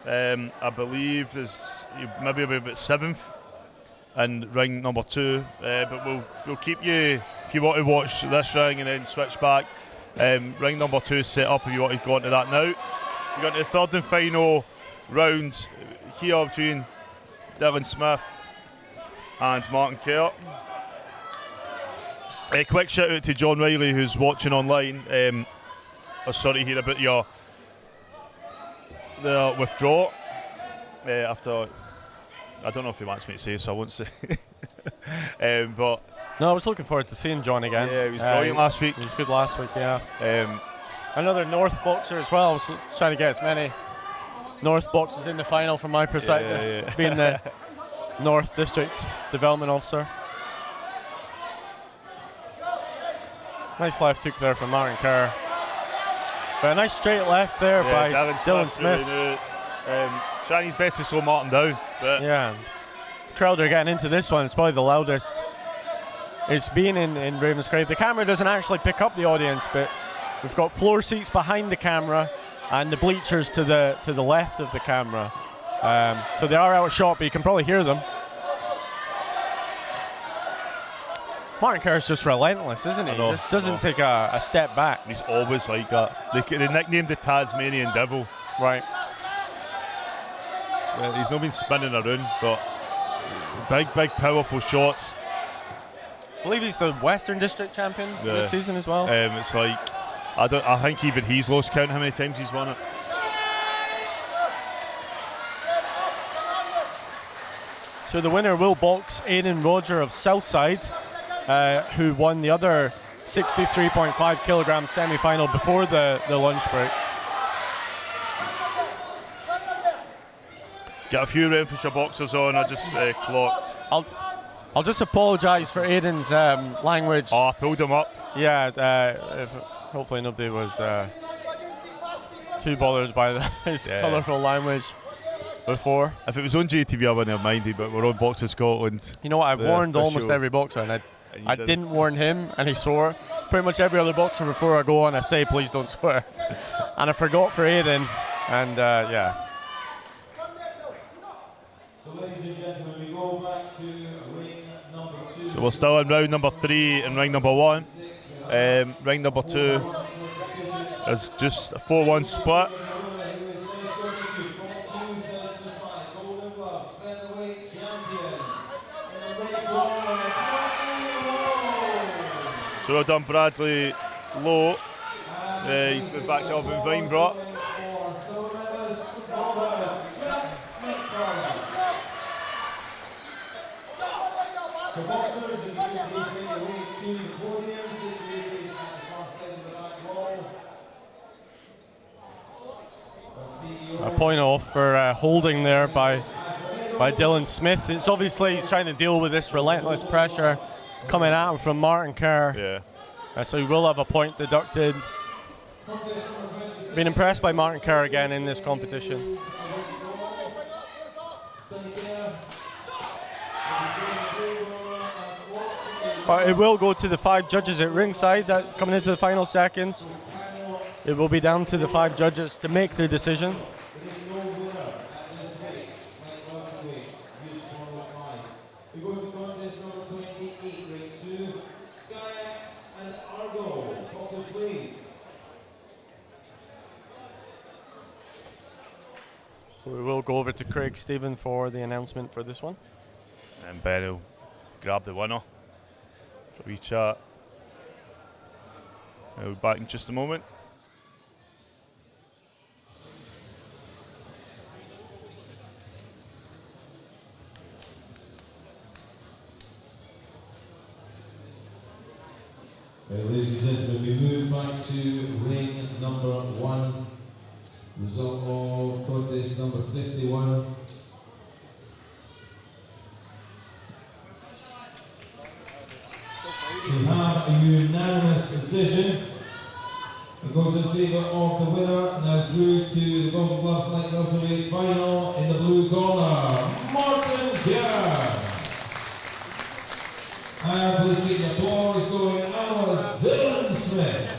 I believe there's maybe about 7th in ring number 2, but we'll keep you if you want to watch this ring and then switch back. Ring number 2 is set up if you want to go into that now. We've got the 3rd and final round here between Dylan Smith and Martin Kerr. A quick shout out to John Riley who's watching online. Sorry to hear about your withdrawal after. I don't know if he wants me to say, so I won't say. But no, I was looking forward to seeing John again. Yeah, he was brilliant last week. He was good last week, yeah. Another North boxer as well. I was trying to get as many North boxers in the final from my perspective, being the North District Development Officer. Nice left hook there from Martin Kerr. But a nice straight left there by Dylan Smith. Trying his best to slow Martin down. But yeah, crowd are getting into this one. It's probably the loudest it's been in Ravenscraig. The camera doesn't actually pick up the audience, but we've got floor seats behind the camera and the bleachers to the left of the camera. So they are out of shot, but you can probably hear them. Martin Kerr's just relentless, isn't he? He just doesn't take a step back. He's always like that. They nicknamed the Tasmanian Devil. Right. He's not been spinning around, but big, powerful shots. I believe he's the Western District champion this season as well. It's like I think even he's lost count how many times he's won it. So the winner will box Aidan Roger of Southside, who won the other 63.5 kilogram semi-final before the lunch break. Got a few Renfrewshire boxers on. I just clocked. I'll just apologise for Aidan's language. Oh, I pulled him up. Yeah, hopefully nobody was too bothered by his colourful language before. If it was on JATV, I wouldn't have minded, but we're on Boxing Scotland. You know what? I warned almost every boxer, and I didn't warn him, and he swore. Pretty much every other boxer before I go on, I say, please don't swear. And I forgot for Aidan, and yeah. So we're still in round number 3 and ring number 1. Ring number 2 is just a 4-1 split. So well done, Bradley Lowe. He's moved back up in Vinebrook. A point off for holding there by Dylan Smith. It's obviously he's trying to deal with this relentless pressure coming at him from Martin Kerr. Yeah. So he will have a point deducted. Been impressed by Martin Kerr again in this competition. But it will go to the 5 judges at ringside that coming into the final seconds. It will be down to the 5 judges to make their decision. So we will go over to Craig Stephen for the announcement for this one. And Ben will grab the winner for each chat. We'll be back in just a moment. Ladies and gentlemen, we move back to ring number 1. Result of contest number 51. We have a unanimous decision. It goes in favour of the winner. Now through to the Golden Gloves Light Welterweight final in the blue corner, Martin Kerr. And please get the applause going as Dylan Smith.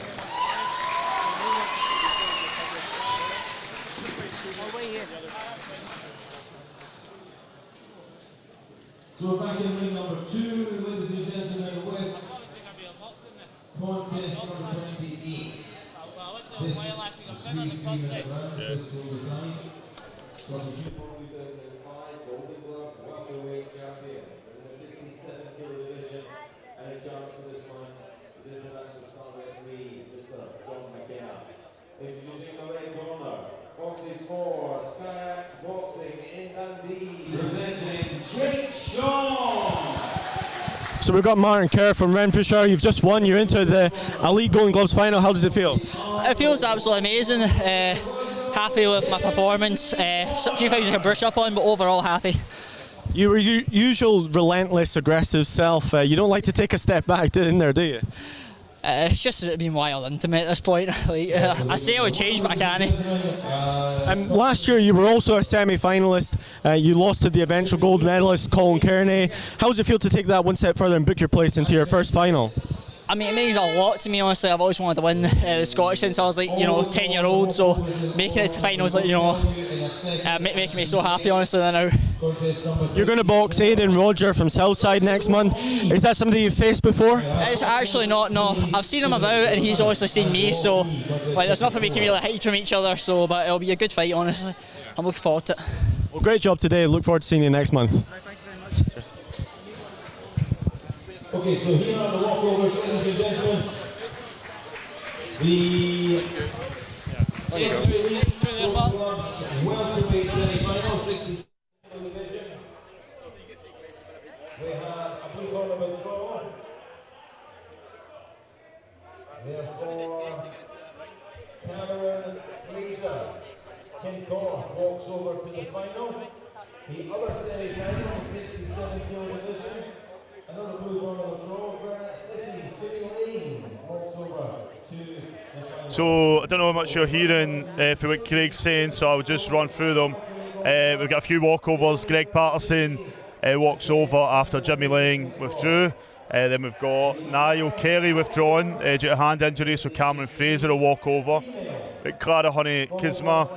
So we're back in ring number 2, ladies and gentlemen, with contest number 28. This is 3-minute round, this will decide. Scottish Football 2005, Golden Gloves, welterweight champion in the 67 kilo division, and a chance for this one is international star referee, Mr. John McKenna. Introducing the red corner, boxes for Skyax Boxing in Dundee, presenting Jake Shaw. So we've got Martin Kerr from Renfrewshire. You've just won. You're into the Elite Golden Gloves final. How does it feel? It feels absolutely amazing. Happy with my performance. A few things I can brush up on, but overall happy. You were your usual relentless, aggressive self. You don't like to take a step back in there, do you? It's just been wild into me at this point. Like, I say I would change, but I can't. Last year you were also a semi-finalist. You lost to the eventual gold medalist Colin Kearney. How does it feel to take that one step further and book your place into your first final? I mean, it means a lot to me, honestly. I've always wanted to win the Scottish since I was like, 10-year-old, so making it to finals, making me so happy, honestly, now. You're going to box Aidan Roger from Southside next month. Is that somebody you've faced before? It's actually not, no. I've seen him about and he's obviously seen me, so there's nothing we can really hide from each other, but it'll be a good fight, honestly. I'm looking forward to it. Well, great job today. Look forward to seeing you next month. Thank you very much. Cheers. Okay, so here are the walkovers, ladies and gentlemen. The Golden Gloves welterweight semi-final, 67 division. We have a blue corner withdrawal. Therefore, Cameron Fraser, Ken Korth walks over to the final. The other semi-final, the 67 kilo division. Another blue corner withdrawal, Granite City, Jimmy Lane walks over to the final. So I don't know how much you're hearing for what Craig's saying, so I'll just run through them. We've got a few walkovers. Greg Patterson walks over after Jimmy Lang withdrew. Then we've got Niall Kelly withdrawn due to hand injury, so Cameron Fraser will walk over. Clara Honey Kisma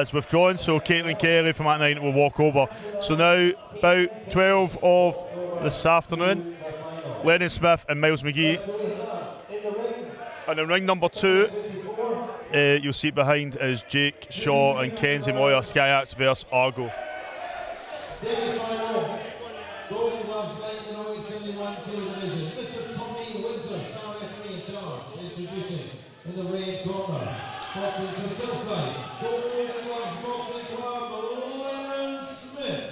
is withdrawn, so Caitlin Kelly from that night will walk over. So now about 12 of this afternoon, Lennon Smith and Miles McGee. And in ring number 2, you'll see behind is Jake Shaw and Kenzie Moyer, Skyax versus Argo. Semi-final, Golden Gloves Light 71 kilo division. Mr. Tommy Winter, star referee in charge, introducing in the red corner. Boxing to the kill side. Golden Gloves Boxing Club, Lennon Smith.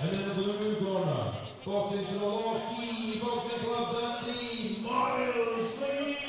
And in the blue corner, boxing to the Lockheed Boxing Club, Dundee, Miles McGee.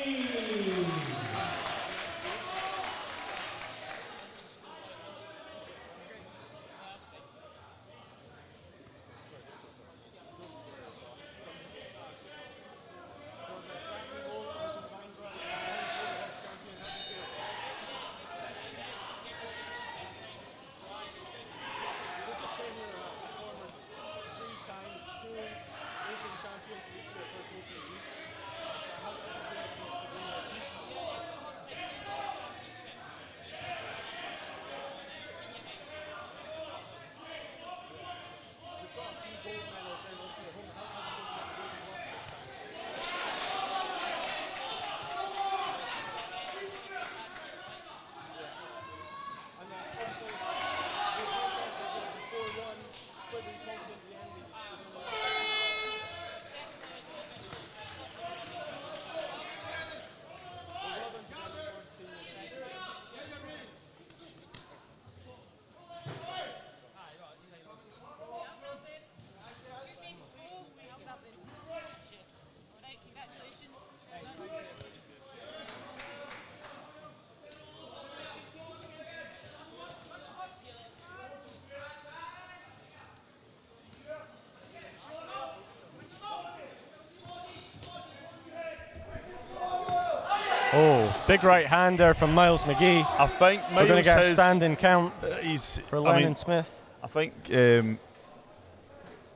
Oh, big right hand there from Miles McGee. I think Miles we're going to get a has- standing count for I Lennon mean, Smith. I think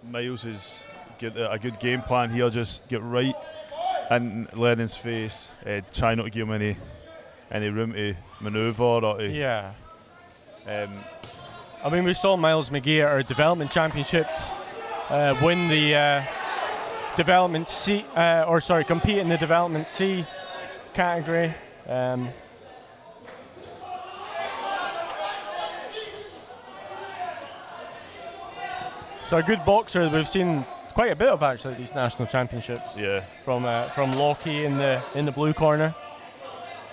Miles has got a good game plan here. Just get right in Lennon's face. Try not to give him any room to manoeuvre or to. Yeah. I mean, we saw Miles McGee at our development championships win the development C, compete in the development C category. So a good boxer that we've seen quite a bit of actually at these national championships. Yeah. From Lockie in the blue corner.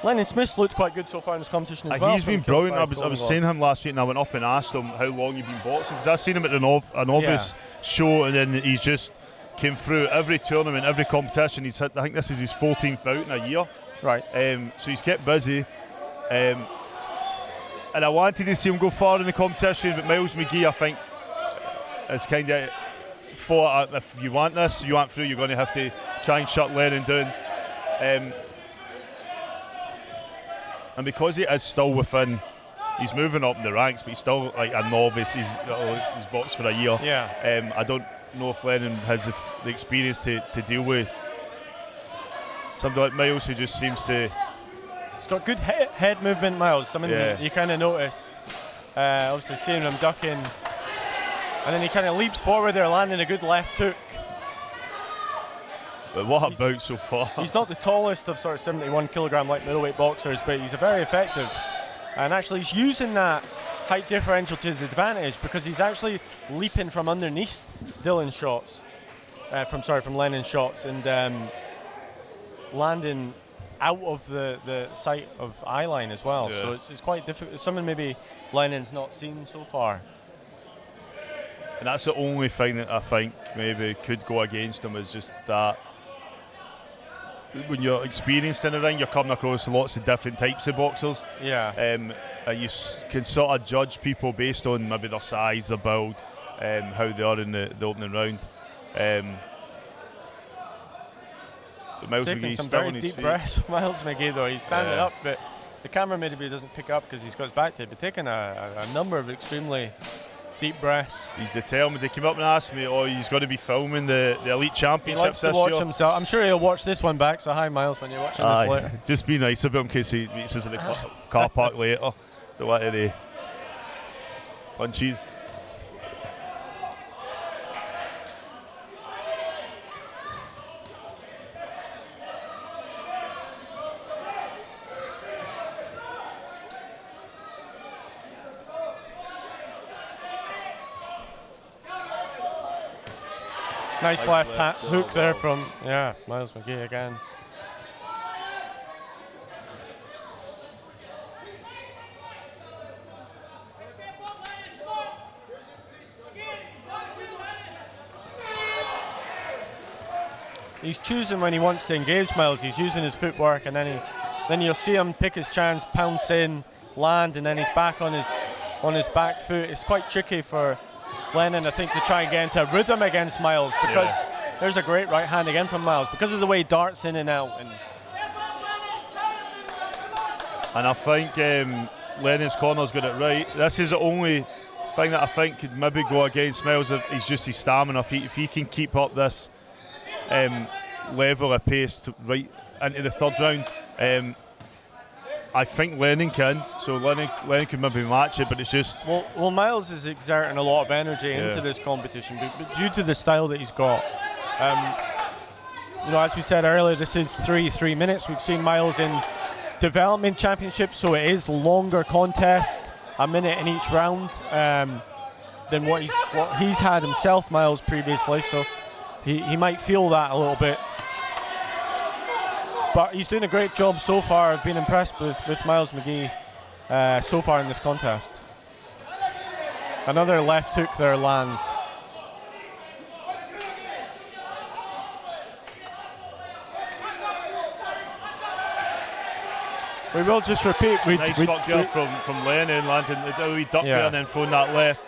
Lennon Smith's looked quite good so far in this competition as well. He's been brilliant. I was saying him last week, and I went up and asked him how long he'd been boxing, because I've seen him at an obvious show, and then he's just came through every tournament, every competition. He's had, I think this is his 14th bout in a year. Right. So he's kept busy. And I wanted to see him go far in the competition, but Miles McGee, I think, is kind of thought, if you want this, you want through, you're going to have to try and shut Lennon down. And because he is still within, he's moving up in the ranks, but he's still like a novice. He's boxed for a year. Yeah. I don't know if Lennon has the experience to deal with somebody like Miles, who just seems to. He's got good head movement, Miles. Something that you kind of notice. Obviously, seeing him ducking, and then he kind of leaps forward there, landing a good left hook. But what about so far? He's not the tallest of sort of 71 kilogram light middleweight boxers, but he's a very effective. And actually, he's using that height differential to his advantage, because he's actually leaping from underneath Dylan's shots, from Lennon's shots, and landing out of the sight of eye line as well. Yeah. So it's quite difficult. Something maybe Lennon's not seen so far. And that's the only thing that I think maybe could go against him, is just that. When you're experienced in the ring, you're coming across lots of different types of boxers. Yeah. And you can sort of judge people based on maybe their size, their build, how they are in the opening round. But Miles Taking McGee's some still very on his deep feet. breaths, Miles McGee, though. He's standing up, but the camera maybe doesn't pick up because he's got his back to it. But taking a number of extremely deep breaths. He's determined. They came up and asked me, he's going to be filming the Elite Championships. He likes to watch himself. I'm sure he'll watch this one back. So hi, Miles, when you're watching this later. Just be nice about him in case he meets us in the car park later. Don't want any punches. Nice left hook there from Miles McGee again. he's choosing when he wants to engage Miles. He's using his footwork, and then you'll see him pick his chance, pounce in, land, and then he's back on his back foot. It's quite tricky for Lennon, I think, to try and get into a rhythm against Miles, because there's a great right hand again from Miles because of the way he darts in and out. And I think Lennon's corner's got it right. This is the only thing that I think could maybe go against Miles. He's just his stamina. If he can keep up this level of pace right into the third round, I think Lennon can. So Lennon can maybe match it, but it's just... Well, Miles is exerting a lot of energy into this competition, but due to the style that he's got. As we said earlier, this is 3 minutes. We've seen Miles in development championships, so it is longer contest, a minute in each round, than what he's had himself, Miles, previously. So he might feel that a little bit. But he's doing a great job so far. I've been impressed with Miles McGee so far in this contest. Another left hook there lands. We will just repeat. Nice duck there from Lennon, landing the wee duck there and then throwing that left.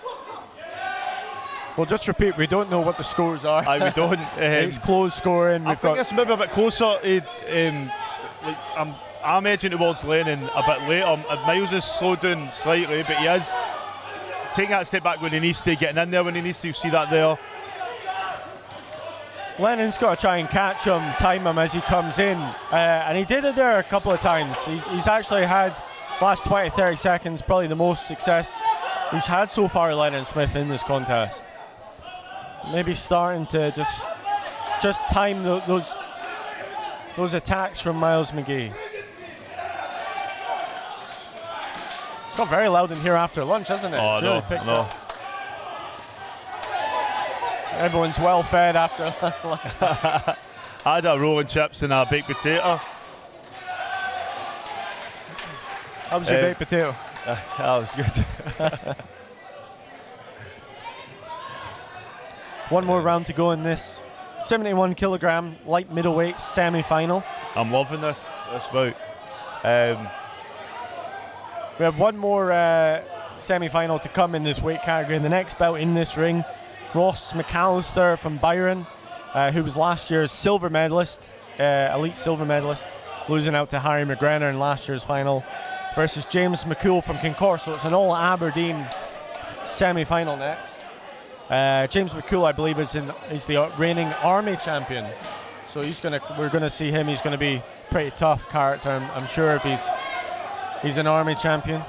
We'll just repeat, we don't know what the scores are. We don't. It's close scoring. I think it's maybe a bit closer. I'm edging towards Lennon a bit later. Miles is slowed down slightly, but he is taking that step back when he needs to, getting in there when he needs to. See that there. Lennon's got to try and catch him, time him as he comes in, and he did it there a couple of times. He's actually had last 20-30 seconds probably the most success he's had so far, Lennon Smith, in this contest. Maybe starting to just time those attacks from Miles McGee. It's got very loud in here after lunch, hasn't it? Oh, really no. Everyone's well fed after lunch. I had a roll and chips and a baked potato. How was your baked potato? That was good. One more round to go in this 71 kilogram light middleweight semi-final. I'm loving this bout. We have one more semi-final to come in this weight category. In the next bout in this ring, Ross McAllister from Byron, who was last year's silver medalist, elite silver medalist, losing out to Harry McGrenner in last year's final, versus James McCool from Kincor. So it's an all Aberdeen semi-final next. James McCool, I believe, is the reigning Army champion. So we're gonna see him. He's gonna be pretty tough character, I'm sure, if he's an Army champion.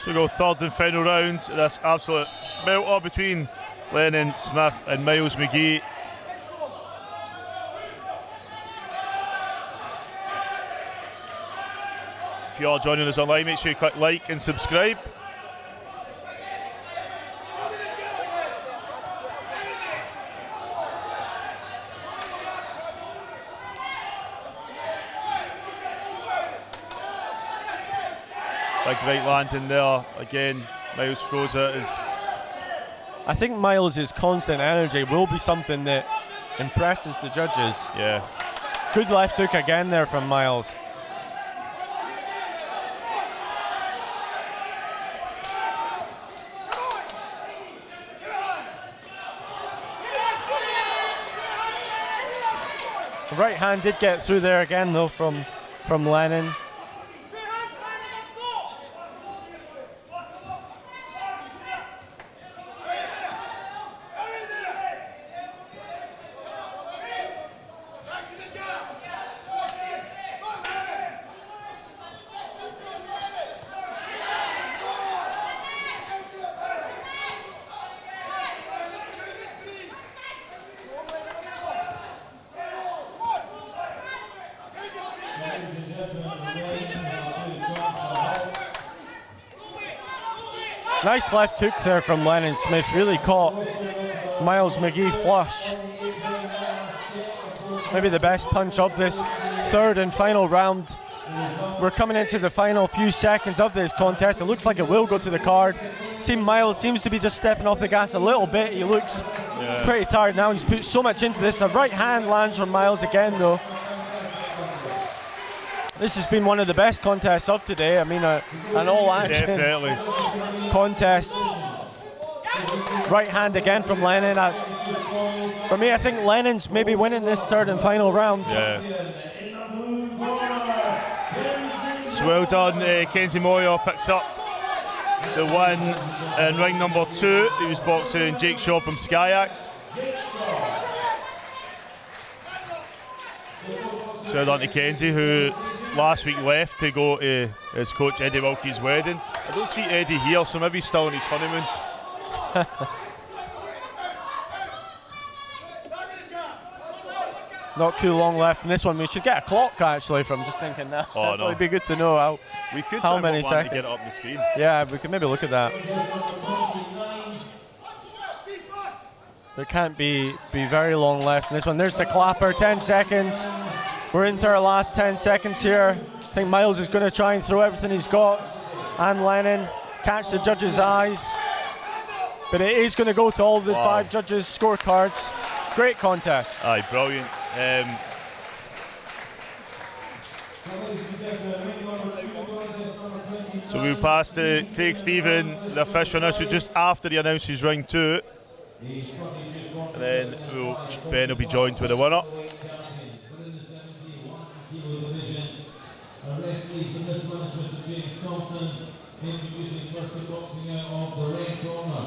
So we go third and final round. This absolute belter between Lennon Smith and Miles McGee. If you are joining us online, make sure you click like and subscribe. Big right landing there. Again, Miles throws it. I think Miles' constant energy will be something that impresses the judges. Yeah. Good left hook again there from Miles. The right hand did get through there again though from Lennon. Nice left hook there from Lennon Smith, really caught Miles McGee flush. Maybe the best punch of this third and final round. We're coming into the final few seconds of this contest. It looks like it will go to the card. see Miles seems to be just stepping off the gas a little bit. He looks pretty tired now. He's put so much into this. A right hand lands from Miles again, though. This has been one of the best contests of today. I mean, an all-action contest. Right hand again from Lennon. For me, I think Lennon's maybe winning this third and final round. Yeah. So well done, Kenzie Moyer picks up the win in ring number 2. He was boxing Jake Shaw from Skyax. So well done to Kenzie, who last week left to go to his coach Eddie Wilkie's wedding. I don't see Eddie here, so maybe he's still on his honeymoon. Not too long left in this one. We should get a clock actually from just thinking that. Oh, no. It'd be good to know how many seconds. To get it up on the screen. Yeah, we could maybe look at that. There can't be very long left in this one. There's the clapper, 10 seconds. We're into our last 10 seconds here. I think Miles is going to try and throw everything he's got. And Lennon catch the judges' eyes. But it is going to go to all the 5 judges' scorecards. Great contest. Aye, brilliant. So we'll pass to Craig Stephen, the official now, so just after he announces ring 2. And then Ben will be joined with the winner. Introducing first the boxing out of the red corner.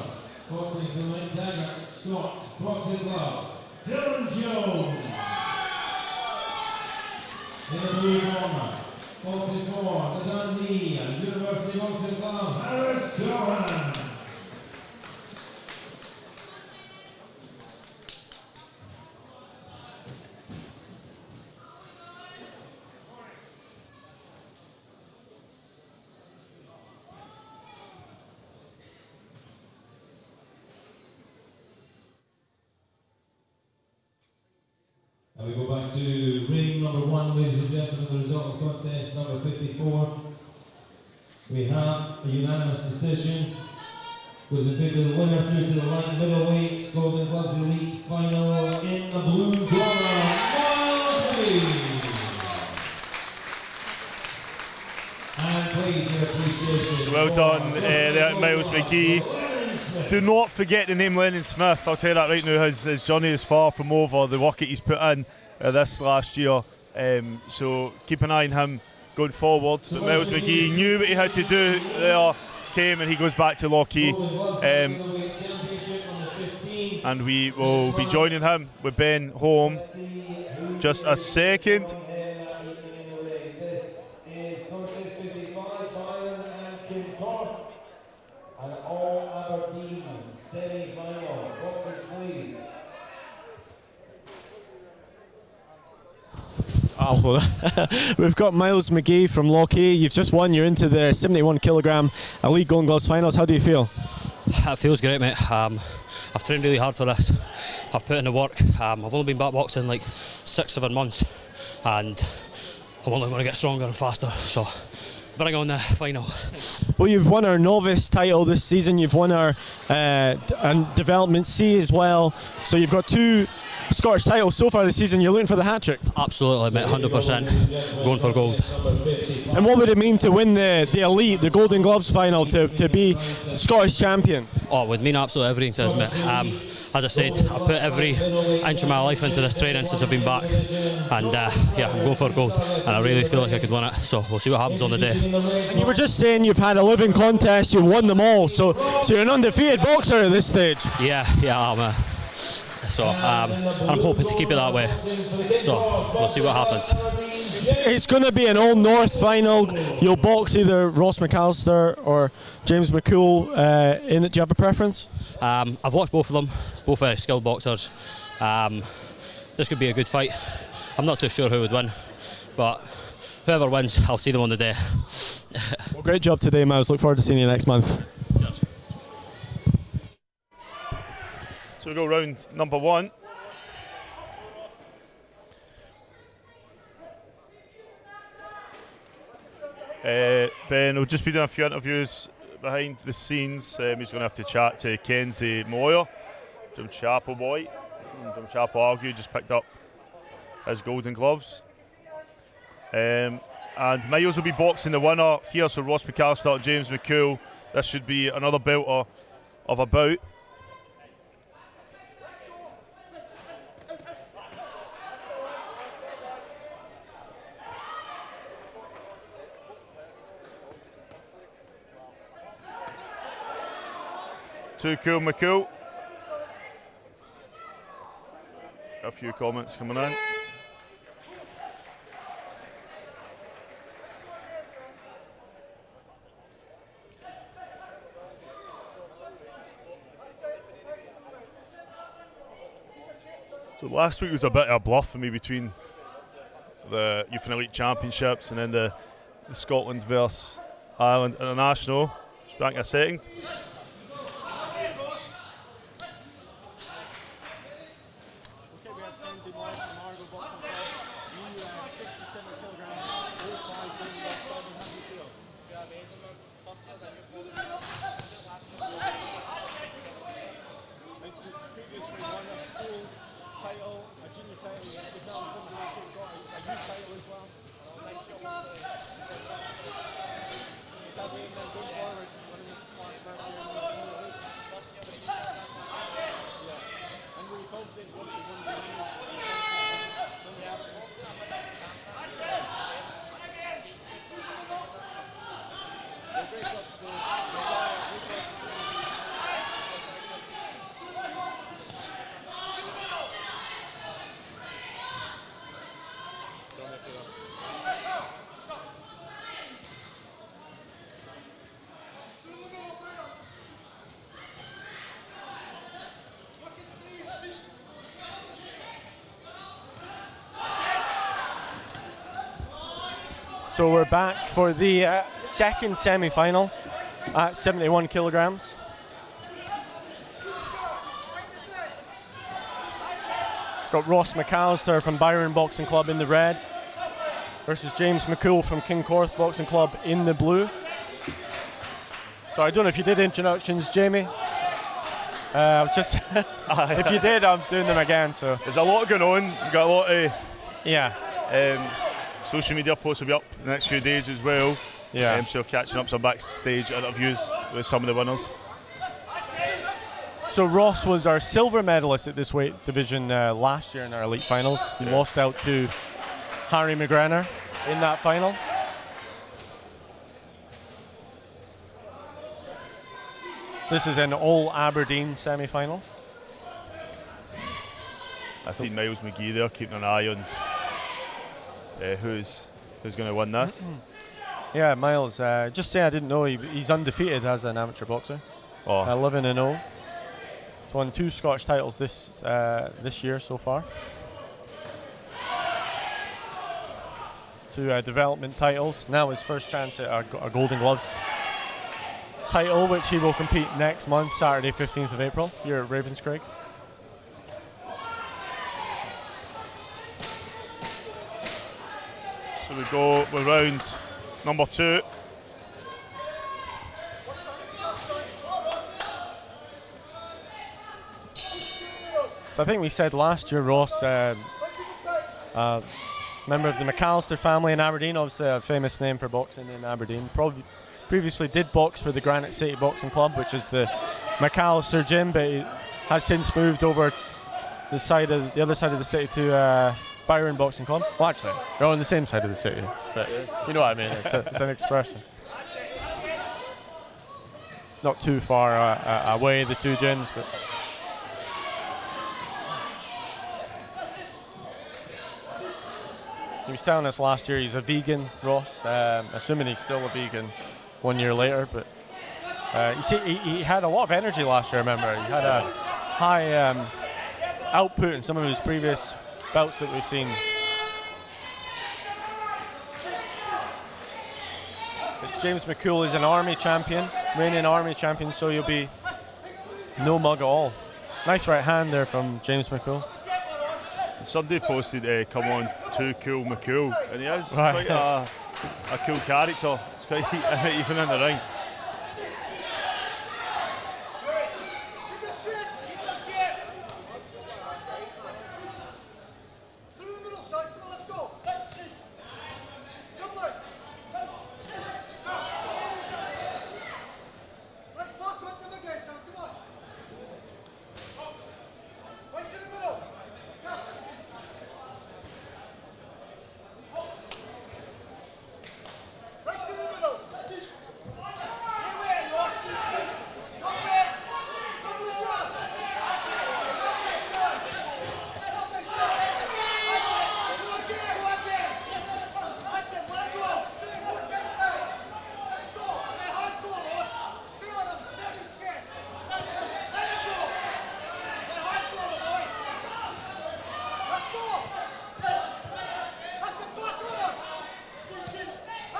Boxing from Taggart, Scots Boxing Club, Dylan Jones. In the blue corner, boxing for the Dundee and University Boxing Club, Harris Gohan. And we go back to ring number 1, ladies and gentlemen, the result of contest number 54. We have a unanimous decision. Was in favour of the winner through to the line middleweight, Golden Gloves Elite final in the blue corner, Miles Reed. And please, your appreciation. Well done there, Miles McGee. Do not forget the name Lennon Smith. I'll tell you that right now. His journey is far from over. The work that he's put in this last year. So keep an eye on him going forward. But Miles McGee knew what he had to do there. Came and he goes back to Lockheed. And we will be joining him with Ben Holme. Just a second. We've got Miles McGee from Lockheed. You've just won. You're into the 71 kilogram Elite Golden Gloves finals. How do you feel? It feels great, mate. I've trained really hard for this. I've put in the work. I've only been back boxing like 6-7 months, and I'm only going to get stronger and faster. So bring on the final. Well, you've won our novice title this season. You've won our and development C as well. So you've got 2 Scottish titles so far this season. You're looking for the hat-trick? Absolutely, mate, 100%. Going for gold. And what would it mean to win the Elite, the Golden Gloves final, to be Scottish champion? Oh, it would mean absolutely everything to us, mate. As I said, I've put every inch of my life into this training since I've been back, and yeah, I'm going for gold, and I really feel like I could win it, so we'll see what happens on the day. And you were just saying you've had 11 contests, you've won them all, so you're an undefeated boxer at this stage. Yeah, I'm so I'm hoping to keep it that way, so we'll see what happens. It's going to be an All North final. You'll box either Ross McAllister or James McCool in it. Do you have a preference? I've watched both of them, both very skilled boxers. This could be a good fight. I'm not too sure who would win, but whoever wins, I'll see them on the day. Well, great job today, Miles. Look forward to seeing you next month. Cheers. So we go round number 1. Ben will just be doing a few interviews behind the scenes. He's going to have to chat to Kenzie Moyer, Drumchapel boy. Drumchapel argued, just picked up his golden gloves. And Miles will be boxing the winner here, so Ross McAllister, James McCool. This should be another belter of a bout. Too cool, McCool. A few comments coming in. So last week was a bit of a bluff for me between the Youth and Elite Championships and then the Scotland versus Ireland International. Just back in a second. So we're back for the second semi-final at 71 kilograms. Got Ross McAllister from Byron Boxing Club in the red versus James McCool from Kincorth Boxing Club in the blue. So I don't know if you did introductions, Jamie. I was just if you did, I'm doing them again. So there's a lot going on. We've got a lot of social media posts will be up the next few days as well. Yeah. So catching up some backstage interviews with some of the winners. So Ross was our silver medalist at this weight division last year in our elite finals. He lost out to Harry McGrenner in that final. So this is an all Aberdeen semi-final. I see Miles McGee there keeping an eye on who's going to win this. Yeah, Miles. Just say I didn't know he's undefeated as an amateur boxer. 11-0. He's won 2 Scottish titles this year so far. 2 development titles. Now his first chance at a Golden Gloves title, which he will compete next month, Saturday 15th of April, here at Ravenscraig. So we go with round number 2. So I think we said last year, Ross, member of the McAllister family in Aberdeen, obviously a famous name for boxing in Aberdeen. Probably previously did box for the Granite City Boxing Club, which is the McAllister gym, but he has since moved over the other side of the city to Byron Boxing Club. Well, actually, they're on the same side of the city, but you know what I mean. It's an expression. Not too far away, the 2 gyms, but. He was telling us last year he's a vegan, Ross. Assuming he's still a vegan 1 year later, but you see, he had a lot of energy last year. Remember, he had a high output in some of his previous bouts that we've seen. But James McCool is an army champion, reigning army champion, so you'll be no mug at all. Nice right hand there from James McCool. Somebody posted, come on, Too Cool McCool, and he is quite a cool character. It's quite even in the ring.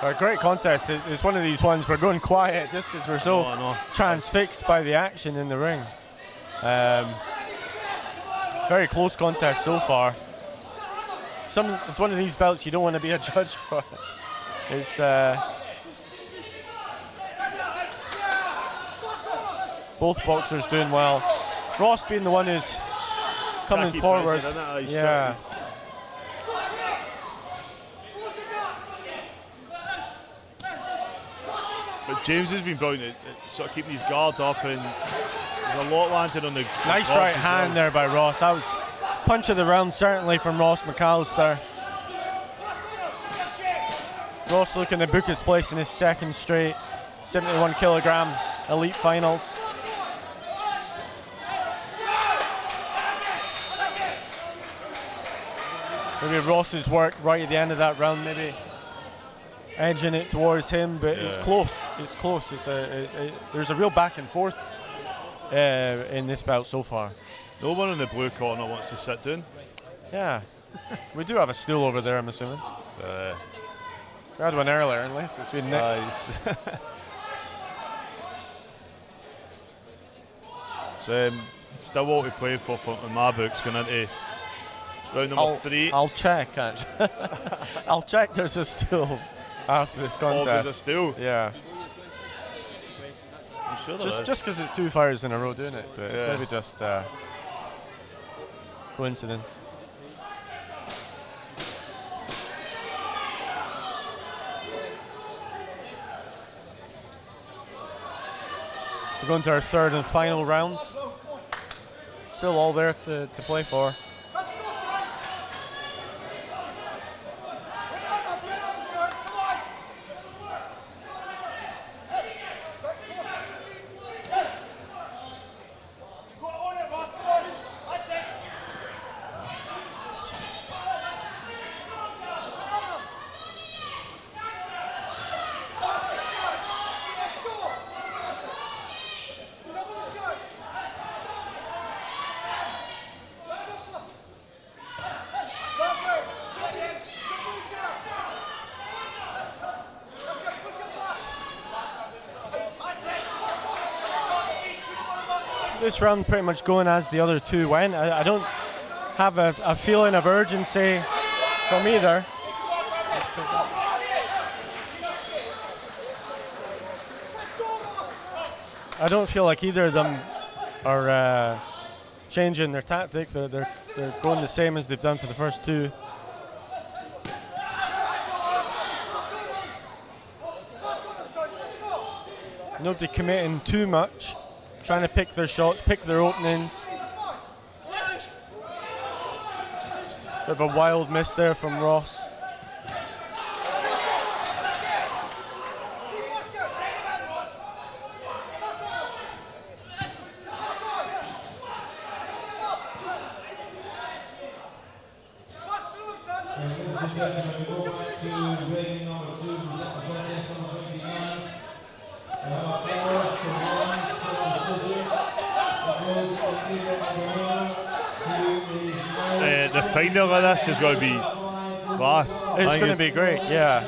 A great contest. It's one of these ones we're going quiet just because we're so transfixed by the action in the ring. Very close contest so far. It's one of these belts you don't want to be a judge for. It's both boxers doing well. Ross being the one who's coming forward. Yeah. But James has been brilliant at sort of keeping his guard up, and there's a lot landed on the nice right hand there by Ross. That was punch of the round certainly from Ross McAllister. Ross looking to book his place in his second straight 71 kilogram elite finals. Maybe Ross's work right at the end of that round, maybe edging it towards him, but it's close. It's close. There's a real back and forth in this bout so far. No one in the blue corner wants to sit down. Yeah, we do have a stool over there, I'm assuming. We had one earlier, unless it's been nice. So still what we played for in my books going into round number 3. I'll check, actually. I'll check there's a stool after this contest. Oh, there's a stool? Yeah. I'm sure there is. Just because it's 2 fires in a row doing it, but it's maybe just coincidence. We're going to our third and final round. Still all there to play for. This round pretty much going as the other two went. I don't have a feeling of urgency from either. I don't feel like either of them are changing their tactic. They're going the same as they've done for the first two. Nobody committing too much. Trying to pick their shots, pick their openings. Bit of a wild miss there from Ross. The final of this is going to be class. It's going to be great, yeah.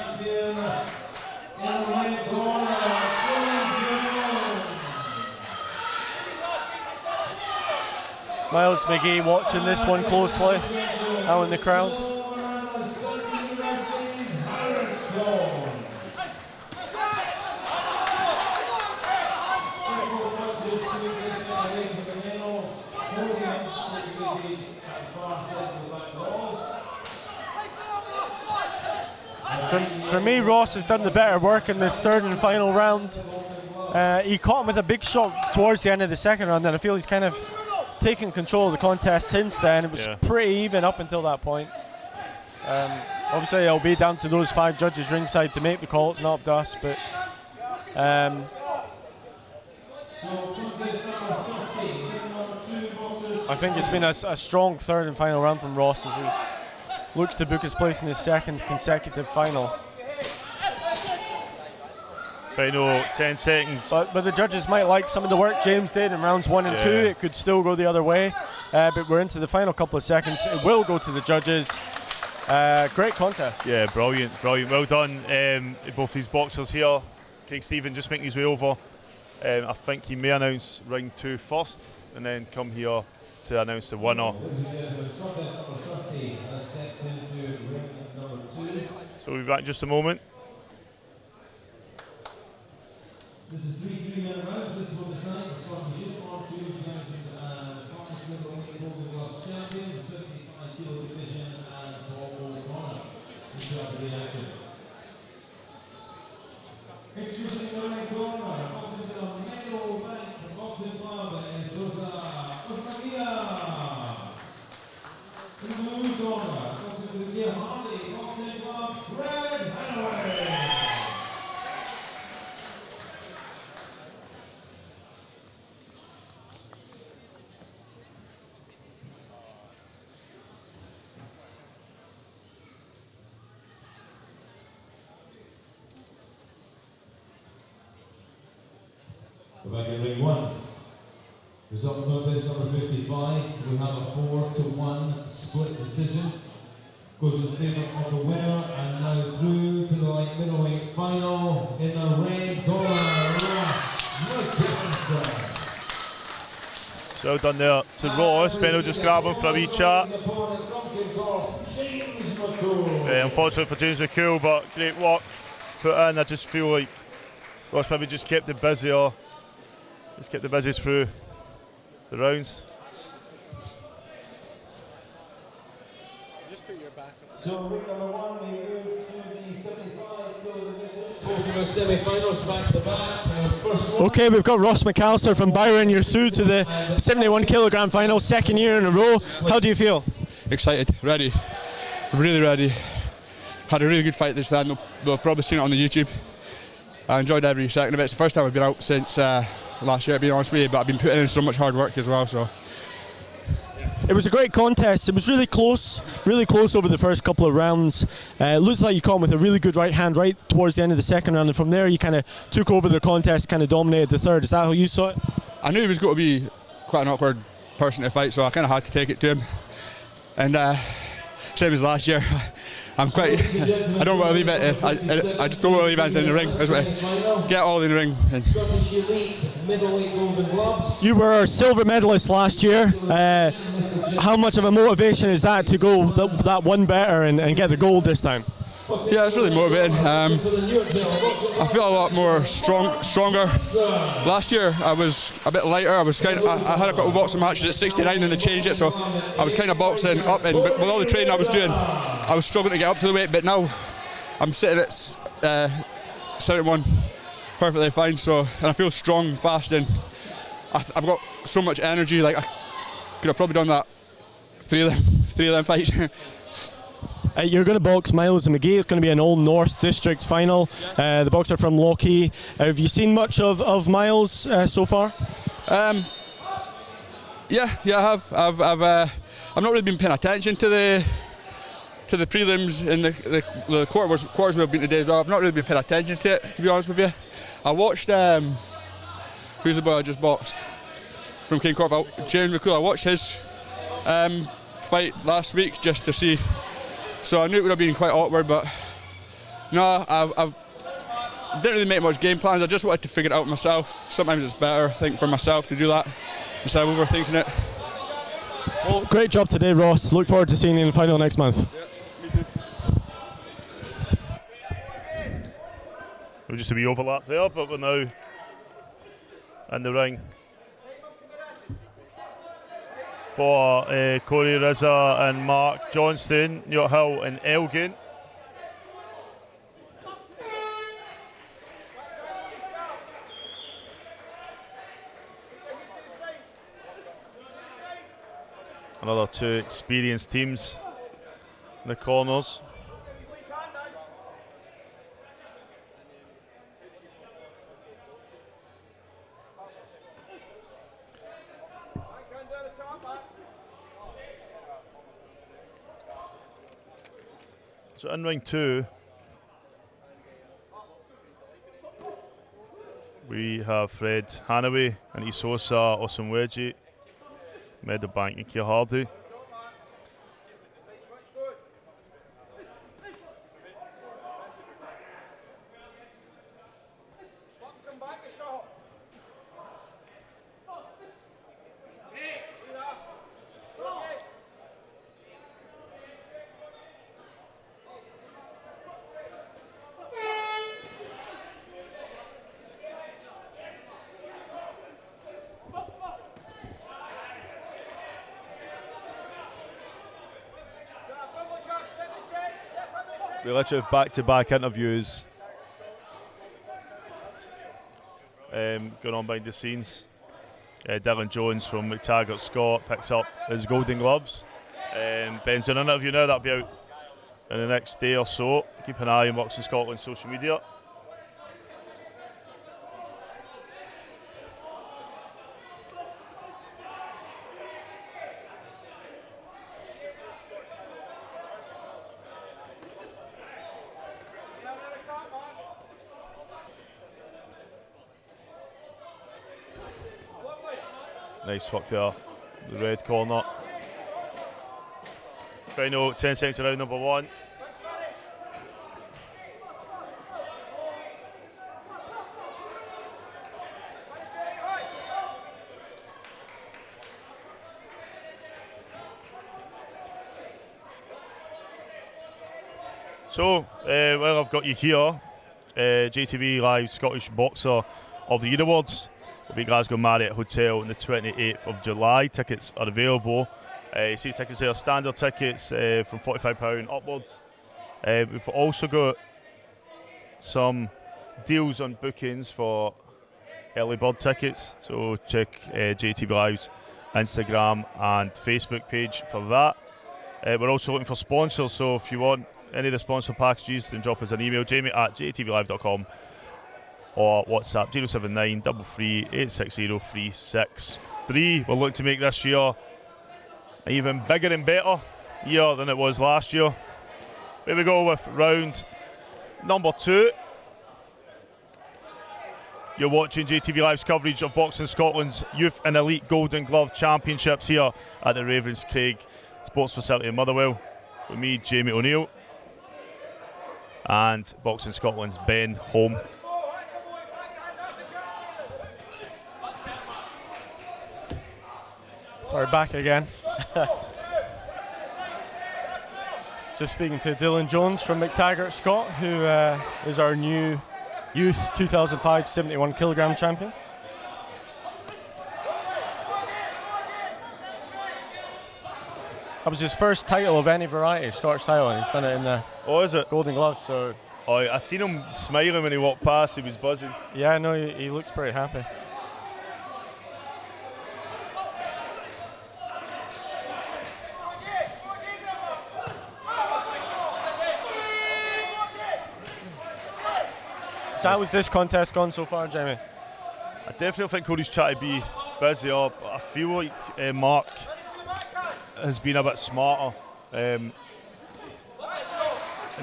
Miles McGee watching this one closely out in the crowd. For me, Ross has done the better work in this third and final round. He caught him with a big shot towards the end of the second round, and I feel he's kind of taken control of the contest since then. It was pretty even up until that point. Obviously, it'll be down to those 5 judges ringside to make the call. It's not up to us, but I think it's been a strong third and final round from Ross as he looks to book his place in his second consecutive final. Final 10 seconds. But the judges might like some of the work James did in rounds 1 and 2. It could still go the other way. But we're into the final couple of seconds. It will go to the judges. Great contest. Yeah, brilliant. Well done, both these boxers here. Craig Stephen just making his way over. I think he may announce ring 2 first, and then come here to announce the winner. So we'll be back in just a moment. This is 3-3-minute rounds. This will decide the Scottish uniform 2,500 Golden Gloves champion, 75 kilo division, and Holme corner. In charge of the action. Introducing the right corner, boxing to the middle bank, boxing club is Rosa Osmagia. In the blue corner, boxing to the Gear Harley, boxing club, Red Hanaway. Back in ring 1. Result of contest number 55. We have a 4-1 split decision. Goes in favour of the winner, and now through to the light middleweight final in the red corner. Ross McAllister. So well done there to Ross. Ben will just grab him for a wee chat. Unfortunately for James McCool, but great work put in. I just feel like Ross maybe just kept it busier. Just kept the busiest through the rounds. So ring number 1, we move to the 75 kilo division. Both of our semi-finals back to back. First one. Okay, we've got Ross McAllister from Byron. You're through to the 71 kilogram final, second year in a row. How do you feel? Excited, ready, really ready. Had a really good fight this time. They've probably seen it on the YouTube. I enjoyed every second of it. It's the first time I've been out since last year, to be honest with you, but I've been putting in so much hard work as well. So it was a great contest. It was really close over the first couple of rounds. It looked like you caught him with a really good right hand right towards the end of the second round, and from there you kind of took over the contest, kind of dominated the third. Is that how you saw it? I knew he was going to be quite an awkward person to fight, so I kind of had to take it to him. And same as last year, I don't want to leave it. I just don't want to leave anything in the ring. Get all in the ring. Scottish Elite middleweight Golden Gloves. You were a silver medalist last year. How much of a motivation is that to go that one better and get the gold this time? Yeah, it's really motivating. I feel a lot more stronger. Last year I was a bit lighter. I had a couple of boxing matches at 69 and they changed it, so I was kind of boxing up, and with all the training I was doing, I was struggling to get up to the weight. But now I'm sitting at 71, perfectly fine. So, and I feel strong, fast, and I've got so much energy. Like I could have probably done that three of them fights. You're going to box Miles and McGee. It's going to be an Old North District final. The boxer from Lochee. Have you seen much of Miles so far? Yeah, I have. I've not really been paying attention to the prelims and the quarters we've been today as well. I've not really been paying attention to it, to be honest with you. I watched who's the boy I just boxed from King Corp, James McCool. I watched his fight last week just to see. So I knew it would have been quite awkward, but no, I didn't really make much game plans. I just wanted to figure it out myself. Sometimes it's better, I think, for myself to do that instead of overthinking it. Well, great job today, Ross. Look forward to seeing you in the final next month. Yeah, me too. We'll just a wee overlap there, but we're now in the ring for Corey Rizza and Mark Johnston, Newt Hill and Elgin. Another two experienced teams in the corners. So in ring 2, we have Fred Hanaway and Isosa Osumweji, Meadowbank and Keir Hardy. We literally have back-to-back interviews going on behind the scenes. Dylan Jones from McTaggart Scott picks up his Golden Gloves. Ben's doing an interview now, that'll be out in the next day or so. Keep an eye on Boxing Scotland's social media. Nice work there, the red corner. Final 10 seconds around number 1. So, well, I've got you here, JATV Live Scottish Boxer of the Year Awards. Will be Glasgow Marriott Hotel on the 28th of July. Tickets are available. You see tickets there, standard tickets from £45 upwards. We've also got some deals on bookings for early bird tickets, so check JATV Live's Instagram and Facebook page for that. We're also looking for sponsors, so if you want any of the sponsor packages, then drop us an email, jamie@jatvlive.com, or WhatsApp 079 33 860 363. We're looking to make this year an even bigger and better year than it was last year. Here we go with round number 2. You're watching JATV Live's coverage of Boxing Scotland's Youth and Elite Golden Glove Championships here at the Ravenscraig Sports Facility in Motherwell. With me, Jamie O'Neill, and Boxing Scotland's Ben Holme. Sorry, back again. Just speaking to Dylan Jones from McTaggart Scott, who is our new Youth 2005 71 kilogram champion. That was his first title of any variety, Scottish title, and he's done it in the Golden Gloves. So I seen him smiling when he walked past. He was buzzing. Yeah, no, he looks pretty happy. So how has this contest gone so far, Jamie? I definitely think Cody's trying to be busier, but I feel like Mark has been a bit smarter. And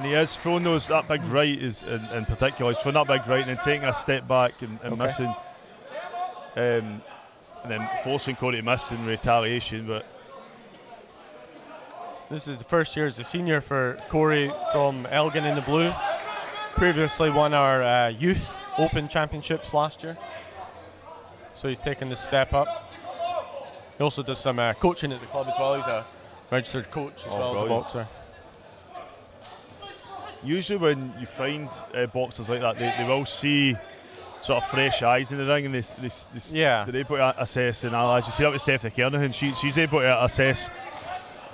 he is throwing that big right in particular. He's throwing that big right and then taking a step back and missing. And then forcing Cody to miss in retaliation. But this is the first year as a senior for Corey from Elgin in the blue. Previously won our Youth Open Championships last year. So he's taken the step up. He also does some coaching at the club as well. He's a registered coach as well as a boxer. Usually when you find boxers like that, they will see sort of fresh eyes in the ring, and they're able to assess and analyse. You see that with Stephanie Kernahan, she's able to assess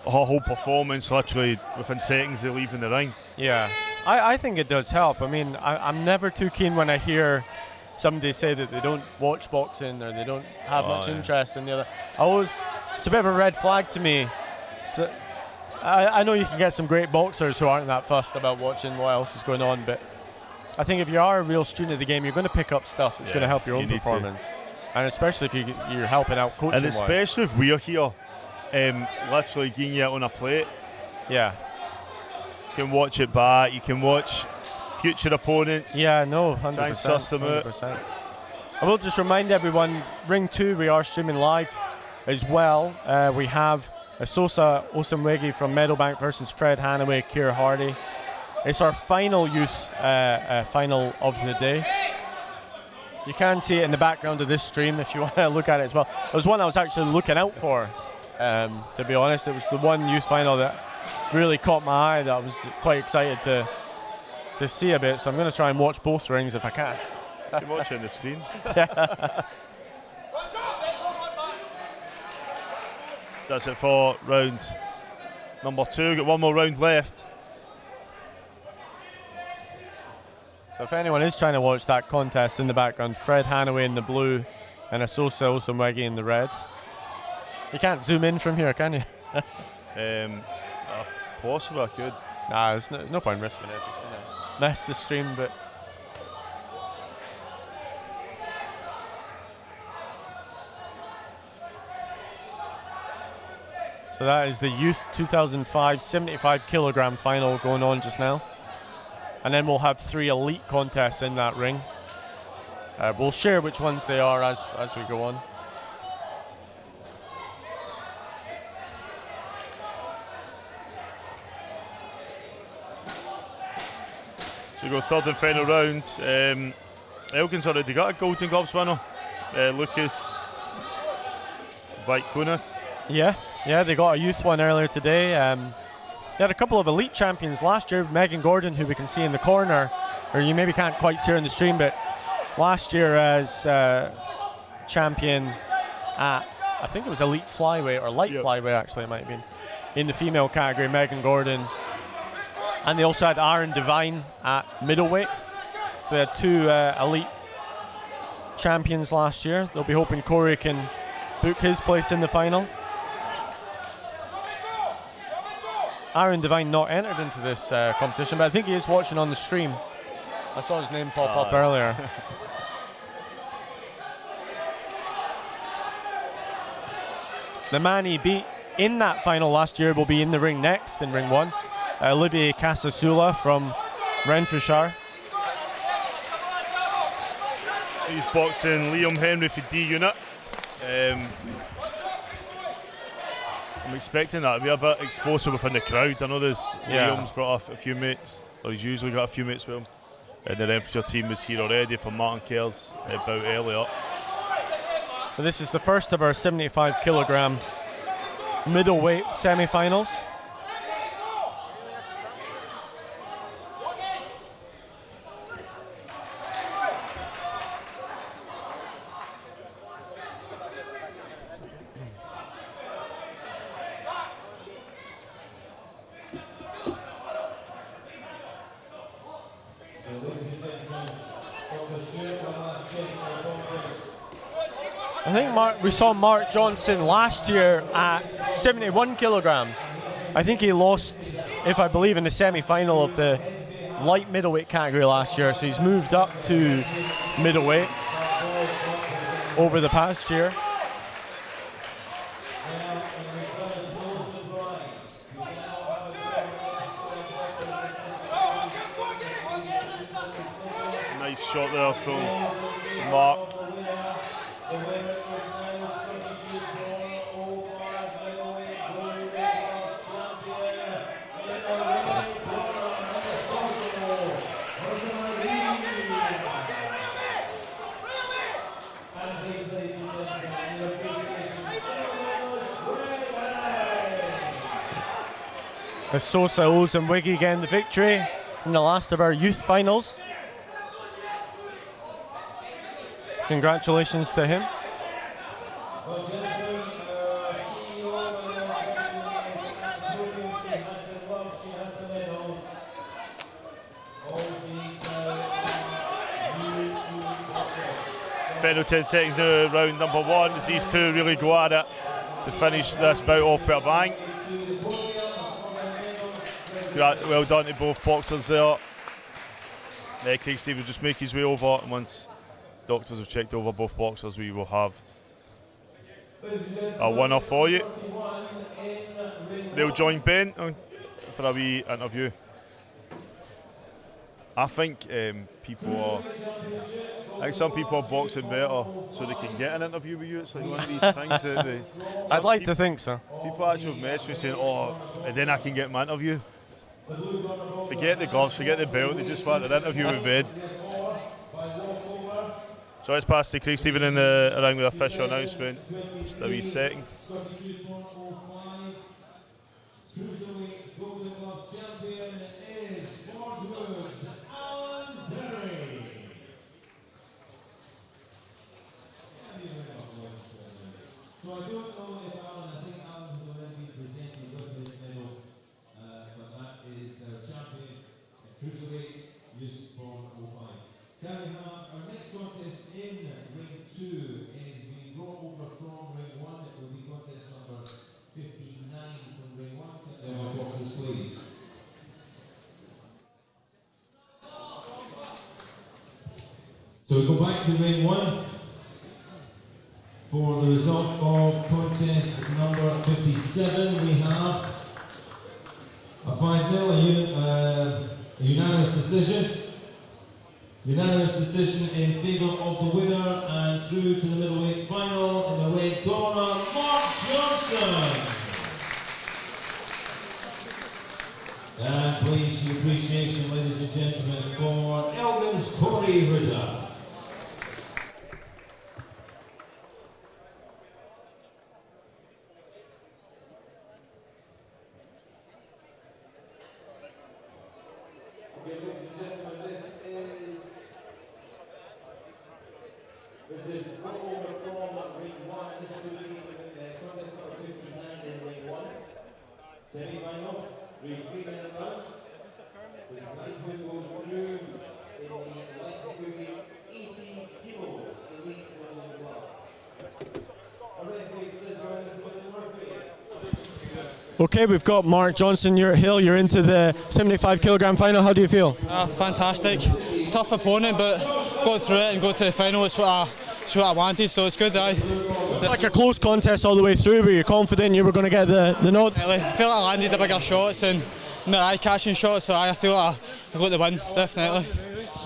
her whole performance literally within seconds of leaving the ring. Yeah, I think it does help. I mean, I'm never too keen when I hear somebody say that they don't watch boxing or they don't have much interest in the other. It's a bit of a red flag to me. So I know you can get some great boxers who aren't that fussed about watching what else is going on, but I think if you are a real student of the game, you're going to pick up stuff that's going to help your own performance, and especially if you're helping out coaching. And especially if we're here, literally getting you out on a plate. Yeah. You can watch it back. You can watch future opponents. Yeah, no, 100%. Suss them out. 100%. I will just remind everyone, Ring 2, we are streaming live as well. We have Sosa Osamwegi from Meadowbank versus Fred Hanaway, Keir Hardy. It's our final youth final of the day. You can see it in the background of this stream if you want to look at it as well. It was one I was actually looking out for, to be honest. It was the one youth final that really caught my eye, that I was quite excited to see a bit. So I'm going to try and watch both rings if I can. You can watch it on the screen. So that's it for round number 2. Got one more round left. So if anyone is trying to watch that contest, in the background, Fred Hanaway in the blue and Asosa Osumwegi in the red. You can't zoom in from here, can you? Possibly I could. Nah, there's no point risking it. It's gonna mess the stream, but. So that is the Youth 2005 75 kilogram final going on just now. And then we'll have 3 elite contests in that ring. We'll share which ones they are as we go on. So we go third and final round. Elgin's already got a Golden Gloves winner. Lucas Vaikunas. Yeah, they got a youth one earlier today. They had a couple of elite champions last year. Megan Gordon, who we can see in the corner, or you maybe can't quite see her in the stream, but last year as champion at, I think it was elite flyweight or light flyweight actually it might have been, in the female category, Megan Gordon. And they also had Aaron Devine at middleweight. So they had 2 elite champions last year. They'll be hoping Corey can book his place in the final. Aaron Devine not entered into this competition, but I think he is watching on the stream. I saw his name pop up earlier. The man he beat in that final last year will be in the ring next, in ring 1. Olivier Casasula from Renfrewshire. He's boxing Liam Henry for D Unit. I'm expecting that to be a bit explosive within the crowd. I know there's Liam's brought a few mates, or he's usually got a few mates with him. And the Renfrewshire team is here already for Martin Kerr's bout earlier. So this is the first of our 75 kilogram middleweight semi-finals. I think we saw Mark Johnson last year at 71 kilograms. I think he lost, if I believe, in the semi-final of the light middleweight category last year. So he's moved up to middleweight over the past year. Nice shot there from Mark. Sosa Osumwegi getting the victory in the last of our youth finals. Congratulations to him. Final 10 seconds of round number 1 as these two really go at it to finish this bout off with a bang. Well done to both boxers there. Craig Steve will just make his way over, and once doctors have checked over both boxers, we will have a winner for you. They'll join Ben for a wee interview. I think some people are boxing better so they can get an interview with you. It's like one of these things that I'd like to think so. People actually mess with me saying, "Oh, and then I can get my interview." Forget the gloves, forget the belt, they just want an interview with Ben. So let's pass to Craig Stephen in the ring with official announcement. Just a wee second. So I don't know if Alan, I think Alan has already been presented with this medal, but that is our champion, Cruiserweight, Youth Sport 05. So we go back to ring 1 for the result of contest number 57. We have a 5-0, a unanimous decision. Unanimous decision in favour of the winner and through to the middleweight final in the red corner, Mark Johnson. And please show appreciation, ladies and gentlemen, for Elgin's Corey Rizza. This is one over from ring 1. This will be contest number 59 in ring 1. Semi-final, 3-minute rounds. This lightweight goes through in the light heavyweight 80 kilo elite world club. Our referee for this round is William Murphy. Okay, we've got Mark Johnson. You're at Hill. You're into the 75 kilogram final. How do you feel? Fantastic. Tough opponent, but got through it and got to the final. It's what I wanted, so it's good. Like a close contest all the way through. Were you confident you were going to get the nod? I feel like I landed the bigger shots and my eye-catching shots, so I feel like I got the win, definitely.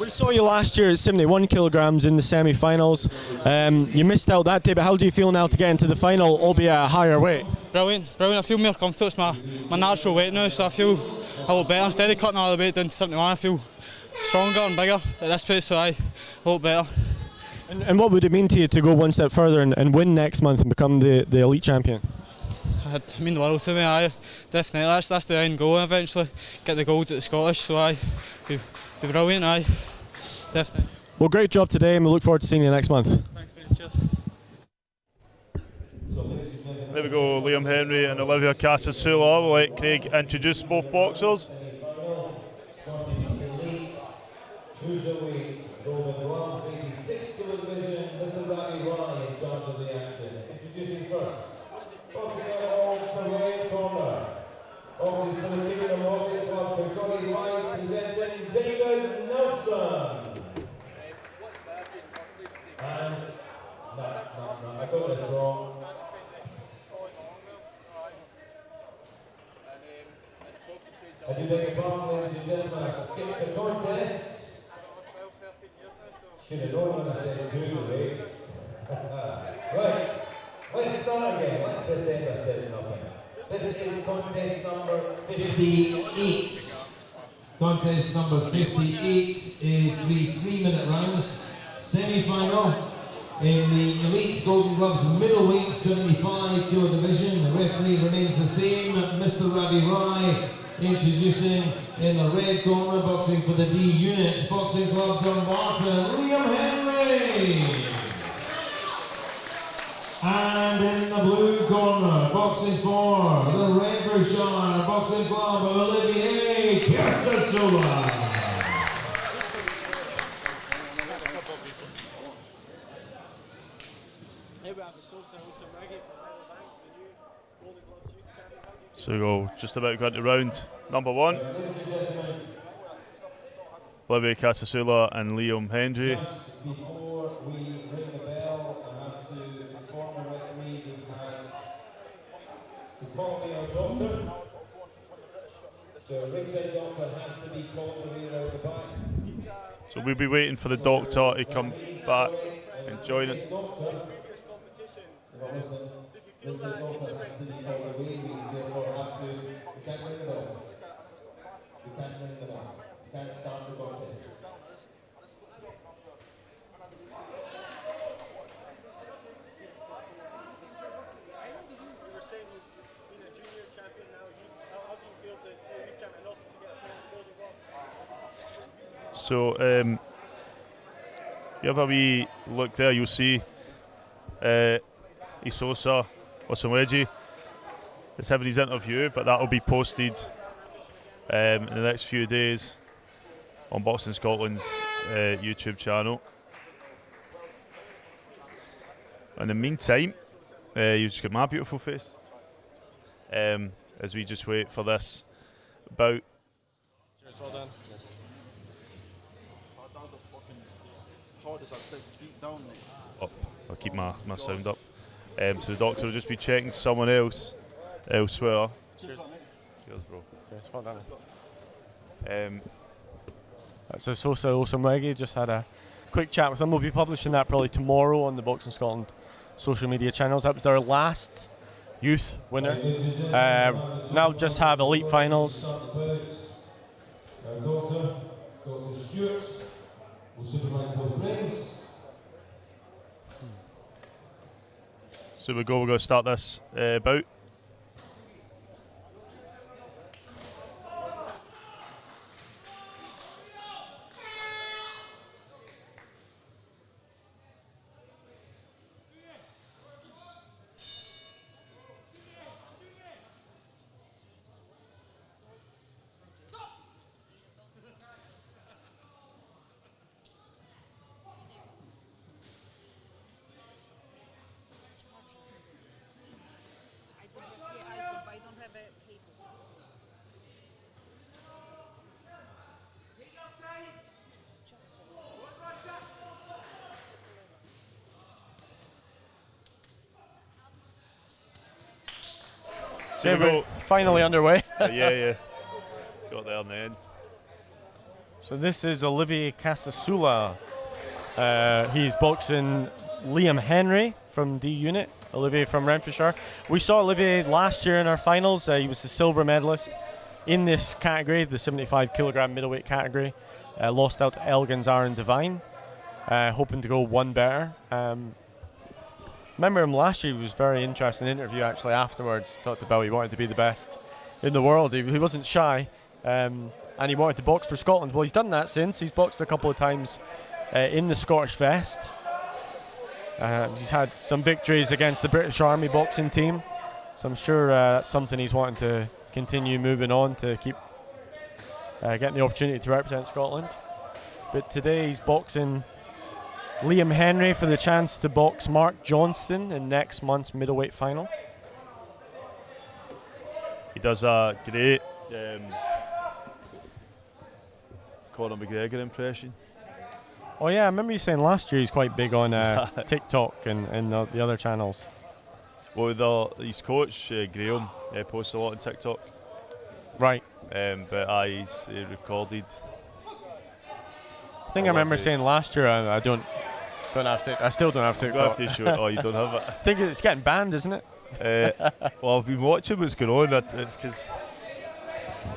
We saw you last year at 71 kilograms in the semi-finals. You missed out that day, but how do you feel now to get into the final, albeit at a higher weight? Brilliant. I feel more comfortable. It's my natural weight now, so I feel a lot better. Instead of cutting all the weight down to 71, I feel stronger and bigger at this place, so I hope better. And what would it mean to you to go one step further and win next month and become the elite champion? It mean the world to me. Definitely. That's the end goal. Eventually, get the gold at the Scottish. So be brilliant. Definitely. Well, great job today, and we look forward to seeing you next month. Thanks, mate. Cheers. There we go, Liam Henry and Olivia Casasula. We'll let Craig introduce both boxers. Golden Gloves, 86 kilo division, Mr. Ravenscraig in charge of the action. Introducing first, boxing out of the red corner. Boxing for the Kingdom Boxing Club, Kirkcaldy White, presenting David Nelson. And, no, I got this wrong. I do beg your pardon, ladies and gentlemen, I skipped the contest. Should have known when I said cruiserweights. Right, let's start again. Let's pretend I said nothing. This is contest number 58. Contest number 58 is 3-minute rounds. Semi-final in the Elite Golden Gloves middleweight 75 kilo division. The referee remains the same, Mr. Ravi Rai. Introducing in the red corner, boxing for the D unit, Boxing Club Dumbarton, Liam Henry. And in the blue corner, boxing for the Ravenscraig Boxing Club, Olivier Casasula. So we go just about going to round number 1. Olivia Casasula and Liam Henry. Before we ring the bell, I have to inform the referee who has to call me our doctor. So ringside doctor has to be called to me out the back. So we'll be waiting for the doctor to come back and join us. Ringside doctor has to be called away. We therefore have to. We can't ring the bell. We can't ring the bell. We can't start the contest. So you have a wee look there, you'll see Isosa Osunweji is having his interview, but that will be posted in the next few days on Boxing Scotland's YouTube channel. In the meantime, you've just got my beautiful face as we just wait for this bout. Cheers, well done. Cheers. Oh, I'll keep my sound up. So the doctor will just be checking someone else elsewhere. Cheers. Cheers, bro. Cheers. Well done. So Sosa Osamwegi just had a quick chat with them. We'll be publishing that probably tomorrow on the Boxing Scotland social media channels. That was their last youth winner. Now just have elite finals. Dr. Stewart will supervise both rings. So we're going to start this bout. So we're finally underway. Yeah. Got there in the end. So this is Olivier Casasula. He's boxing Liam Henry from D Unit. Olivier from Renfrewshire. We saw Olivier last year in our finals. He was the silver medalist in this category, the 75 kilogram middleweight category. Lost out to Elgin's Aaron Devine, hoping to go one better. Remember him last year. He was very interesting interview actually afterwards. Talked about he wanted to be the best in the world. He wasn't shy, and he wanted to box for Scotland. Well, he's done that since. He's boxed a couple of times in the Scottish Vest. He's had some victories against the British Army boxing team, so I'm sure that's something he's wanting to continue moving on to keep getting the opportunity to represent Scotland. But today he's boxing Liam Henry for the chance to box Mark Johnston in next month's middleweight final. He does a great Conor McGregor impression. Oh yeah, I remember you saying last year he's quite big on TikTok and the other channels. Well, his coach Graham posts a lot on TikTok. Right. But he's recorded. I think I remember saying last year I don't have to. I still don't have TikTok. You have to show it. Oh, you don't have it. I think it's getting banned, isn't it? Well, I've been watching what's going on. It's because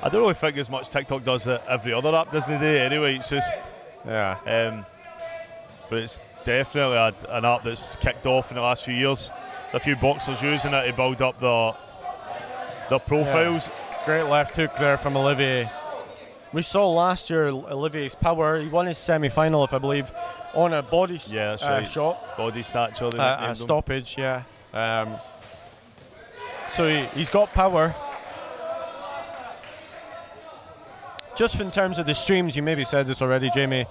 I don't really think as much TikTok does that every other app doesn't it? Anyway, it's just but it's definitely an app that's kicked off in the last few years. There's a few boxers using it to build up their profiles. Yeah. Great left hook there from Olivier. We saw last year Olivier's power. He won his semi-final, if I believe, on a body shot. Body snatcher. A stoppage, yeah. So he's got power. Just in terms of the streams, you maybe said this already, Jamie.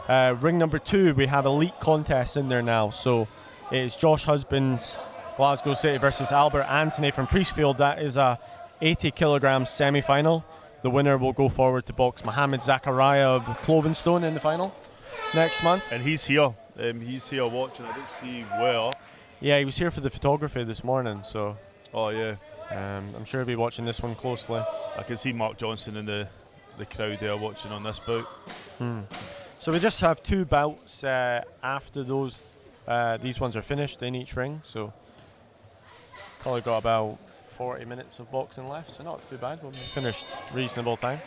Ring number 2, we have elite contests in there now. So it's Josh Husband's Glasgow City versus Albert Anthony from Priestfield. That is a 80 kilogram semi-final. The winner will go forward to box Mohamed Zakaria of Clovenstone in the final next month. And he's here. He's here watching. I didn't see where. Yeah, he was here for the photography this morning. So. Oh yeah. I'm sure he'll be watching this one closely. I can see Mark Johnson in the crowd there watching on this bout. So we just have 2 bouts after those. These ones are finished in each ring. So probably got about 40 minutes of boxing left, so not too bad. We'll be finished reasonable time.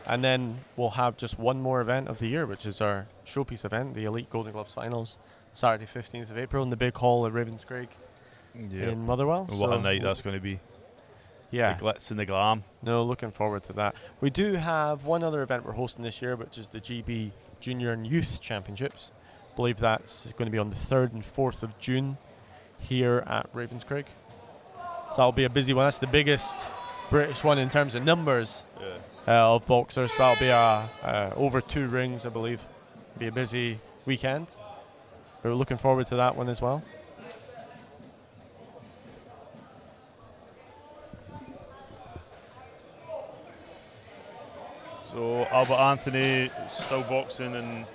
And then we'll have just one more event of the year, which is our showpiece event, the Elite Golden Gloves Finals, Saturday 15th of April in the big hall at Ravenscraig in Motherwell. What a night that's going to be. Yeah. The glitz and the glam. No, looking forward to that. We do have one other event we're hosting this year, which is the GB Junior and Youth Championships. I believe that's going to be on the 3rd and 4th of June here at Ravenscraig. So that'll be a busy one. That's the biggest British one in terms of numbers of boxers. So that'll be over 2 rings, I believe. Be a busy weekend. We're looking forward to that one as well. So So Albert Anthony still boxing in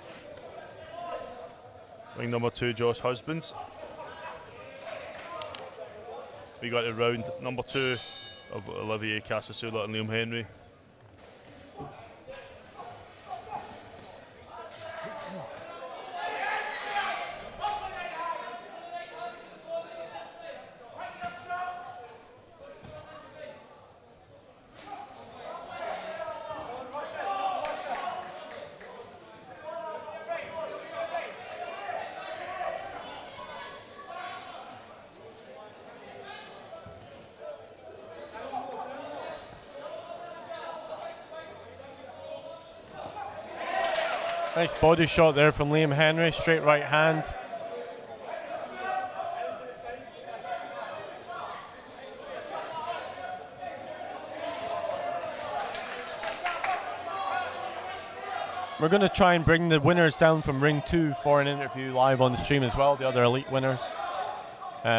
ring number 2, Josh Husbands. We got the round number 2 of Olivier Casasula and Liam Henry. Nice body shot there from Liam Henry, straight right hand. We're going to try and bring the winners down from ring 2 for an interview live on the stream as well, the other elite winners.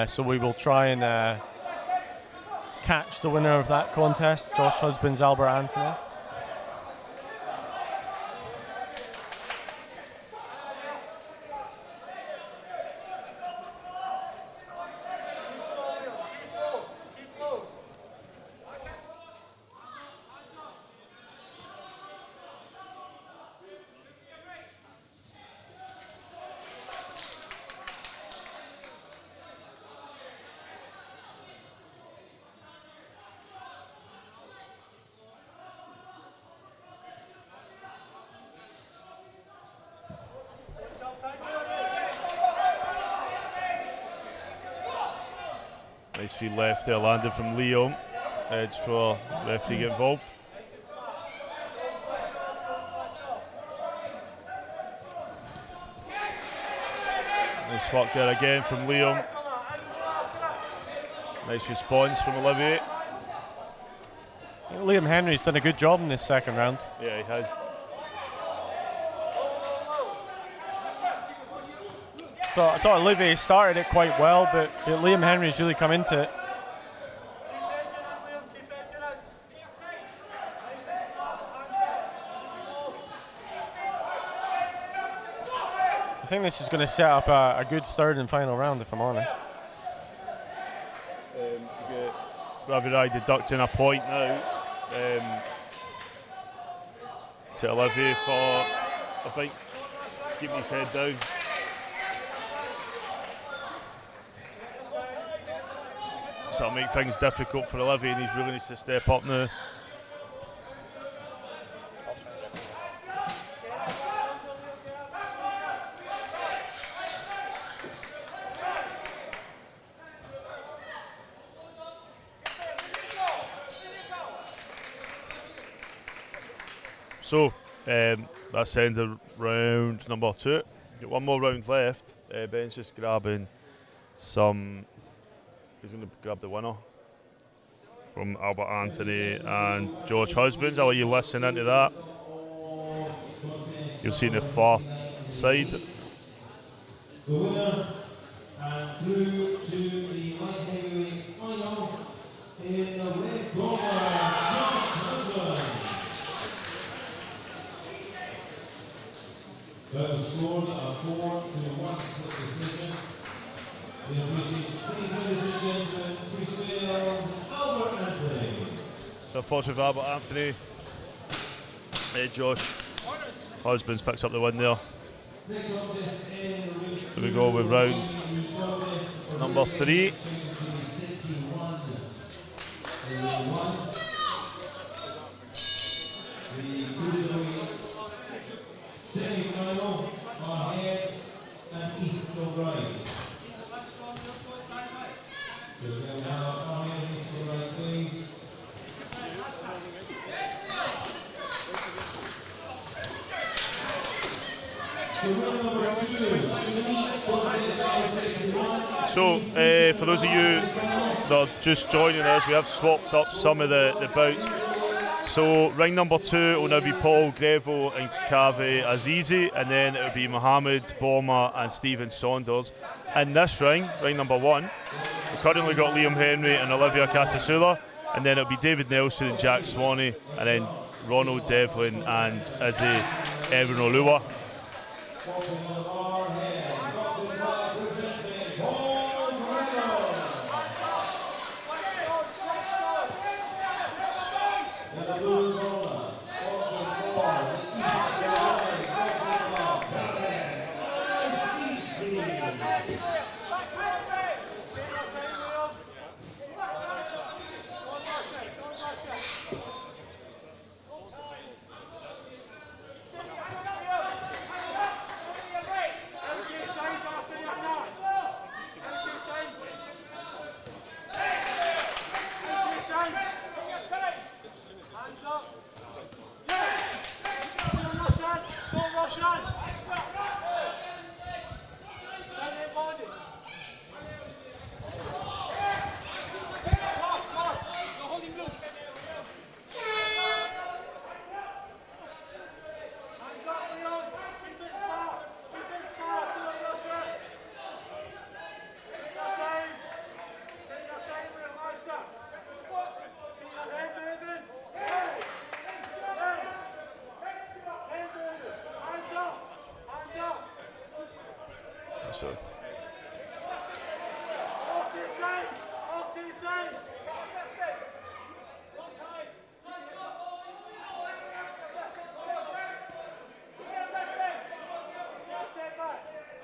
So we will try and catch the winner of that contest, Josh Husbands, Albert Anthony. Nice feed left there, landed from Leo. Edge for referee to get involved. Nice work there again from Leo. Nice response from Olivier. Liam Henry's done a good job in this second round. Yeah, he has. So I thought Olivier started it quite well, but Liam Henry's really come into it. I think this is going to set up a good third and final round, if I'm honest. Ravenscraig deducting a point now to Olivier for, I think, keeping his head down. So that'll make things difficult for Olivier, and he really needs to step up now. So that's the end of round number 2. Got one more round left. Ben's just grabbing some. He's going to grab the winner from Albert Anthony and George Husbands. I'll let you listen into that. You'll see in the far side. The winner and through to the light heavyweight final in the red corner, George Husbands. That was scored a 4-1 split decision. So unfortunately for Albert Anthony, Josh Husbands picks up the win there. So we go with round number 3. Semi-final on heads and east of right. So we go now on head and east of right, please. So for those of you that are just joining us, we have swapped up some of the bouts. So ring number 2 will now be Paul Greville and Kaveh Azizi, and then it will be Mohammed Borma and Stephen Saunders. In this ring number 1, we've currently got Liam Henry and Olivier Casasula, and then it'll be David Nelson and Jack Swanee, and then Ronald Devlin and Izzy Evanolua. So.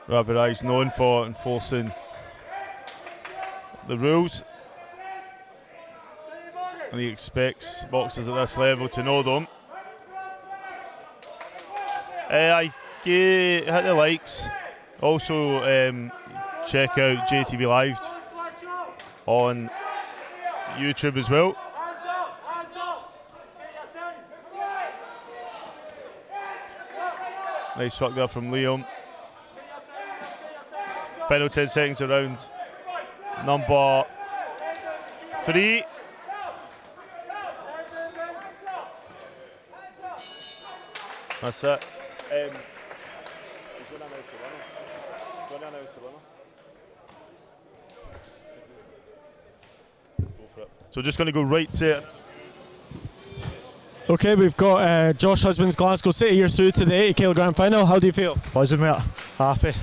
Ravenscraig known for enforcing the rules, and he expects boxers at this level to know them. I hit the likes. Also, check out JATV Live on YouTube as well. Nice work there from Liam. Final 10 seconds around number 3. That's it. So just going to go right to it. Okay, we've got Josh Husband's Glasgow City. You're through to the 80kg final. How do you feel? Buzzing, mate. Happy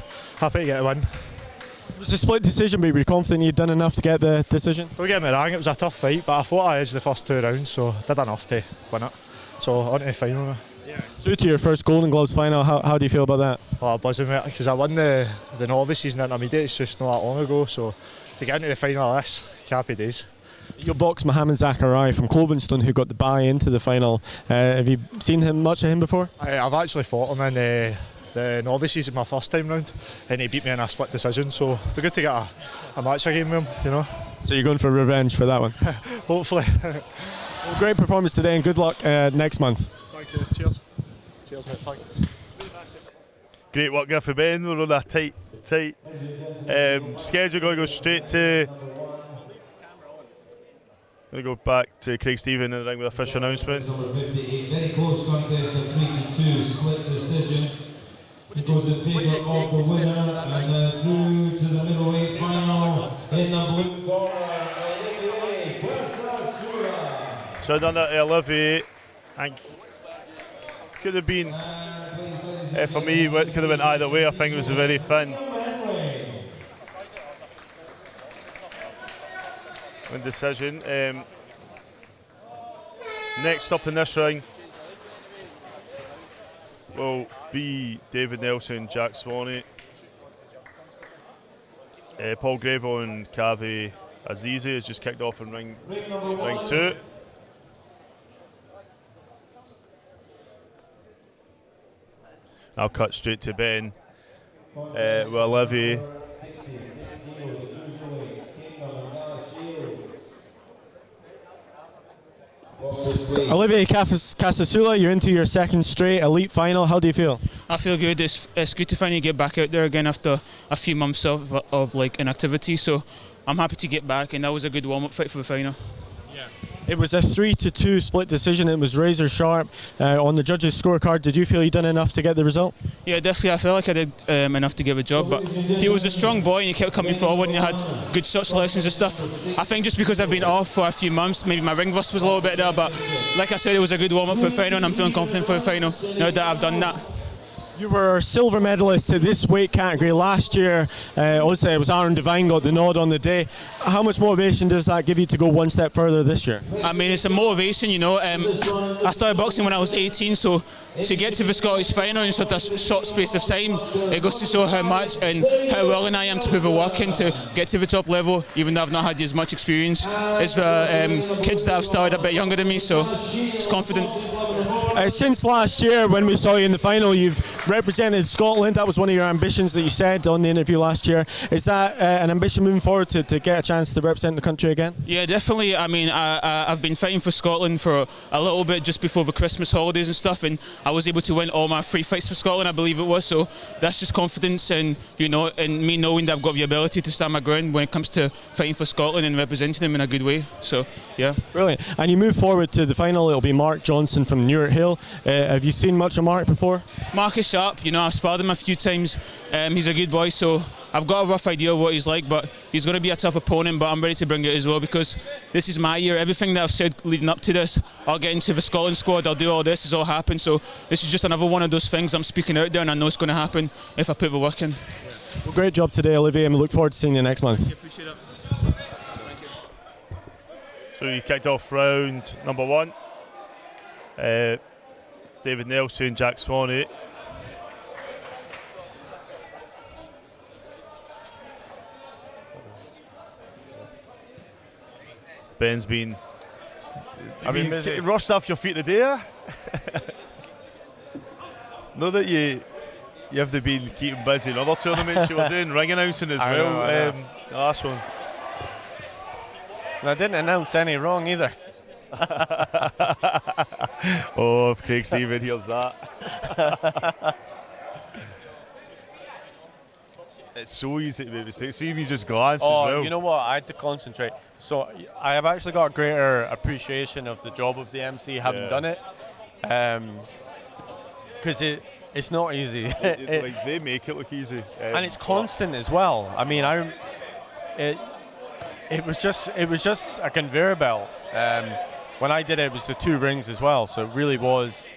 to get a win. It was a split decision, but were you confident you'd done enough to get the decision? Don't get me wrong, it was a tough fight, but I thought I edged the first 2 rounds, so did enough to win it. So on to the final now. Yeah. Through to your first Golden Gloves final, how do you feel about that? Oh, buzzing, mate, because I won the novices and intermediates just not that long ago, so to get into the final of this, happy days. You boxed Mohammed Zachariah from Clovenstone, who got the bye into the final. Have you seen much of him before? I've actually fought him in the novices in my first time round, and he beat me in a split decision, so it'd be good to get a match game with him, you know. So you're going for revenge for that one? Hopefully. Well, great performance today, and good luck next month. Thank you. Cheers. Cheers, mate. Thanks. Great work there for Ben. We're on a tight schedule. Going to go straight to. Going to go back to Craig Stephen in the ring with a official announcement. Number 58, very close contest of 3-2, split decision. It goes in favour of the winner, and through to the middleweight final in the blue corner, Olivier Guerra. So done that to Olivier. I think could have been, for me, it could have been either way. I think it was a very thin decision. Next up in this ring will be David Nelson, Jack Swanee, Paul Gravo and Kavi Azizi has just kicked off in ring 2. I'll cut straight to Ben with Olivier. Olivier Casasula, you're into your second straight elite final. How do you feel? I feel good. It's good to finally get back out there again after a few months of like inactivity. So I'm happy to get back, and that was a good warm-up fight for the final. Yeah. It was a 3-2 split decision. It was razor sharp on the judges' scorecard. Did you feel you done enough to get the result? Yeah, definitely. I felt like I did enough to give a job, but he was a strong boy and he kept coming forward and he had good shot selections and stuff. I think just because I've been off for a few months, maybe my ring rust was a little bit there, but like I said, it was a good warm-up for the final and I'm feeling confident for the final now that I've done that. You were silver medalist at this weight category last year. Obviously, it was Aaron Devine got the nod on the day. How much motivation does that give you to go one step further this year? I mean, it's a motivation, you know. I started boxing when I was 18, so to get to the Scottish final in such a short space of time, it goes to show how much and how willing I am to put the work in to get to the top level, even though I've not had as much experience as the kids that have started a bit younger than me, so it's confident. Since last year, when we saw you in the final, you've represented Scotland. That was one of your ambitions that you said on the interview last year. Is that an ambition moving forward to get a chance to represent the country again? Yeah, definitely. I mean, I've been fighting for Scotland for a little bit just before the Christmas holidays and stuff, and I was able to win all my 3 fights for Scotland, I believe it was. So that's just confidence and, you know, and me knowing that I've got the ability to stand my ground when it comes to fighting for Scotland and representing them in a good way. So, yeah. Brilliant. And you move forward to the final. It'll be Mark Johnson from Newark Hill. Have you seen much of Mark before? Mark is sharp, you know, I've sparred him a few times. He's a good boy, so I've got a rough idea of what he's like, but he's going to be a tough opponent, but I'm ready to bring it as well because this is my year. Everything that I've said leading up to this, I'll get into the Scotland squad, I'll do all this, has all happened, so this is just another one of those things I'm speaking out there and I know it's going to happen if I put the work in. Well, great job today, Olivier, and we look forward to seeing you next month. Yeah, appreciate it. Thank you. So you kicked off round number 1. David Nelson, Jack Swanee. Ben's been busy. Rushed off your feet today. Know that you have to be keeping busy in other tournaments you were doing, ring announcing as I well. know. The last one. And I didn't announce any wrong either. Oh, if Craig Stephen hears that. It's so easy to make mistakes. See me just glance as well. You know what? I had to concentrate. So I have actually got a greater appreciation of the job of the MC having done it. Because it's not easy. Like they make it look easy. And it's constant as well. I mean, it was just a conveyor belt. When I did it, it was the 2 rings as well, so it really was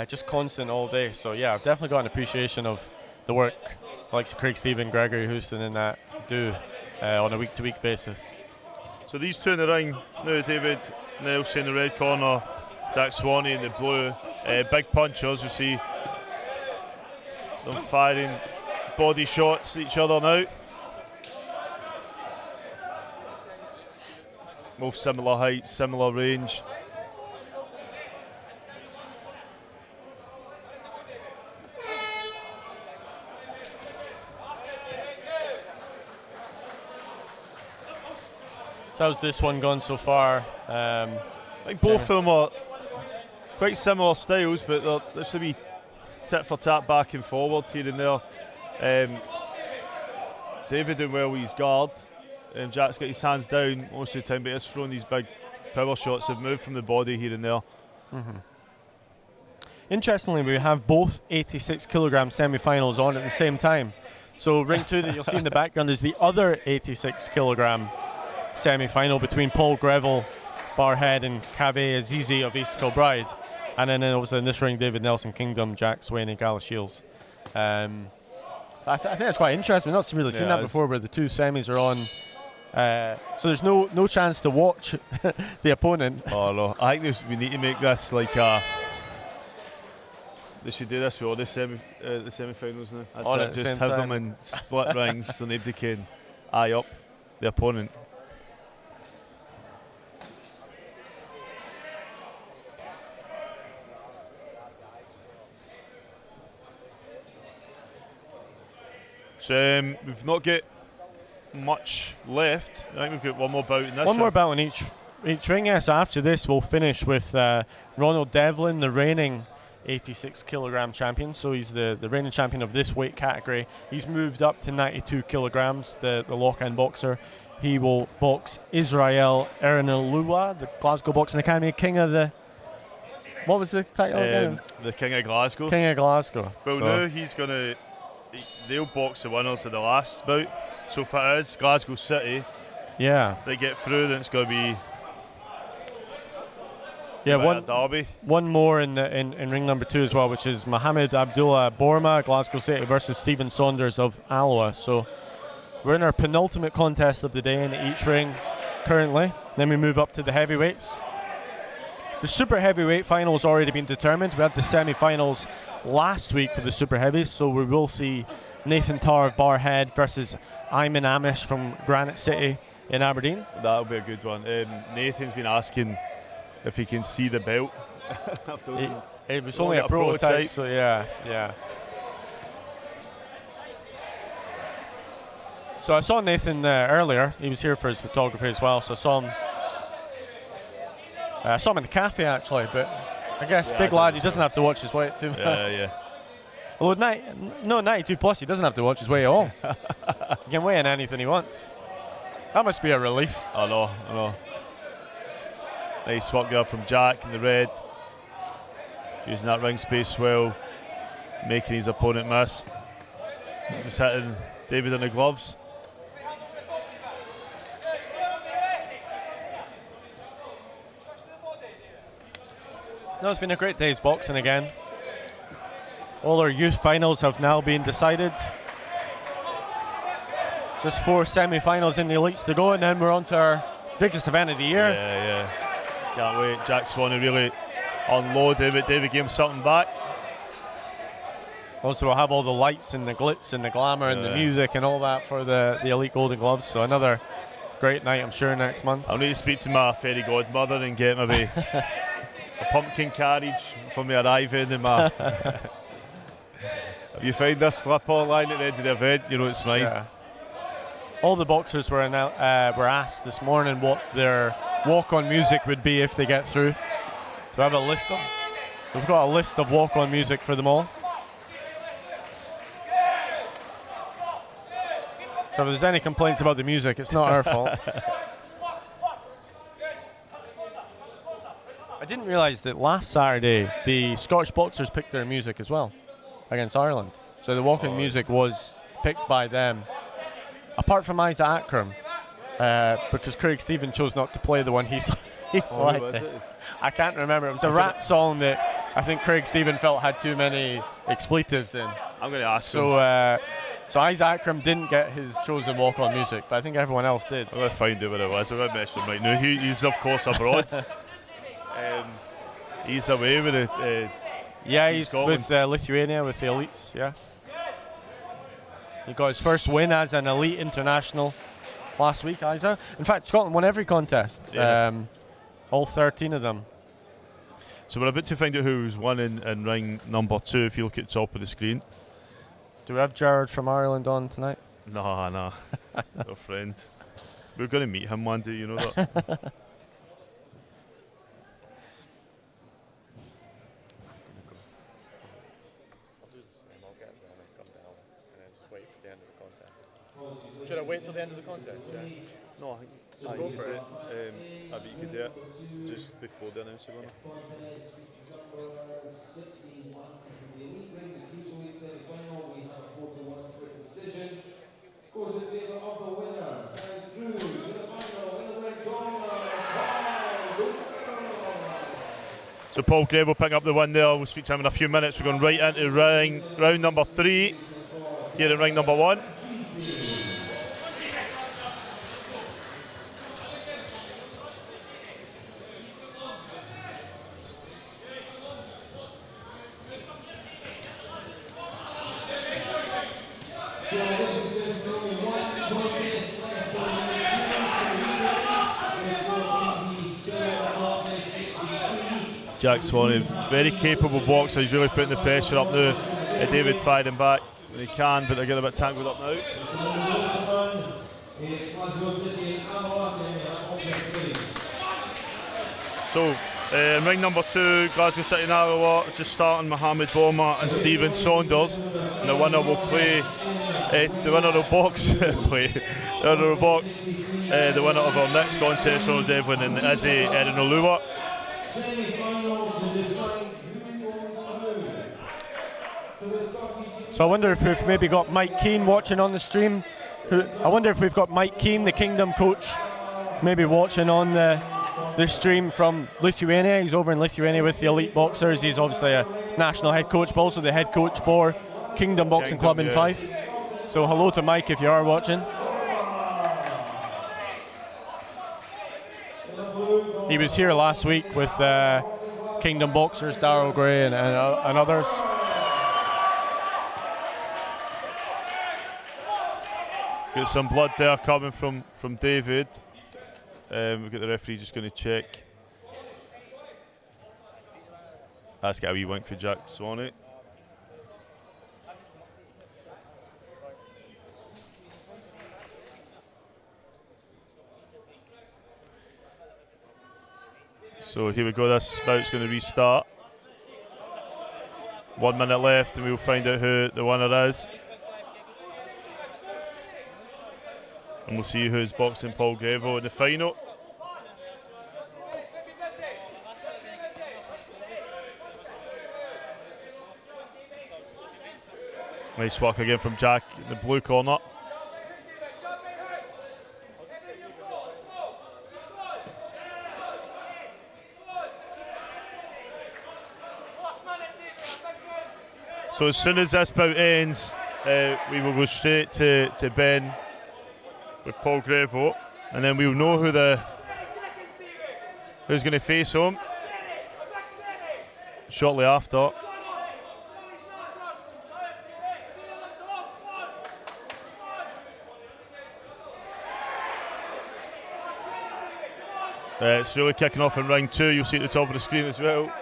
just constant all day. So yeah, I've definitely got an appreciation of the work like Craig Stephen, Gregory Houston and that do on a week-to-week basis. So these two in the ring now, David Nelson in the red corner, Jack Swanee in the blue. Big punchers, you see them firing body shots at each other now. Both similar height, similar range. So how's this one gone so far? I think both of them are quite similar styles, but there's to be tit for tat back and forward here and there. David doing well with his guard. Jack's got his hands down most of the time, but he's throwing these big power shots have moved from the body here and there. Mm-hmm. Interestingly, we have both 86 kilogram semi-finals on at the same time. So ring 2 that you'll see in the background is the other 86 kilogram semi-final between Paul Greville, Barhead, and Kaveh Azizi of East Kilbride. And then obviously in this ring, David Nelson Kingdom, Jack Swain, and Gala Shields. I think that's quite interesting. We've not really seen that before, where the 2 semis are on. So there's no chance to watch the opponent. Oh no, I think we need to make this like a. They should do this with all the semi-finals now. That's On it. at the Just same have time. them in split rings so nobody can eye up the opponent. So we've not got much left. I think we've got one more bout in this. One more bout in each ring. Yes, after this we'll finish with Ronald Devlin, the reigning 86 kilogram champion. So he's the reigning champion of this weight category. He's moved up to 92 kilograms, the lock-in boxer. he will box Israel Erinalua, the Glasgow Boxing Academy King of the... What was the title again? The King of Glasgow. King of Glasgow. Well, So- now he's going to... They'll box the winners of the last bout. So if it is Glasgow City, Yeah. they get through, then it's going to be... Yeah, a derby. one more in ring number 2 as well, which is Mohamed Abdullah Borma, Glasgow City versus Stephen Saunders of Alloa. So we're in our penultimate contest of the day in each ring currently. Then we move up to the heavyweights. The super heavyweight final has already been determined. We had the semi-finals last week for the super heavies, so we will see Nathan Tarr of Barhead versus Ayman Amish from Granite City in Aberdeen. That'll be a good one. Nathan's been asking if he can see the belt. It was only a prototype, so yeah. So I saw Nathan earlier. He was here for his photography as well, so I saw him. I saw him in the cafe actually, but I guess big lad, he doesn't have to watch his weight too much. Yeah. Although 92 plus, he doesn't have to watch his weight at all. He can weigh in anything he wants. That must be a relief. I know. Nice work there from Jack in the red. Using that ring space well, making his opponent miss. He's hitting David on the gloves. No, it's been a great day's boxing again. All our youth finals have now been decided. Just 4 semi-finals in the elites to go, and then we're on to our biggest event of the year. Yeah. Can't wait. Jack Swanee really unloaded, but David gave him something back. Also, we'll have all the lights and the glitz and the glamour and the music and all that for the Elite Golden Gloves. So another great night, I'm sure, next month. I'll need to speak to my fairy godmother and get maybe a pumpkin carriage for me arriving in my... If you find this slipper line at the end of the event, you know it's mine. Yeah. All the boxers were asked this morning what their walk-on music would be if they get through. So I have a list of. We've got a list of walk-on music for them all. So if there's any complaints about the music, it's not our fault. I didn't realise that last Saturday the Scottish boxers picked their music as well against Ireland. So the walk-on music was picked by them. Apart from Isaac Akram, because Craig Stephen chose not to play the one he selected. I can't remember. It was a rap song that I think Craig Stephen felt had too many expletives in. I'm going to ask him. So Isaac Akram didn't get his chosen walk-on music, but I think everyone else did. I'm going to find out what it was. I'm going to mess with him right now. He's of course abroad. He's away with it. Yeah, he's with Lithuania with the elites. Yeah. He got his first win as an elite international last week, Isaac. In fact, Scotland won every contest, all 13 of them. So we're about to find out who's won in ring number 2, if you look at the top of the screen. Do we have Jared from Ireland on tonight? No, no friend. We're going to meet him one day, you know that. Should I wait till the end of the contest? Yeah. No, I think just go for it. But you could do it just before the announcer won. Goes in favour of the winner and through to the final in the red corner. So Paul Gray will pick up the win there. We'll speak to him in a few minutes. We're going right into round number 3 here in ring number 1. Jack Swanee, very capable boxer. He's really putting the pressure up now. David firing back when he can, but they're getting a bit tangled up now. So, ring number 2, Glasgow City and Alloa, just starting Mohamed Borma and Stephen Saunders. And the winner will play, the winner will box, play. out of the box, the winner of our next contest, Ronald Devlin and Izzy Erinoluwa. So I wonder if we've maybe got Mike Keane watching on the stream. I wonder if we've got Mike Keane, the Kingdom coach, maybe watching on the stream from Lithuania. He's over in Lithuania with the elite boxers. He's obviously a national head coach, but also the head coach for Kingdom Boxing Club in Fife. So hello to Mike if you are watching. He was here last week with Kingdom boxers, Darryl Gray and others. Got some blood there coming from David. We've got the referee just going to check. That's got a wee wink for Jack Swanee. So here we go, this bout's going to restart. 1 minute left and we'll find out who the winner is. And we'll see who's boxing Paul Greville in the final. Nice work again from Jack in the blue corner. So as soon as this bout ends, we will go straight to Ben with Paul Greville, and then we'll know who's going to face him shortly after. It's really kicking off in round 2. You'll see at the top of the screen as well.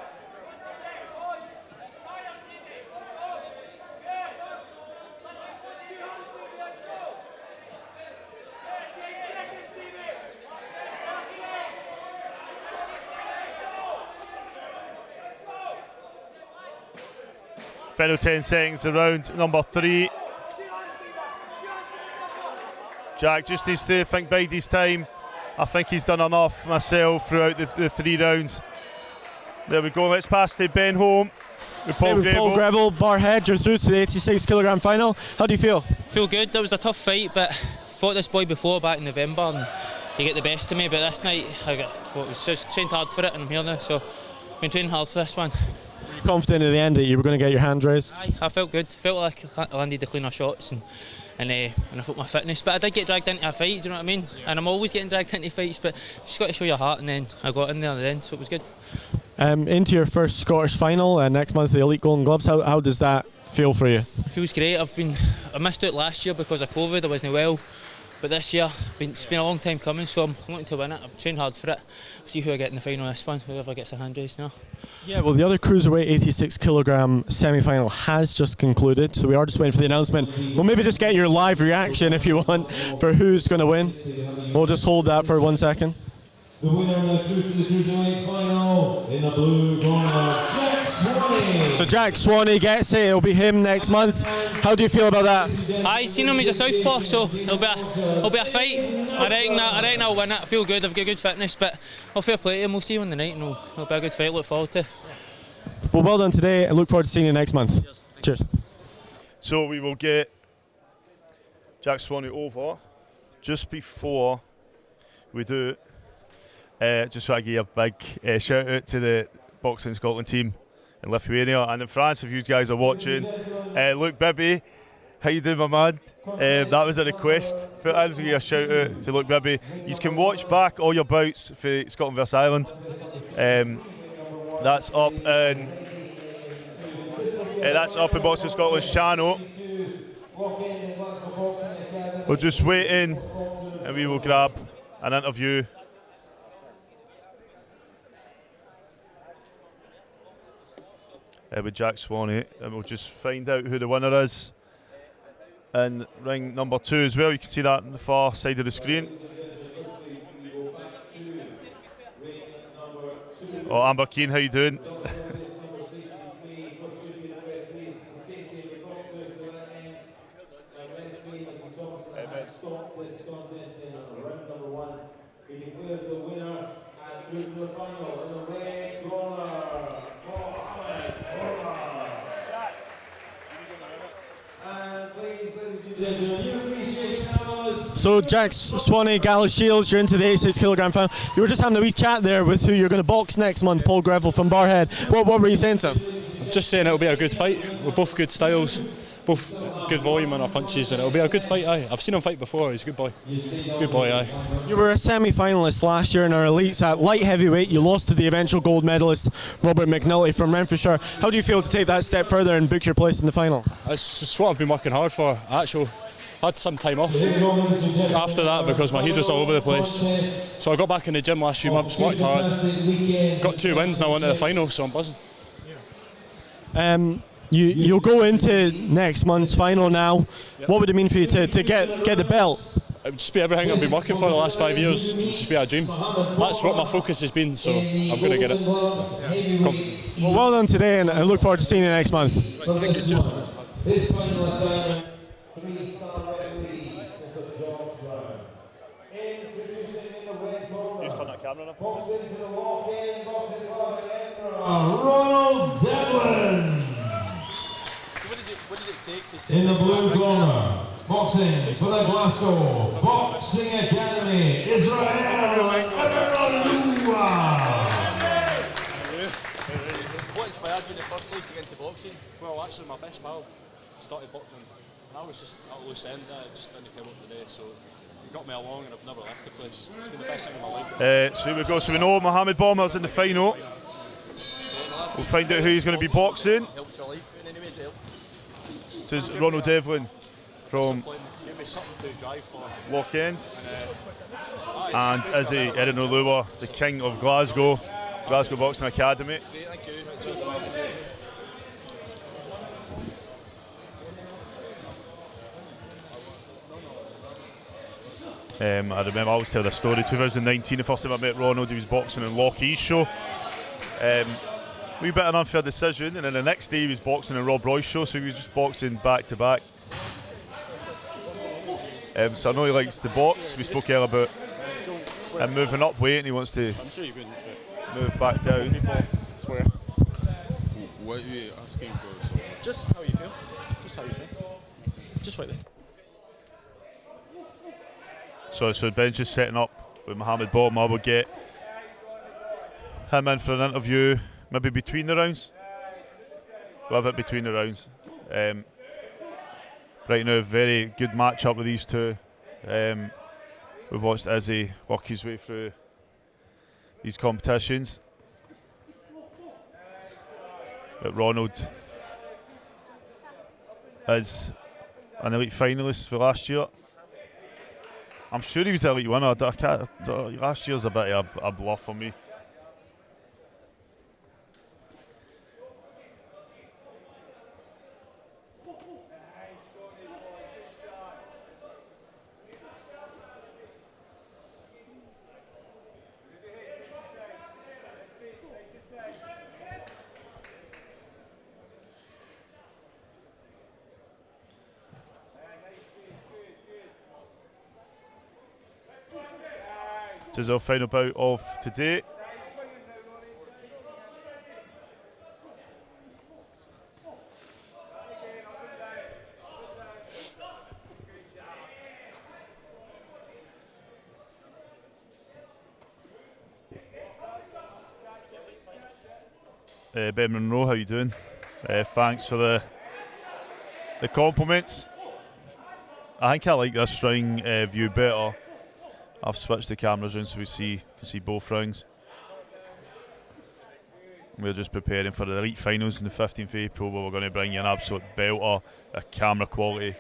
Final 10 seconds of round number 3. Jack just needs to think bide his time. I think he's done enough myself throughout the 3 rounds. There we go, let's pass to Ben Holme with Paul Greville. Paul Greville, Barhead, you're through to the 86 kilogram final. How do you feel? Feel good. That was a tough fight, but fought this boy before back in November and he got the best of me, but this night I was just trained hard for it and I'm here now, so been training hard for this one. Were you confident at the end that you were going to get your hand raised? Aye, I felt good. Felt like I landed the cleaner shots and I felt my fitness, but I did get dragged into a fight, do you know what I mean? And I'm always getting dragged into fights, but you just got to show your heart, and then I got in there at the end, so it was good. Into your first Scottish final next month, the Elite Golden Gloves, how does that feel for you? It feels great. I missed out last year because of COVID, I wasn't well, but this year it's been a long time coming, so I'm wanting to win it. I've trained hard for it. See who I get in the final this one, whoever gets a hand raised now. Yeah, well, the other cruiserweight 86 kilogram semi-final has just concluded, so we are just waiting for the announcement. We'll maybe just get your live reaction if you want for who's going to win. We'll just hold that for 1 second. The winner through to the cruiserweight final in the blue corner, Jack Swanee. So Jack Swanee gets it. It'll be him next month. How do you feel about that? I seen him as a southpaw, so it'll be a fight. I reckon I'll win it. I feel good. I've got good fitness, but I'll fair play to him. We'll see you on the night, and it'll be a good fight. Look forward to. Well done today. I look forward to seeing you next month. Cheers. So we will get Jack Swanee over. Just before we do, just want to give a big shout out to the Boxing Scotland team in Lithuania and in France. If you guys are watching, Luke Bibby, how you doing, my man? That was a request, but I'll give you a shout out to Luke Bibby. You can watch back all your bouts for Scotland vs Ireland. That's up in Boxing Scotland's channel. We're just waiting, and we will grab an interview. With Jack Swanee, and we'll just find out who the winner is in ring number 2 as well. You can see that on the far side of the screen. Oh, Amber Keane, how you doing? through to the final in the red corner. And please, ladies and gentlemen, your appreciation analysts. So Jack Swanee, Gala Shields, you're into the 86 kilogram final. You were just having a wee chat there with who you're going to box next month, Paul Greville from Barhead. What were you saying to him? Just saying it'll be a good fight. We're both good styles, both good volume in our punches, and it'll be a good fight. Aye, I've seen him fight before. He's a good boy. Good boy. Aye. You were a semi-finalist last year in our elites at light heavyweight. You lost to the eventual gold medalist Robert McNulty from Renfrewshire. How do you feel to take that step further and book your place in the final? It's just what I've been working hard for. Actually, I had some time off after that because my head was all over the place. So I got back in the gym last few months, worked hard, got 2 wins, now into the final, so I'm buzzing. You'll go into next month's final now. What would it mean for you to get the belt? It would just be everything I've been working for the last 5 years. It would just be a dream. That's what my focus has been, so I'm going to get it. Well, well done today, and I look forward to seeing you next month. This final assignment, 3-star referee, Mr. George Brown. Introducing in the red corner. Just turn that camera on. Boxing to the walk-in, boxing for the Emperor, Ronald Devlin. What did it take to stay in the blue corner, boxing for the Glasgow Boxing Academy, Israel Erolua. What inspired you in the first place to get into boxing? Well, actually, my best pal started boxing, and I was just at a loose end. I just didn't come up today, so it got me along, and I've never left the place. It's been the best thing in my life. So here we go. So we know Mohamed Bomber's in the final. We'll find out who he's going to be boxing. Helps your life in any way, it helps. This is Ronald Devlin from Loch End, and Izzy Erolua, the king of Glasgow Boxing Academy. I remember I always tell the story. 2019, the first time I met Ronald, he was boxing in Loch East show. Wee bit of an unfair decision, and then the next day he was boxing in Rob Roy's show, so he was just boxing back to back. So I know he likes to box. We spoke earlier about him moving up weight, and he wants to move back down. Swear. What are you asking for? Just how you feel. Just how you feel. Just wait there. So the bench is setting up with Mohamed Bomber. We'll get him in for an interview. Maybe between the rounds. We'll have it between the rounds. Right now, very good match-up with these two. We've watched Izzy work his way through these competitions. But Ronald is an elite finalist for last year. I'm sure he was the elite winner. Last year's a bit of a bluff for me. This is our final bout of today. Ben Monroe, how you doing? Thanks for the compliments. I think I like this ring view better. I've switched the cameras around so we can see both rounds. We're just preparing for the elite finals on the 15th of April, where we're going to bring you an absolute belter, a camera quality.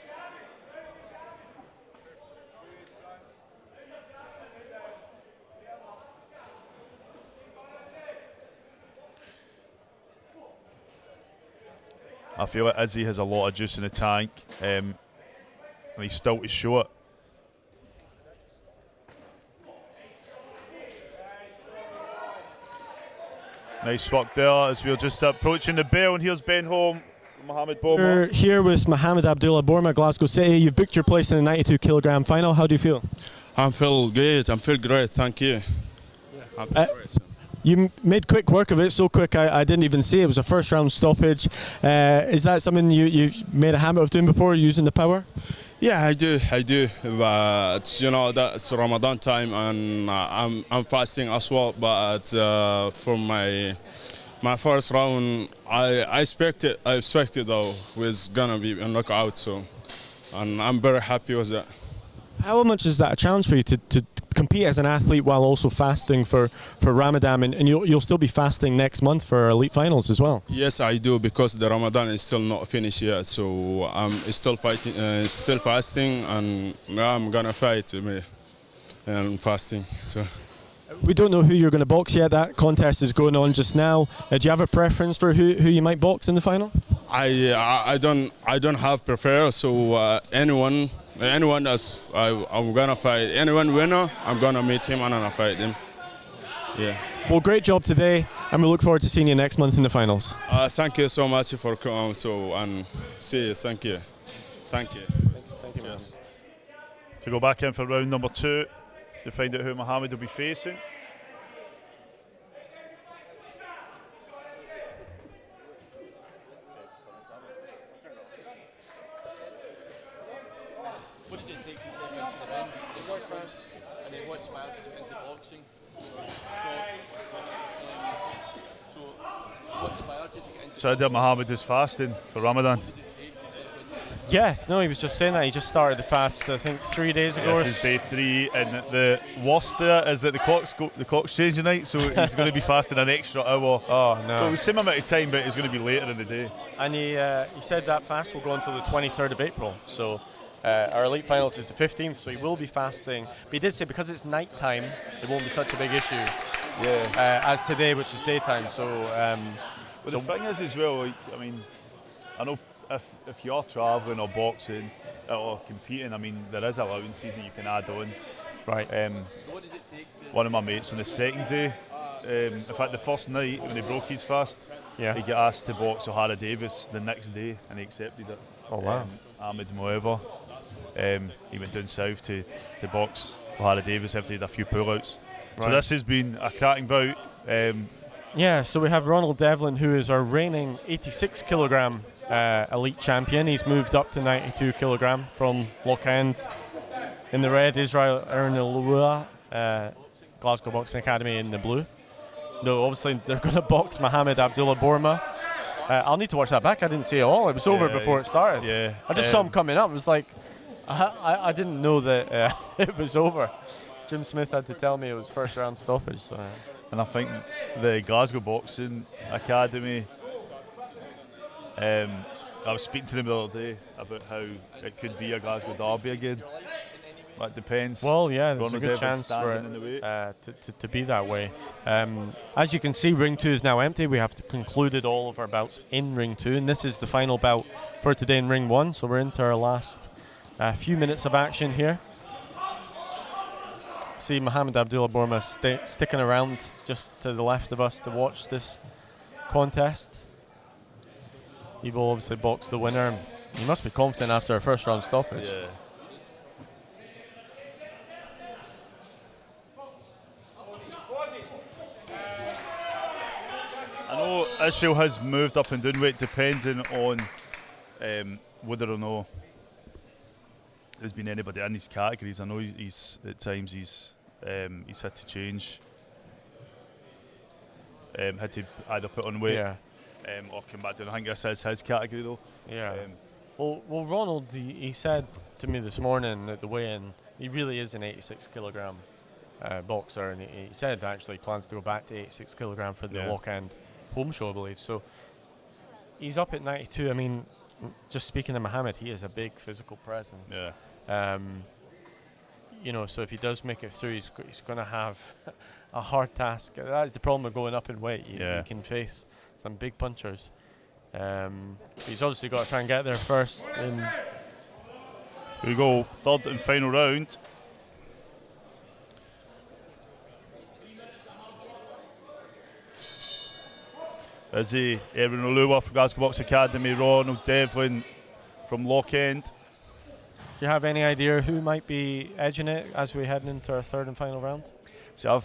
I feel like Izzy has a lot of juice in the tank, and he's still to show it. Nice work there as we're just approaching the bell, and here's Ben Holme, Mohamed Bomber. We're here with Mohamed Abdullah Bourma, Glasgow City. You've booked your place in the 92 kilogram final. How do you feel? I feel good. I feel great. Thank you. I feel great. You made quick work of it, so quick I didn't even see it was a first round stoppage. Is that something you've made a habit of doing before, using the power? Yeah, I do. But you know, that's Ramadan time, and I'm fasting as well. But for my first round, I expected though was gonna be a knockout. So, and I'm very happy with that. How much is that a challenge for you to compete as an athlete while also fasting for Ramadan, and you'll still be fasting next month for elite finals as well? Yes, I do, because the Ramadan is still not finished yet. So I'm still fighting, still fasting, and I'm gonna fight and fasting. So. We don't know who you're going to box yet. That contest is going on just now. Do you have a preference for who you might box in the final? I don't have preference. So anyone as I'm gonna fight, anyone winner, I'm gonna meet him and I'm gonna fight him. Yeah. Well, great job today, and we look forward to seeing you next month in the finals. Thank you so much for coming. And see you. Thank you. Thank you. Yes. To go back in for round number 2 to find out who Mohammed will be facing. What does it take to step into the ring? The work round, and then what inspired you to get into boxing? So what inspired you to get into So boxing? Mohammed is fasting for Ramadan. Yeah, no, he was just saying that. He just started the fast, I think, 3 days ago. This is day 3, and the worst there is that the clock's changing night, so he's going to be fasting an extra hour. Oh no! So same amount of time, but it's going to be later in the day. And he said that fast will go until the 23rd of April. So our elite finals is the 15th, so he will be fasting. But he did say because it's night time, it won't be such a big issue. Yeah. As today, which is daytime. So. The thing is as well, like, I mean, I know. If you're travelling or boxing or competing, I mean, there is allowances that you can add on. Right. So what does it take to... One of my mates on the second day, in fact the first night when he broke his fast, he got asked to box O'Hara Davis the next day, and he accepted it. Oh wow. Ahmed Moever, he went down south to box O'Hara Davis after he had a few pullouts. Right. So this has been a cracking bout. Yeah, so we have Ronald Devlin, who is our reigning 86 kilogram elite champion. He's moved up to 92 kilogram from Lochend. In the red, Israel Ernilua, Glasgow Boxing Academy in the blue. No, obviously they're going to box Mohammed Abdullah Bourma. I'll need to watch that back. I didn't see it all. It was over before it started. Yeah. I just saw him coming up. It was like, I didn't know that it was over. Jim Smith had to tell me it was first round stoppage. So. And I think the Glasgow Boxing Academy, I was speaking to them the other day about how it could be a Glasgow derby again. That depends. Well, yeah, there's Ronald a good Devlin's chance for standing it to be that way. As you can see, Ring 2 is now empty. We have concluded all of our bouts in Ring 2, and this is the final bout for today in Ring 1, so we're into our last few minutes of action here. See Mohammed Abdullah Bourma sticking around just to the left of us to watch this contest. He will obviously box the winner. He must be confident after a first round stoppage. Yeah. I know Israel has moved up and down weight depending on whether or not there's been anybody in these categories. I know he's at times he's had to change, had to either put on weight or come back down. I think this is his category though. Yeah. Well, Ronald, he said to me this morning at the weigh-in, he really is an 86 kilogram boxer, and he said actually he plans to go back to 86 kilogram for the Lochend home show, I believe. So he's up at 92. I mean, just speaking to Mohammed, he is a big physical presence. Yeah. You know, so if he does make it through, he's going to have a hard task. That's the problem with going up in weight. You can face some big punchers. He's obviously got to try and get there first. Here we go, third and final round. Izzy Erin Olua from Glasgow Box Academy, Ronald Devlin from Lochend. Do you have any idea who might be edging it as we head into our third and final round? So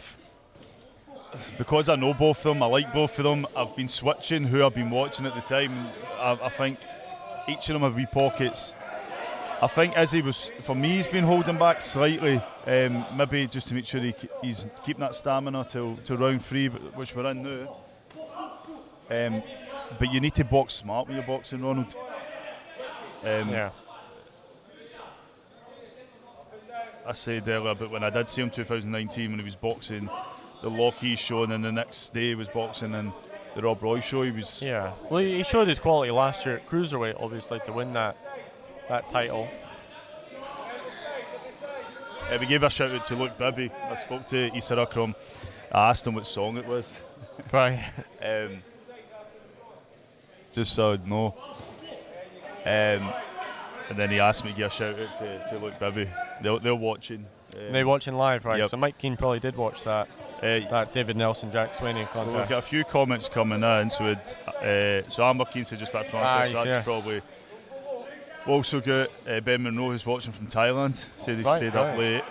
because I know both of them, I like both of them, I've been switching who I've been watching at the time. I think each of them have wee pockets. I think Izzy was, for me, he's been holding back slightly, maybe just to make sure he's keeping that stamina till round 3, which we're in now. But you need to box smart when you're boxing, Ronald. Yeah. I said earlier, but when I did see him 2019 when he was boxing the Lockheed show, and then the next day he was boxing in the Rob Roy show, he was... Yeah, well, he showed his quality last year at Cruiserweight, obviously, to win that title. We gave a shout out to Luke Bibby. I spoke to Issa Akram. I asked him what song it was. Right. Just so I'd know. And then he asked me to give a shout out to Luke Bibby. They're watching. They're watching live, right? Yep. So Mike Keane probably did watch that. That David Nelson, Jack Sweeney contest. Well, we've got a few comments coming in. So Amber Keane said just back from France. So that's probably. Also got Ben Monroe, who's watching from Thailand. Said he stayed up late.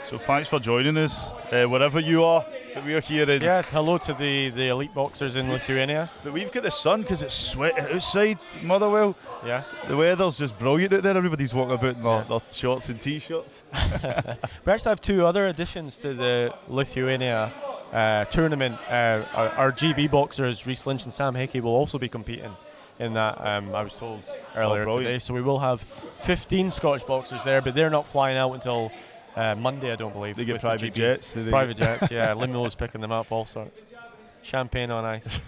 So thanks for joining us, wherever you are. We're here in. Yeah, hello to the elite boxers in Lithuania. But we've got the sun because it's sweat outside Motherwell. Yeah. The weather's just brilliant out there. Everybody's walking about in their shorts and t-shirts. We actually have 2 other additions to the Lithuania tournament. Our GB boxers, Rhys Lynch and Sam Hickey, will also be competing in that, I was told earlier today. So we will have 15 Scottish boxers there, but they're not flying out until Monday, I don't believe. They get private jets. Private jets, yeah. Limo's picking them up, all sorts. Champagne on ice.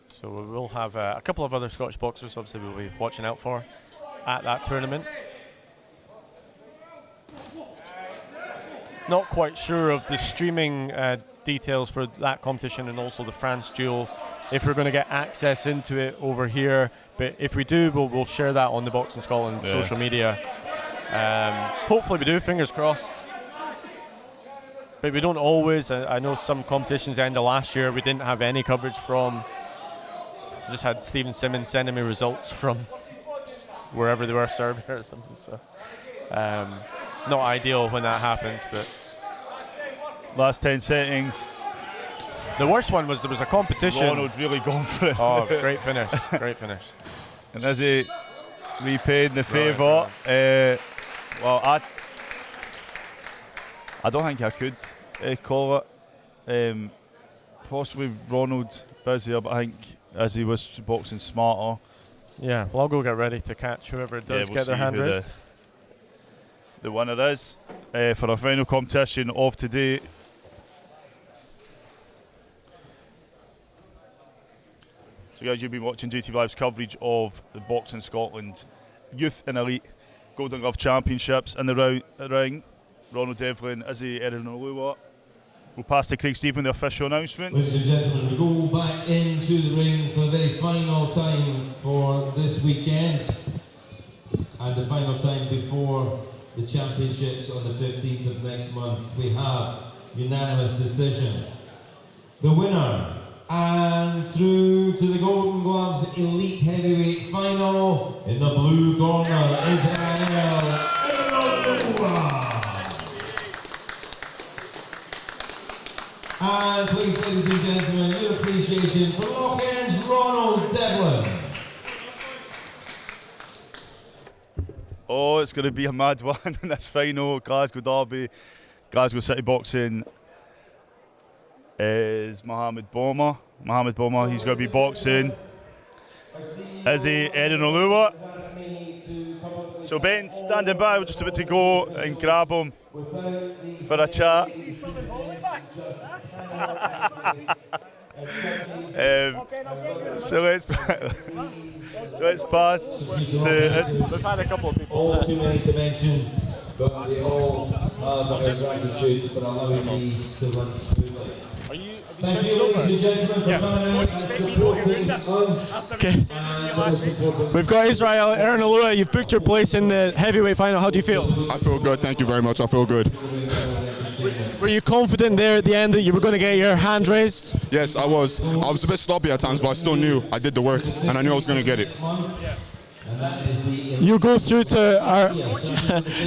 So we will have a couple of other Scottish boxers, obviously, we'll be watching out for at that tournament. Not quite sure of the streaming details for that competition and also the France duel, if we're going to get access into it over here. But if we do, we'll share that on the Boxing Scotland social media. Hopefully we do, fingers crossed. But we don't always. I know some competitions, the end of last year, we didn't have any coverage from. Just had Stephen Simmons sending me results from wherever they were, Serbia or something. So not ideal when that happens, but last 10 settings. The worst one was there was a competition. Ronald really going for it. Oh, great finish, great finish. And as he repaid the favour, well, I don't think I could call it. Possibly Ronald busier, but I think as he was boxing smarter. Yeah, well, I'll go get ready to catch whoever does get their hand raised. The winner is for our final competition of today. So guys, you've been watching JATV Live's coverage of the Boxing Scotland Youth and Elite Golden Glove Championships. In the ring, Ronald Devlin, Izzy Erinolua. We'll pass to Craig Stephen, the official announcement. Ladies and gentlemen, we go back into the ring for the very final time for this weekend. And the final time before the championships on the 15th of next month. We have unanimous decision. The winner, and through to the Golden Gloves Elite Heavyweight Final, in the blue corner, Israel Erinolua. And please, ladies and gentlemen, your appreciation for Lockend's Ronald Devlin. Oh, it's going to be a mad one in this final. Glasgow Derby, Glasgow City Boxing is Mohamed Boma. Mohamed Boma, he's going to be boxing Izzy Erinolua. So Ben, standing by, we're just about to go and grab him for a chat. So let's pass to. We've had a couple of people. All too many to mention, but they all have our gratitude for allowing these to run smoothly. Thank you, ladies and gentlemen, for coming out and supporting us. Okay. We've got Israel Erinolua. You've booked your place in the heavyweight final. How do you feel? I feel good. Thank you very much. I feel good. Were you confident there at the end that you were going to get your hand raised? Yes, I was. I was a bit sloppy at times, but I still knew I did the work, and I knew I was going to get it. You go through to our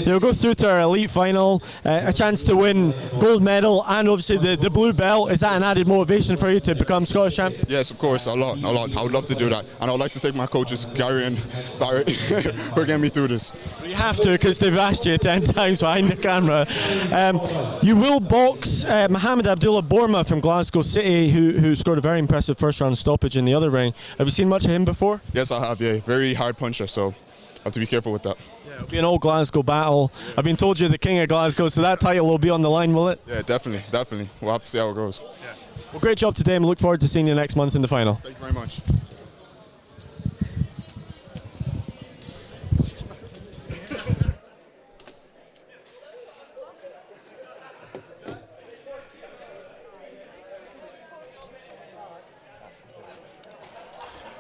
you'll go through to our elite final, a chance to win gold medal and obviously the blue belt. Is that an added motivation for you to become Scottish champion? Yes, of course, a lot. I would love to do that, and I would like to thank my coaches, Gary and Barrett, for getting me through this. You have to, because they've asked you 10 times behind the camera. You will box Mohamed Abdullah Bourma from Glasgow City, who scored a very impressive first round stoppage in the other ring. Have you seen much of him before? Yes, I have. Yeah, very hard puncher, so I have to be careful with that. Yeah, it'll be an old Glasgow battle. I've been told you're the king of Glasgow, so that title will be on the line, will it? Yeah, definitely. We'll have to see how it goes. Yeah. Well, great job today, and we look forward to seeing you next month in the final. Thank you very much.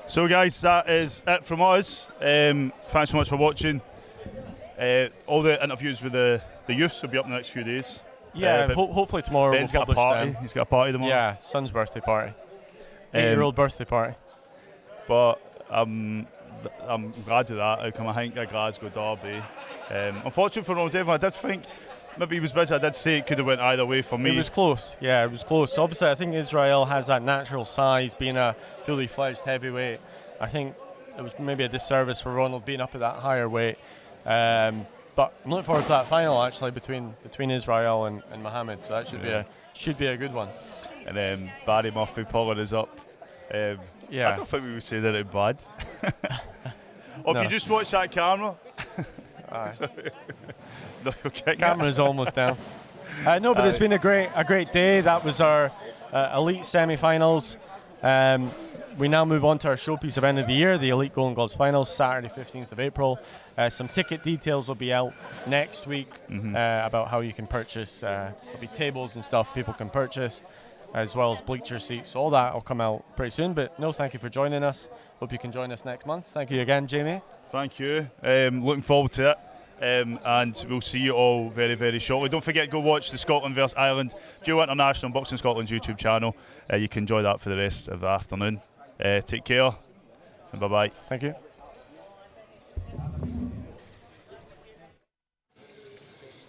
So guys, that is it from us. Thanks so much for watching. All the interviews with the youths will be up in the next few days. Yeah, hopefully tomorrow Ben's we'll got a publish party. them. He's got a party tomorrow. Yeah, son's birthday party. 8-year-old birthday party. But I'm glad of that outcome. I think a Glasgow derby. Unfortunately for Ronald Devon, I did think maybe he was busy. I did say it could have went either way for me. It was close. Yeah, it was close. Obviously, I think Israel has that natural size, being a fully fledged heavyweight. I think it was maybe a disservice for Ronald being up at that higher weight. But I'm looking forward to that final actually between Israel and Mohamed. So that should be a good one. And then Barry Murphy pulling us up. Yeah. I don't think we would say that it's bad. Or if you just watch that camera. No, Camera's almost down. No, but it's been a great day. That was our elite semi-finals. We now move on to our showpiece event of the year, the Elite Golden Gloves Finals, Saturday 15th of April. Some ticket details will be out next week about how you can purchase. There'll be tables and stuff people can purchase, as well as bleacher seats. So all that will come out pretty soon. But no, thank you for joining us. Hope you can join us next month. Thank you again, Jamie. Thank you. Looking forward to it. And we'll see you all very, very shortly. Don't forget to go watch the Scotland vs Ireland Duo International Boxing Scotland's YouTube channel. You can enjoy that for the rest of the afternoon. Take care and bye-bye. Thank you.